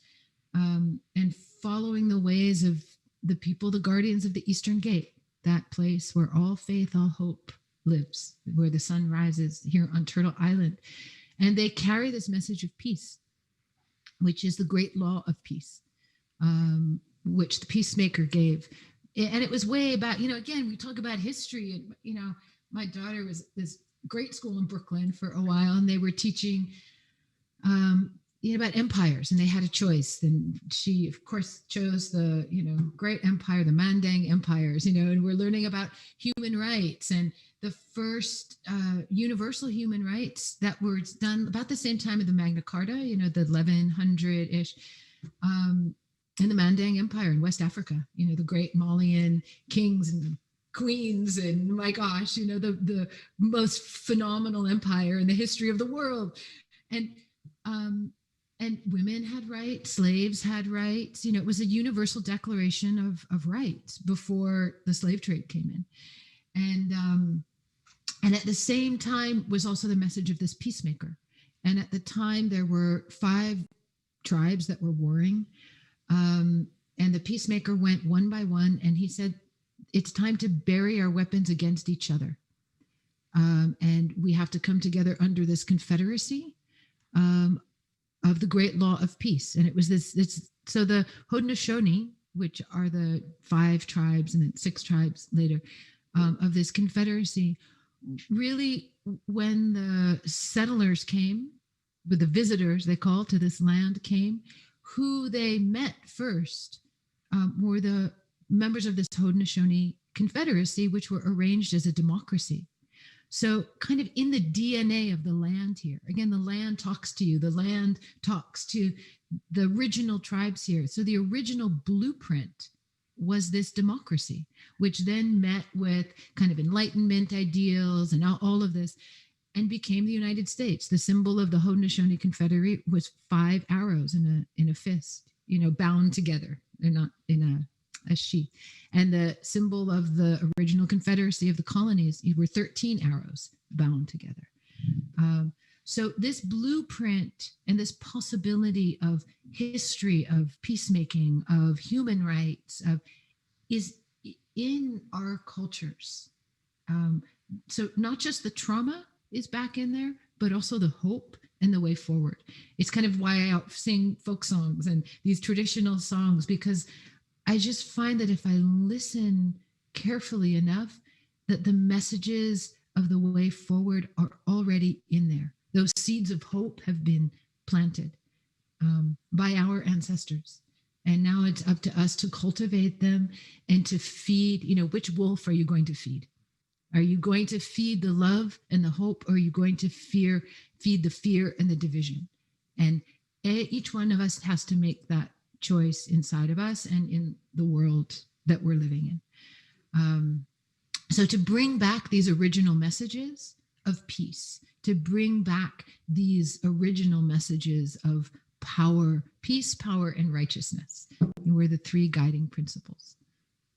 and following the ways of the people, the guardians of the Eastern Gate, that place where all faith, all hope lives, where the sun rises here on Turtle Island. And they carry this message of peace, which is the great law of peace, which the peacemaker gave. And it was way back, again, we talk about history, and, my daughter was this great school in Brooklyn for a while, and they were teaching about empires, and they had a choice. And she, of course, chose the, great empire, the Mandang empires, and we're learning about human rights and the first universal human rights that were done about the same time of the Magna Carta, the 1100-ish, in the Mandang Empire in West Africa, the great Malian kings and queens, and my gosh, the most phenomenal empire in the history of the world. And women had rights, slaves had rights. It was a universal declaration of rights before the slave trade came in. And at the same time was also the message of this peacemaker. And at the time, there were 5 tribes that were warring. And the peacemaker went one by one, and he said, it's time to bury our weapons against each other. And we have to come together under this confederacy of the great law of peace. And it was so the Haudenosaunee, which are the 5 tribes and then 6 tribes later of this confederacy, really, when the settlers came, with the visitors they call to this land came, who they met first were the members of this Haudenosaunee confederacy, which were arranged as a democracy. So kind of in the DNA of the land here, again, the land talks to you, the land talks to the original tribes here. So the original blueprint was this democracy, which then met with kind of Enlightenment ideals and all of this, and became the United States. The symbol of the Haudenosaunee Confederate was 5 arrows in a fist, bound together. They're not in a sheath. And the symbol of the original Confederacy of the colonies were 13 arrows bound together. So this blueprint and this possibility of history, of peacemaking, of human rights, is in our cultures. So not just the trauma is back in there, but also the hope and the way forward. It's kind of why I sing folk songs and these traditional songs, because I just find that if I listen carefully enough, that the messages of the way forward are already in there. Those seeds of hope have been planted by our ancestors. And now it's up to us to cultivate them and to feed, which wolf are you going to feed? Are you going to feed the love and the hope, or are you going to feed the fear and the division? And each one of us has to make that choice inside of us and in the world that we're living in. So to bring back these original messages of peace, to bring back these original messages of power, peace, power, and righteousness were the three guiding principles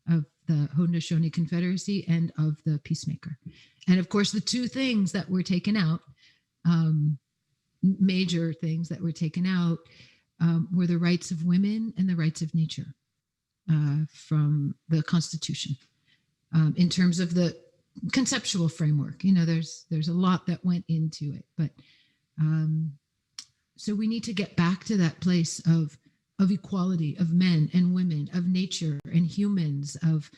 of the Haudenosaunee Confederacy and of the Peacemaker. And of course, the two things that were taken out, major things that were taken out, were the rights of women and the rights of nature from the Constitution. In terms of the conceptual framework, there's a lot that went into it, but so we need to get back to that place of equality, of men and women, of nature and humans, of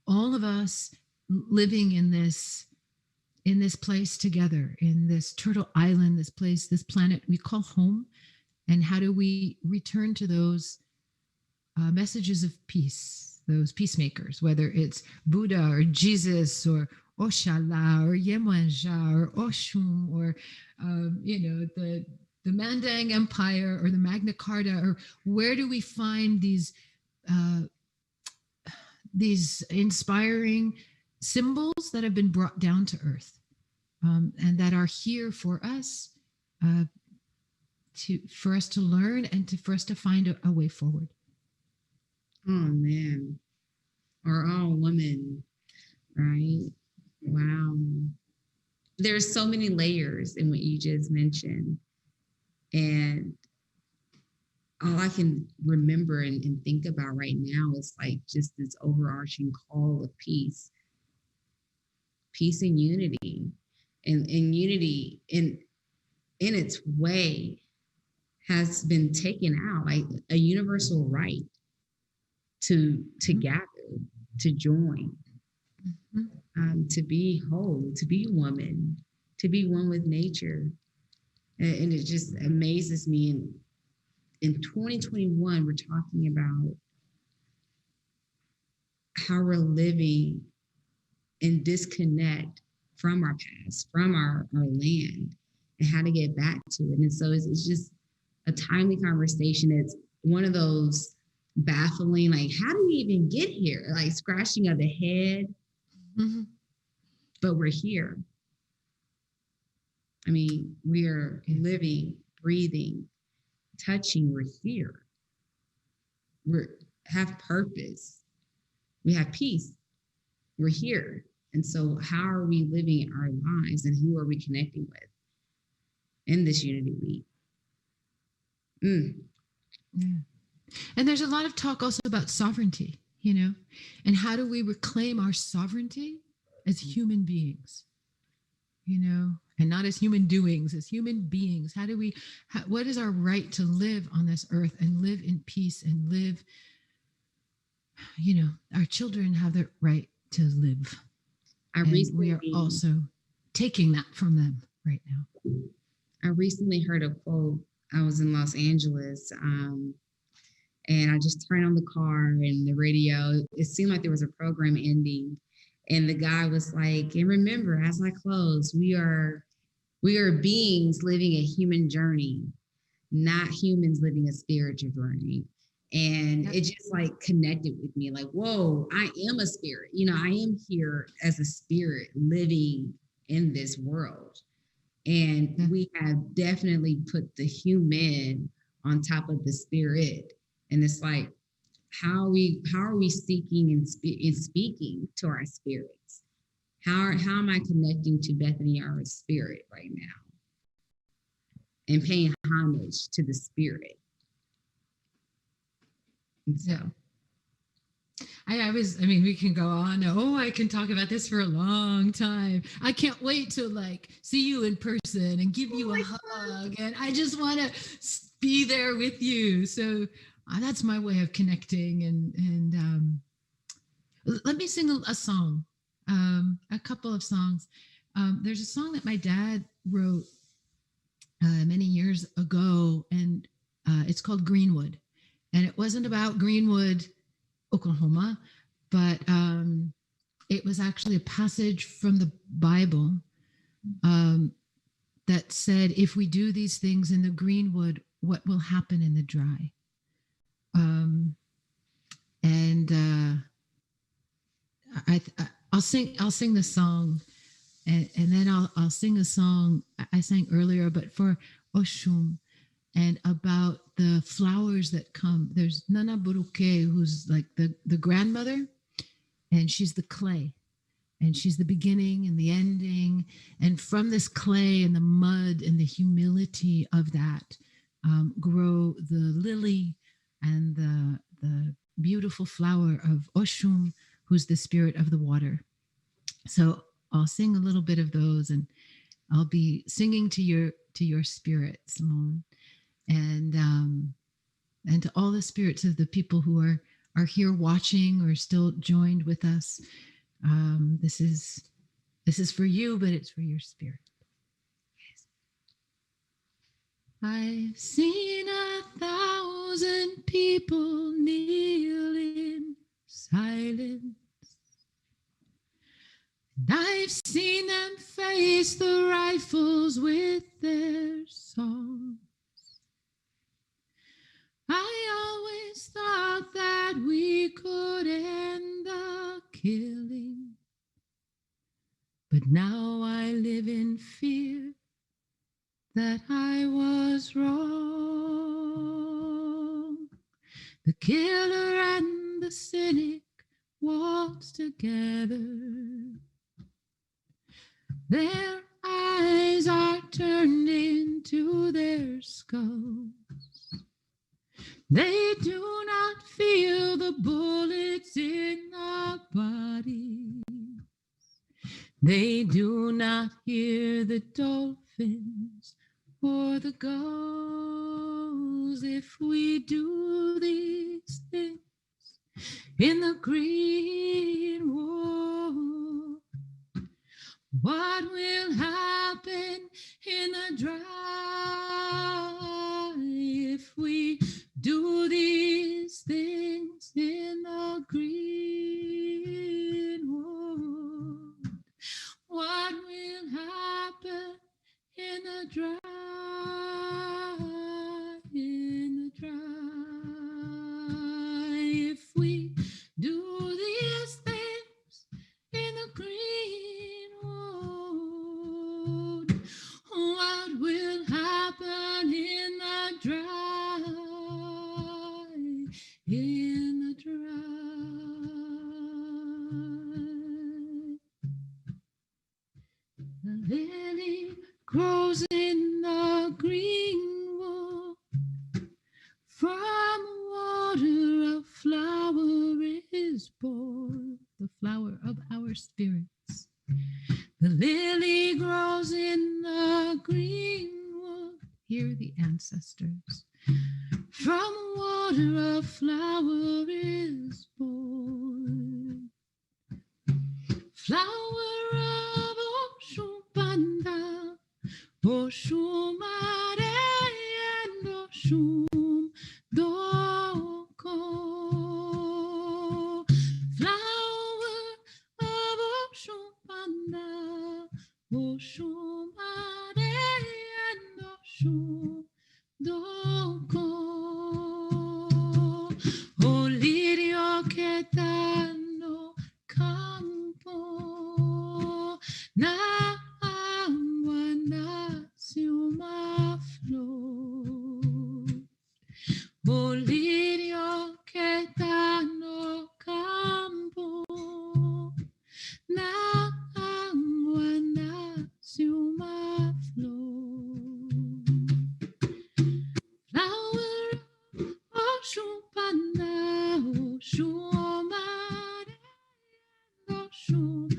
all of us living in this place together, in this Turtle Island, this place, this planet we call home. And how do we return to those messages of peace, those peacemakers, whether it's Buddha or Jesus or Oshala or Yemwanja or Oshun or, the Mandang Empire or the Magna Carta, or where do we find these inspiring symbols that have been brought down to earth and that are here for us to learn and for us to find a way forward. Oh man, or all women, right? Wow. There's so many layers in what you just mentioned. And all I can remember and think about right now is like just this overarching call of peace and unity, and unity in its way has been taken out, like a universal right to gather, to join, to be whole, to be woman, to be one with nature. And it just amazes me. In 2021, we're talking about how we're living in disconnect from our past, from our land, and how to get back to it. And so it's just a timely conversation. It's one of those baffling, like, how do we even get here? Like scratching of the head, but we're here. I mean, we are living, breathing, touching, we're here. We have purpose. We have peace. We're here. And so how are we living our lives, and who are we connecting with in this Unity Week? Yeah. And there's a lot of talk also about sovereignty, and how do we reclaim our sovereignty as human beings, and not as human doings, as human beings. What is our right to live on this earth and live in peace and live, our children have the right to live. We are also taking that from them right now. I recently heard a quote. I was in Los Angeles, and I just turned on the car and the radio. It seemed like there was a program ending, and the guy was like, and remember, as I close, we are beings living a human journey, not humans living a spiritual journey. And it just like connected with me, like, whoa, I am a spirit. I am here as a spirit living in this world. And we have definitely put the human on top of the spirit. And it's like, how are we seeking and speaking to our spirits? How am I connecting to Bethany Yarrow's spirit right now and paying homage to the spirit? And so, we can go on. Oh, I can talk about this for a long time. I can't wait to see you in person and give you a hug. And I just want to be there with you. So that's my way of connecting. And let me sing a song, a couple of songs. There's a song that my dad wrote many years ago, and it's called Greenwood. And it wasn't about Greenwood, Oklahoma, but it was actually a passage from the Bible that said, if we do these things in the greenwood, what will happen in the dry? I'll sing the song, and then I'll sing a song I sang earlier, but for Oshun, and about the flowers that come. There's Nana Buruke, who's like the grandmother, and she's the clay, and she's the beginning and the ending. And from this clay and the mud and the humility of that grow the lily and the beautiful flower of Oshun, who's the spirit of the water. So I'll sing a little bit of those, and I'll be singing to your spirit, Cymone, and to all the spirits of the people who are here watching or still joined with us. This is for you, but it's for your spirit. I've seen 1,000 people kneel in silence, and I've seen them face the rifles with their songs. I always thought that we could end the killing, but now I live in fear that I was wrong. The killer and the cynic waltz together. Their eyes are turned into their skulls. They do not feel the bullets in our bodies. They do not hear the dolphins or the gulls. If we do these things in the greenwood, what will happen in the dry? If we do these things in the greenwood, what will happen in the dry? In the dry, if we do these things in the greenwood, what will happen in the dry? In the dry, the lily grows in the greenwood. From water a flower is born, the flower of our spirits. The lily grows in the greenwood. Hear the ancestors. From water a flower is born. Flower of Oshun-Panda, Oshun-Mare and Oshun-Doko. Flower of Oshun-Panda, Oshun-Mare and Oshun-Doko. O lirio que no campo, na agua nació uma flor. O lirio que no campo, na agua nació uma flor. Flower of Oshun-Panda, Oshun-Mare and Oshun-Doko.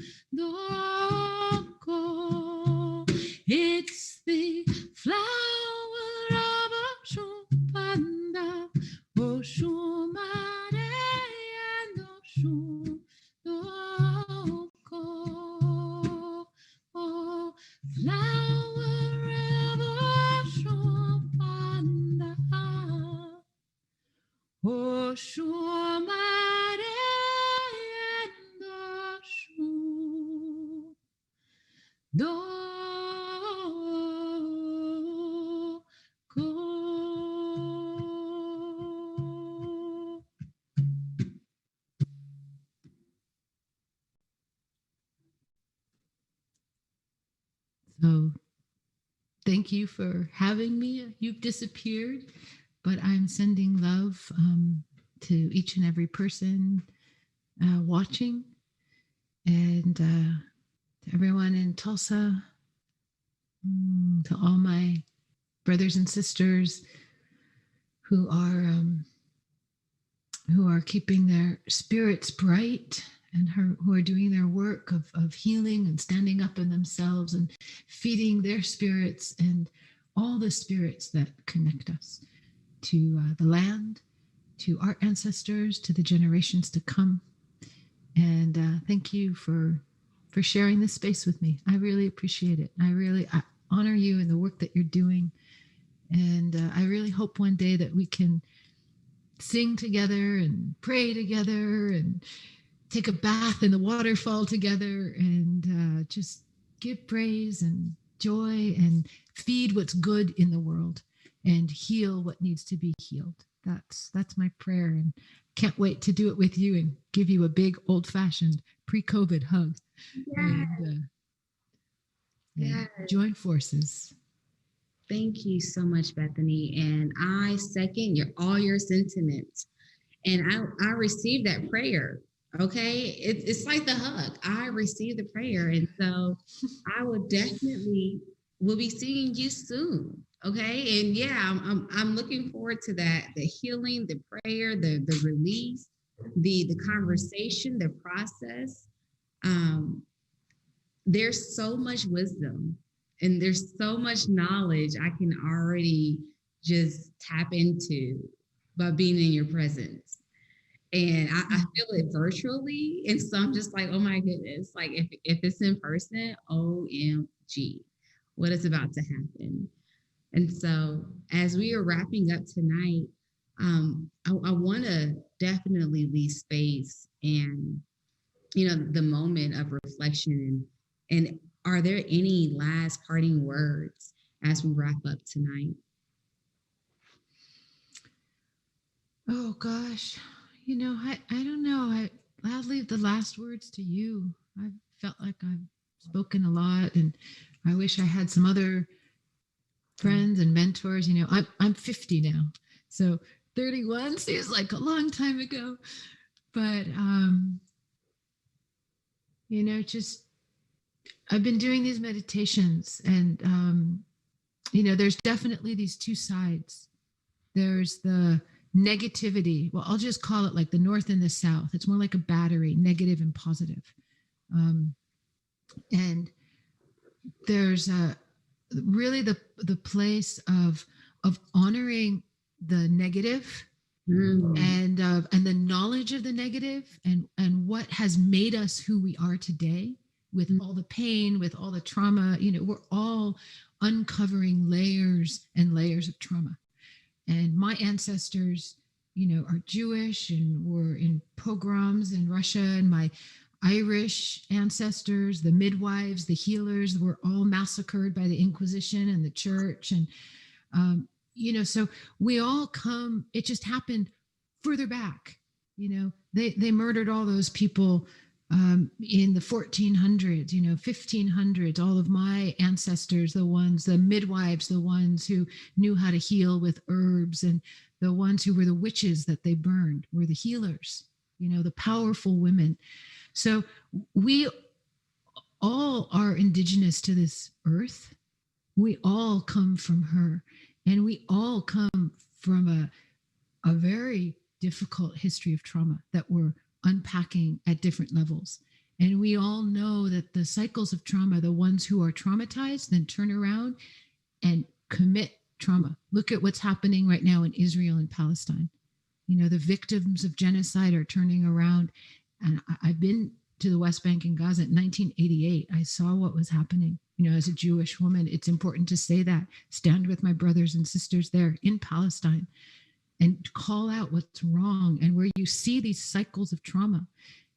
It's the flower of Oshun-Panda, Oshun-Mare and Oshun-Doko. Oh, flower of Oshun-Panda, So thank you for having me. You've disappeared, but I'm sending love to each and every person watching, and to everyone in Tulsa, to all my brothers and sisters who are keeping their spirits bright, and who are doing their work of healing and standing up in themselves and feeding their spirits and all the spirits that connect us to the land, to our ancestors, to the generations to come. And thank you for sharing this space with me. I really appreciate it. I honor you and the work that you're doing. And I really hope one day that we can sing together and pray together and take a bath in the waterfall together and just give praise and joy and feed what's good in the world and heal what needs to be healed. That's my prayer, and can't wait to do it with you and give you a big old-fashioned pre-COVID hug. Yes. And join forces. Thank you so much, Bethany. And I second all your sentiments. And I received that prayer. Okay. It's like the hug. I received the prayer. And so I will be seeing you soon. Okay. And yeah, I'm looking forward to that. The healing, the prayer, the release, the conversation, the process. There's so much wisdom and there's so much knowledge I can already just tap into by being in your presence. And I feel it virtually. And so I'm just like, oh my goodness, like if it's in person, OMG, what is about to happen? And so as we are wrapping up tonight, I want to definitely leave space and, the moment of reflection. And are there any last parting words as we wrap up tonight? Oh gosh. I don't know. I'll leave the last words to you. I felt like I've spoken a lot, and I wish I had some other friends and mentors. I'm 50 now, so 31 seems like a long time ago. But just I've been doing these meditations, and there's definitely these two sides. There's the negativity. Well, I'll just call it like the north and the south. It's more like a battery, negative and positive. And there's really the place of honoring the negative and the knowledge of the negative and what has made us who we are today, with all the pain, with all the trauma. We're all uncovering layers and layers of trauma. And my ancestors, are Jewish and were in pogroms in Russia. And my Irish ancestors, the midwives, the healers, were all massacred by the Inquisition and the church. And, so we all come, it just happened further back. They murdered all those people in the 1400s, 1500s, all of my ancestors, the midwives, the ones who knew how to heal with herbs, and the ones who were the witches that they burned were the healers, the powerful women. So we all are indigenous to this earth. We all come from her, and we all come from a very difficult history of trauma that we're unpacking at different levels. And we all know that the cycles of trauma, the ones who are traumatized then turn around and commit trauma. Look at what's happening right now in Israel and Palestine. The victims of genocide are turning around. And I've been to the West Bank and Gaza in 1988. I saw what was happening. As a Jewish woman, it's important to say that. Stand with my brothers and sisters there in Palestine. and call out what's wrong, and where you see these cycles of trauma.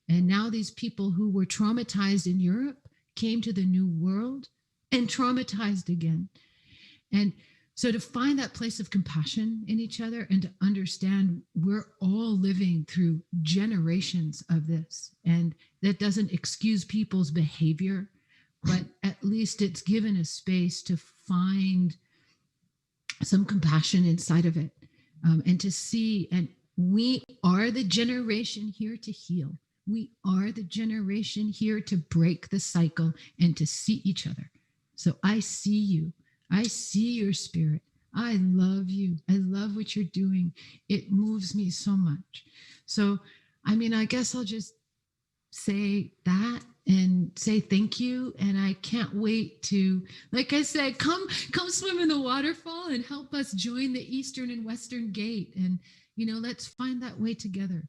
And now these people who were traumatized in Europe came to the New World and traumatized again. And so to find that place of compassion in each other and to understand we're all living through generations of this, and that doesn't excuse people's behavior, but at least it's given a space to find some compassion inside of it, and to see, and we are the generation here to heal. We are the generation here to break the cycle and to see each other. So I see you. I see your spirit. I love you. I love what you're doing. It moves me so much. So, I mean, I guess I'll just say that and say thank you. And I can't wait to, like I said, come swim in the waterfall and help us join the Eastern and Western Gate. And, you know, let's find that way together.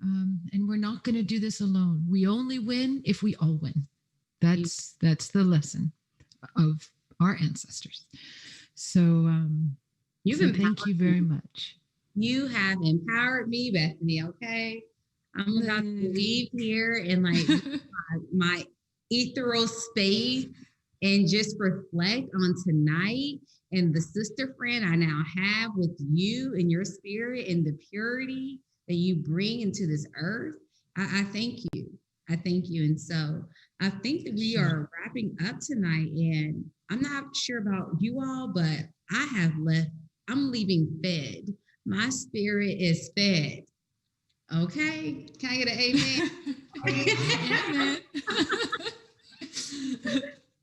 And we're not going to do this alone. We only win if we all win. That's the lesson of our ancestors. So, thank you very much. You have empowered me, Bethany. Okay, I'm about to leave here in like my ethereal space and just reflect on tonight and the sister friend I now have with you and your spirit and the purity that you bring into this earth. I thank you. I thank you. And so I think that we are wrapping up tonight, and I'm not sure about you all, but I'm leaving fed. My spirit is fed. Okay. Can I get an amen?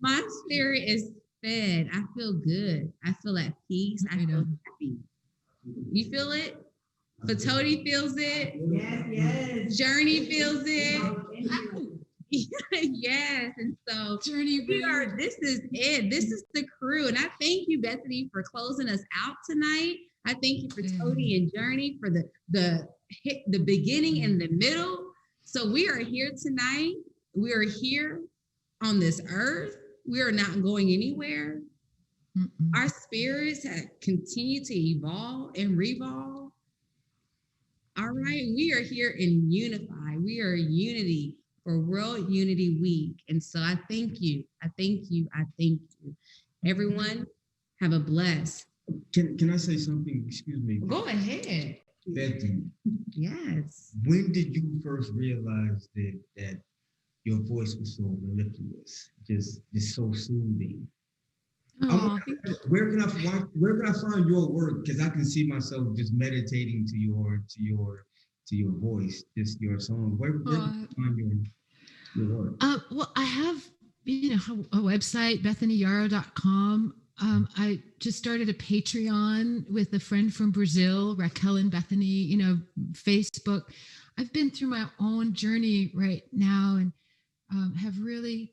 My spirit is fed. I feel good. I feel at peace. I feel happy. You feel it? Phetote feels it. Yes. Jurnee feels it. Yes. And so this is it. This is the crew. And I thank you, Bethany, for closing us out tonight. I thank you for Phetote and Jurnee for the beginning and the middle. So we are here tonight. We are here on this earth. We are not going anywhere. Our spirits have continued to evolve and revolve. All right, we are here in Unify. We are unity for World Unity Week. And so I thank you. I thank you. I thank you. Everyone, have a blessed. Can I say something? Excuse me. Go ahead. Bethany. Yes. When did you first realize that your voice was so mellifluous, just so soothing? Oh, where can I find your work? Because I can see myself just meditating to your voice, just your song. Where can I find your work? Well, I have a website, bethanyyarrow.com. I just started a Patreon with a friend from Brazil, Raquel and Bethany. Facebook. I've been through my own journey right now, and have really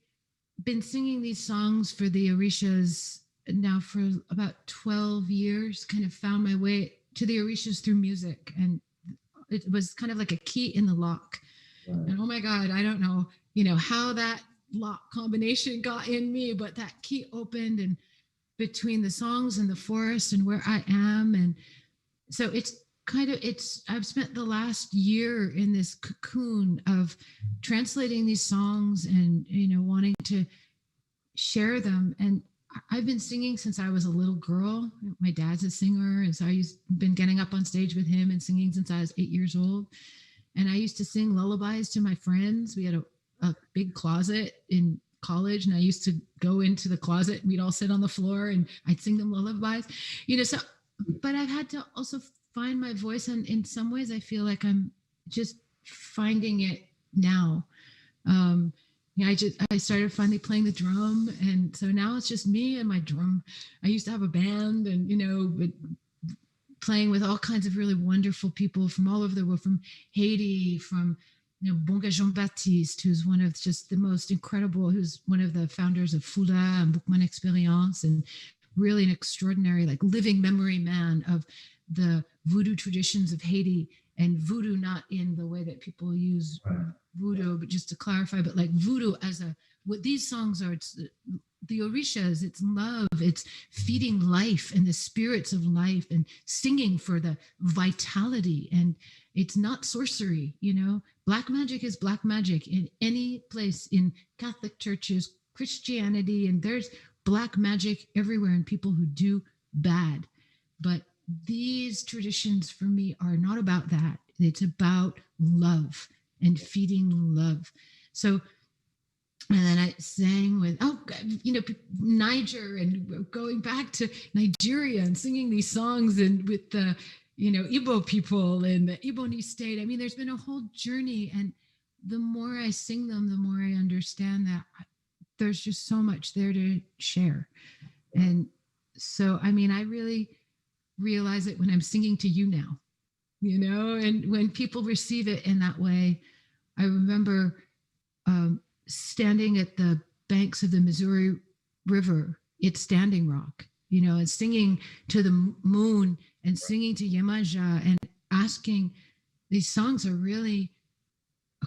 been singing these songs for the Orishas now for about 12 years, kind of found my way to the Orishas through music. And it was kind of like a key in the lock. Right. And oh my God, I don't know, how that lock combination got in me, but that key opened, and between the songs and the forest and where I am. And so I've spent the last year in this cocoon of translating these songs and, wanting to share them. And I've been singing since I was a little girl. My dad's a singer, and so been getting up on stage with him and singing since I was 8 years old. And I used to sing lullabies to my friends. We had a big closet in college, and I used to go into the closet and we'd all sit on the floor and I'd sing them lullabies, but I've had to also find my voice, and in some ways I feel like I'm just finding it now. I started finally playing the drum, and so now it's just me and my drum. I used to have a band, and playing with all kinds of really wonderful people from all over the world, from Haiti, from Bonga Jean-Baptiste, who's one of just the most incredible, who's one of the founders of Fula and Boukman Experience, and really an extraordinary, like, living memory man of the voodoo traditions of Haiti. And voodoo not in the way that people use voodoo, but just to clarify, but like voodoo as what these songs are, it's the Orishas, it's love, it's feeding life and the spirits of life and singing for the vitality. And it's not sorcery, you know. Black magic is black magic in any place, in Catholic churches, Christianity, and there's black magic everywhere in people who do bad. But these traditions for me are not about that. It's about love and feeding love. So, and then I sang with, Niger, and going back to Nigeria and singing these songs and with the, Igbo people and the Ebonyi state. I mean, there's been a whole journey. And the more I sing them, the more I understand that there's just so much there to share. And so, I mean, I really realize it when I'm singing to you now, and when people receive it in that way. I remember standing at the banks of the Missouri River at Standing Rock, and singing to the moon and singing to Yemaja and asking. These songs are really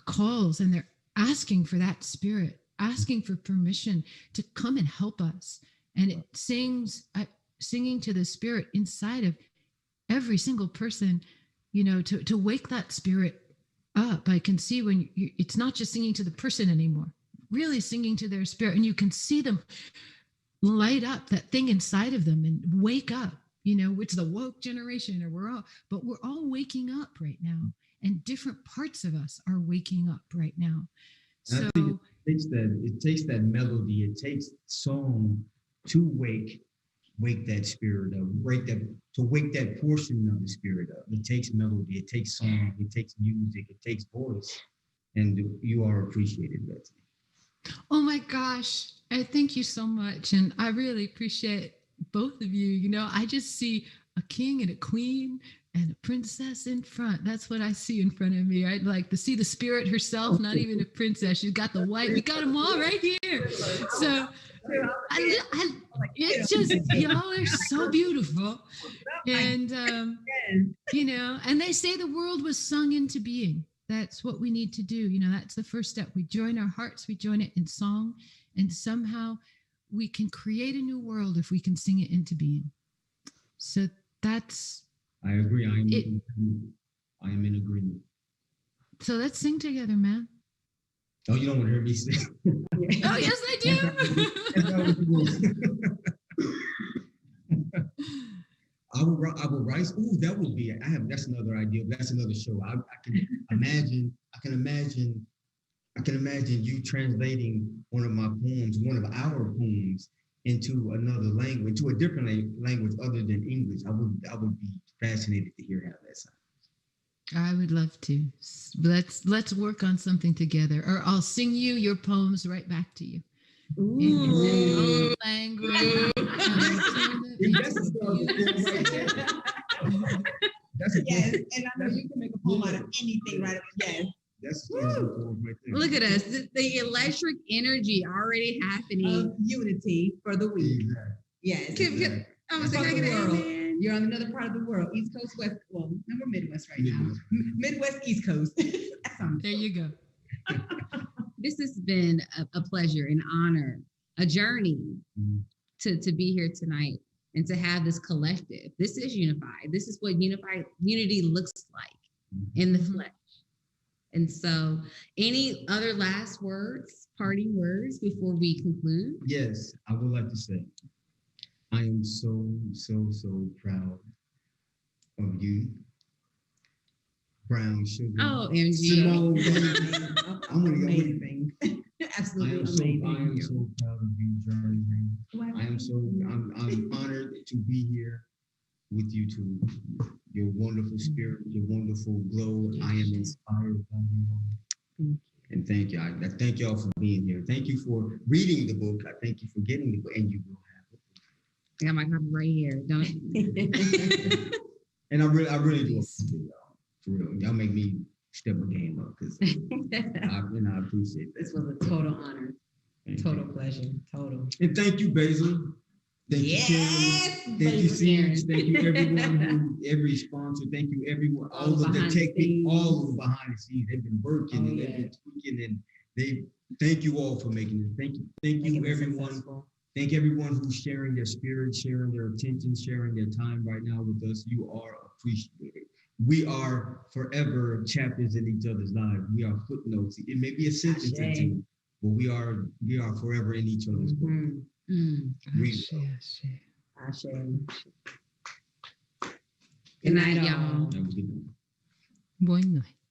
calls, and they're asking for that spirit, asking for permission to come and help us. And it singing to the spirit inside of every single person, to wake that spirit up. I can see when it's not just singing to the person anymore, really singing to their spirit, and you can see them light up that thing inside of them and wake up, which the woke generation, but we're all waking up right now, and different parts of us are waking up right now. And so I think it takes that melody, it takes song to wake that spirit up, to wake that portion of the spirit up. It takes melody, it takes song, it takes music, it takes voice, and you are appreciated, Bethany. Oh my gosh, I thank you so much, and I really appreciate both of you. I just see a king and a queen and a princess in front. That's what I see in front of me. I'd like to see the spirit herself, not even a princess. She's got the white. We got them all right here. So it's just, y'all are so beautiful. And, and they say the world was sung into being. That's what we need to do. That's the first step. We join our hearts, we join it in song, and somehow we can create a new world if we can sing it into being. So that's... I agree. I am in agreement. So let's sing together, man. Oh, you don't want to hear me sing? Oh, yes, I do. I will write. Ooh, that would be. That's another idea. That's another show. I can imagine you translating one of my poems, one of our poems, into another language, to a different language other than English. I would be fascinated to hear how that sounds. I would love to. Let's work on something together, or I'll sing you your poems right back to you. Ooh. In your own language. Yes, and I know you can make a poem out of anything, right? Yes. That's right there. Look at us, the electric energy already happening. Of unity for the week. Exactly. Yes. Exactly. World. You're on another part of the world, East Coast, West. Well, no, we're Midwest right now. Midwest, East Coast. There you go. This has been a pleasure, an honor, a journey to be here tonight and to have this collective. This is unified. This is what unity looks like in the flesh. And so, any other last words, parting words before we conclude? Yes, I would like to say, I am so, so, so proud of you, Brown Sugar. Oh, MG. Cymone Davis. I'm gonna go Amazing. Absolutely amazing. I am so proud of you, Jurnee-Rayn. I'm honored to be here with you two. Your wonderful spirit, your wonderful glow. I am inspired by you all. And thank you. I thank y'all for being here. Thank you for reading the book. I thank you for getting the book, and you will have it. I got my copy right here. Don't you? And I really do appreciate y'all. For real. Y'all make me step my game up because I appreciate that. This was a total honor. Total pleasure. Total. And thank you, Basil. Thank you, Karen. Thank you, Sears. Thank you, everyone, every sponsor. Thank you, everyone, all of the technique, all of them behind the scenes. They've been working and they've been tweaking, and thank you all for making it. Thank you, everyone. Thank everyone who's sharing their spirit, sharing their attention, sharing their time right now with us. You are appreciated. We are forever chapters in each other's lives. We are footnotes. It may be a sentence or two, but we are forever in each other's book. Ashe. Good night, y'all. Have a good night. Boa noite.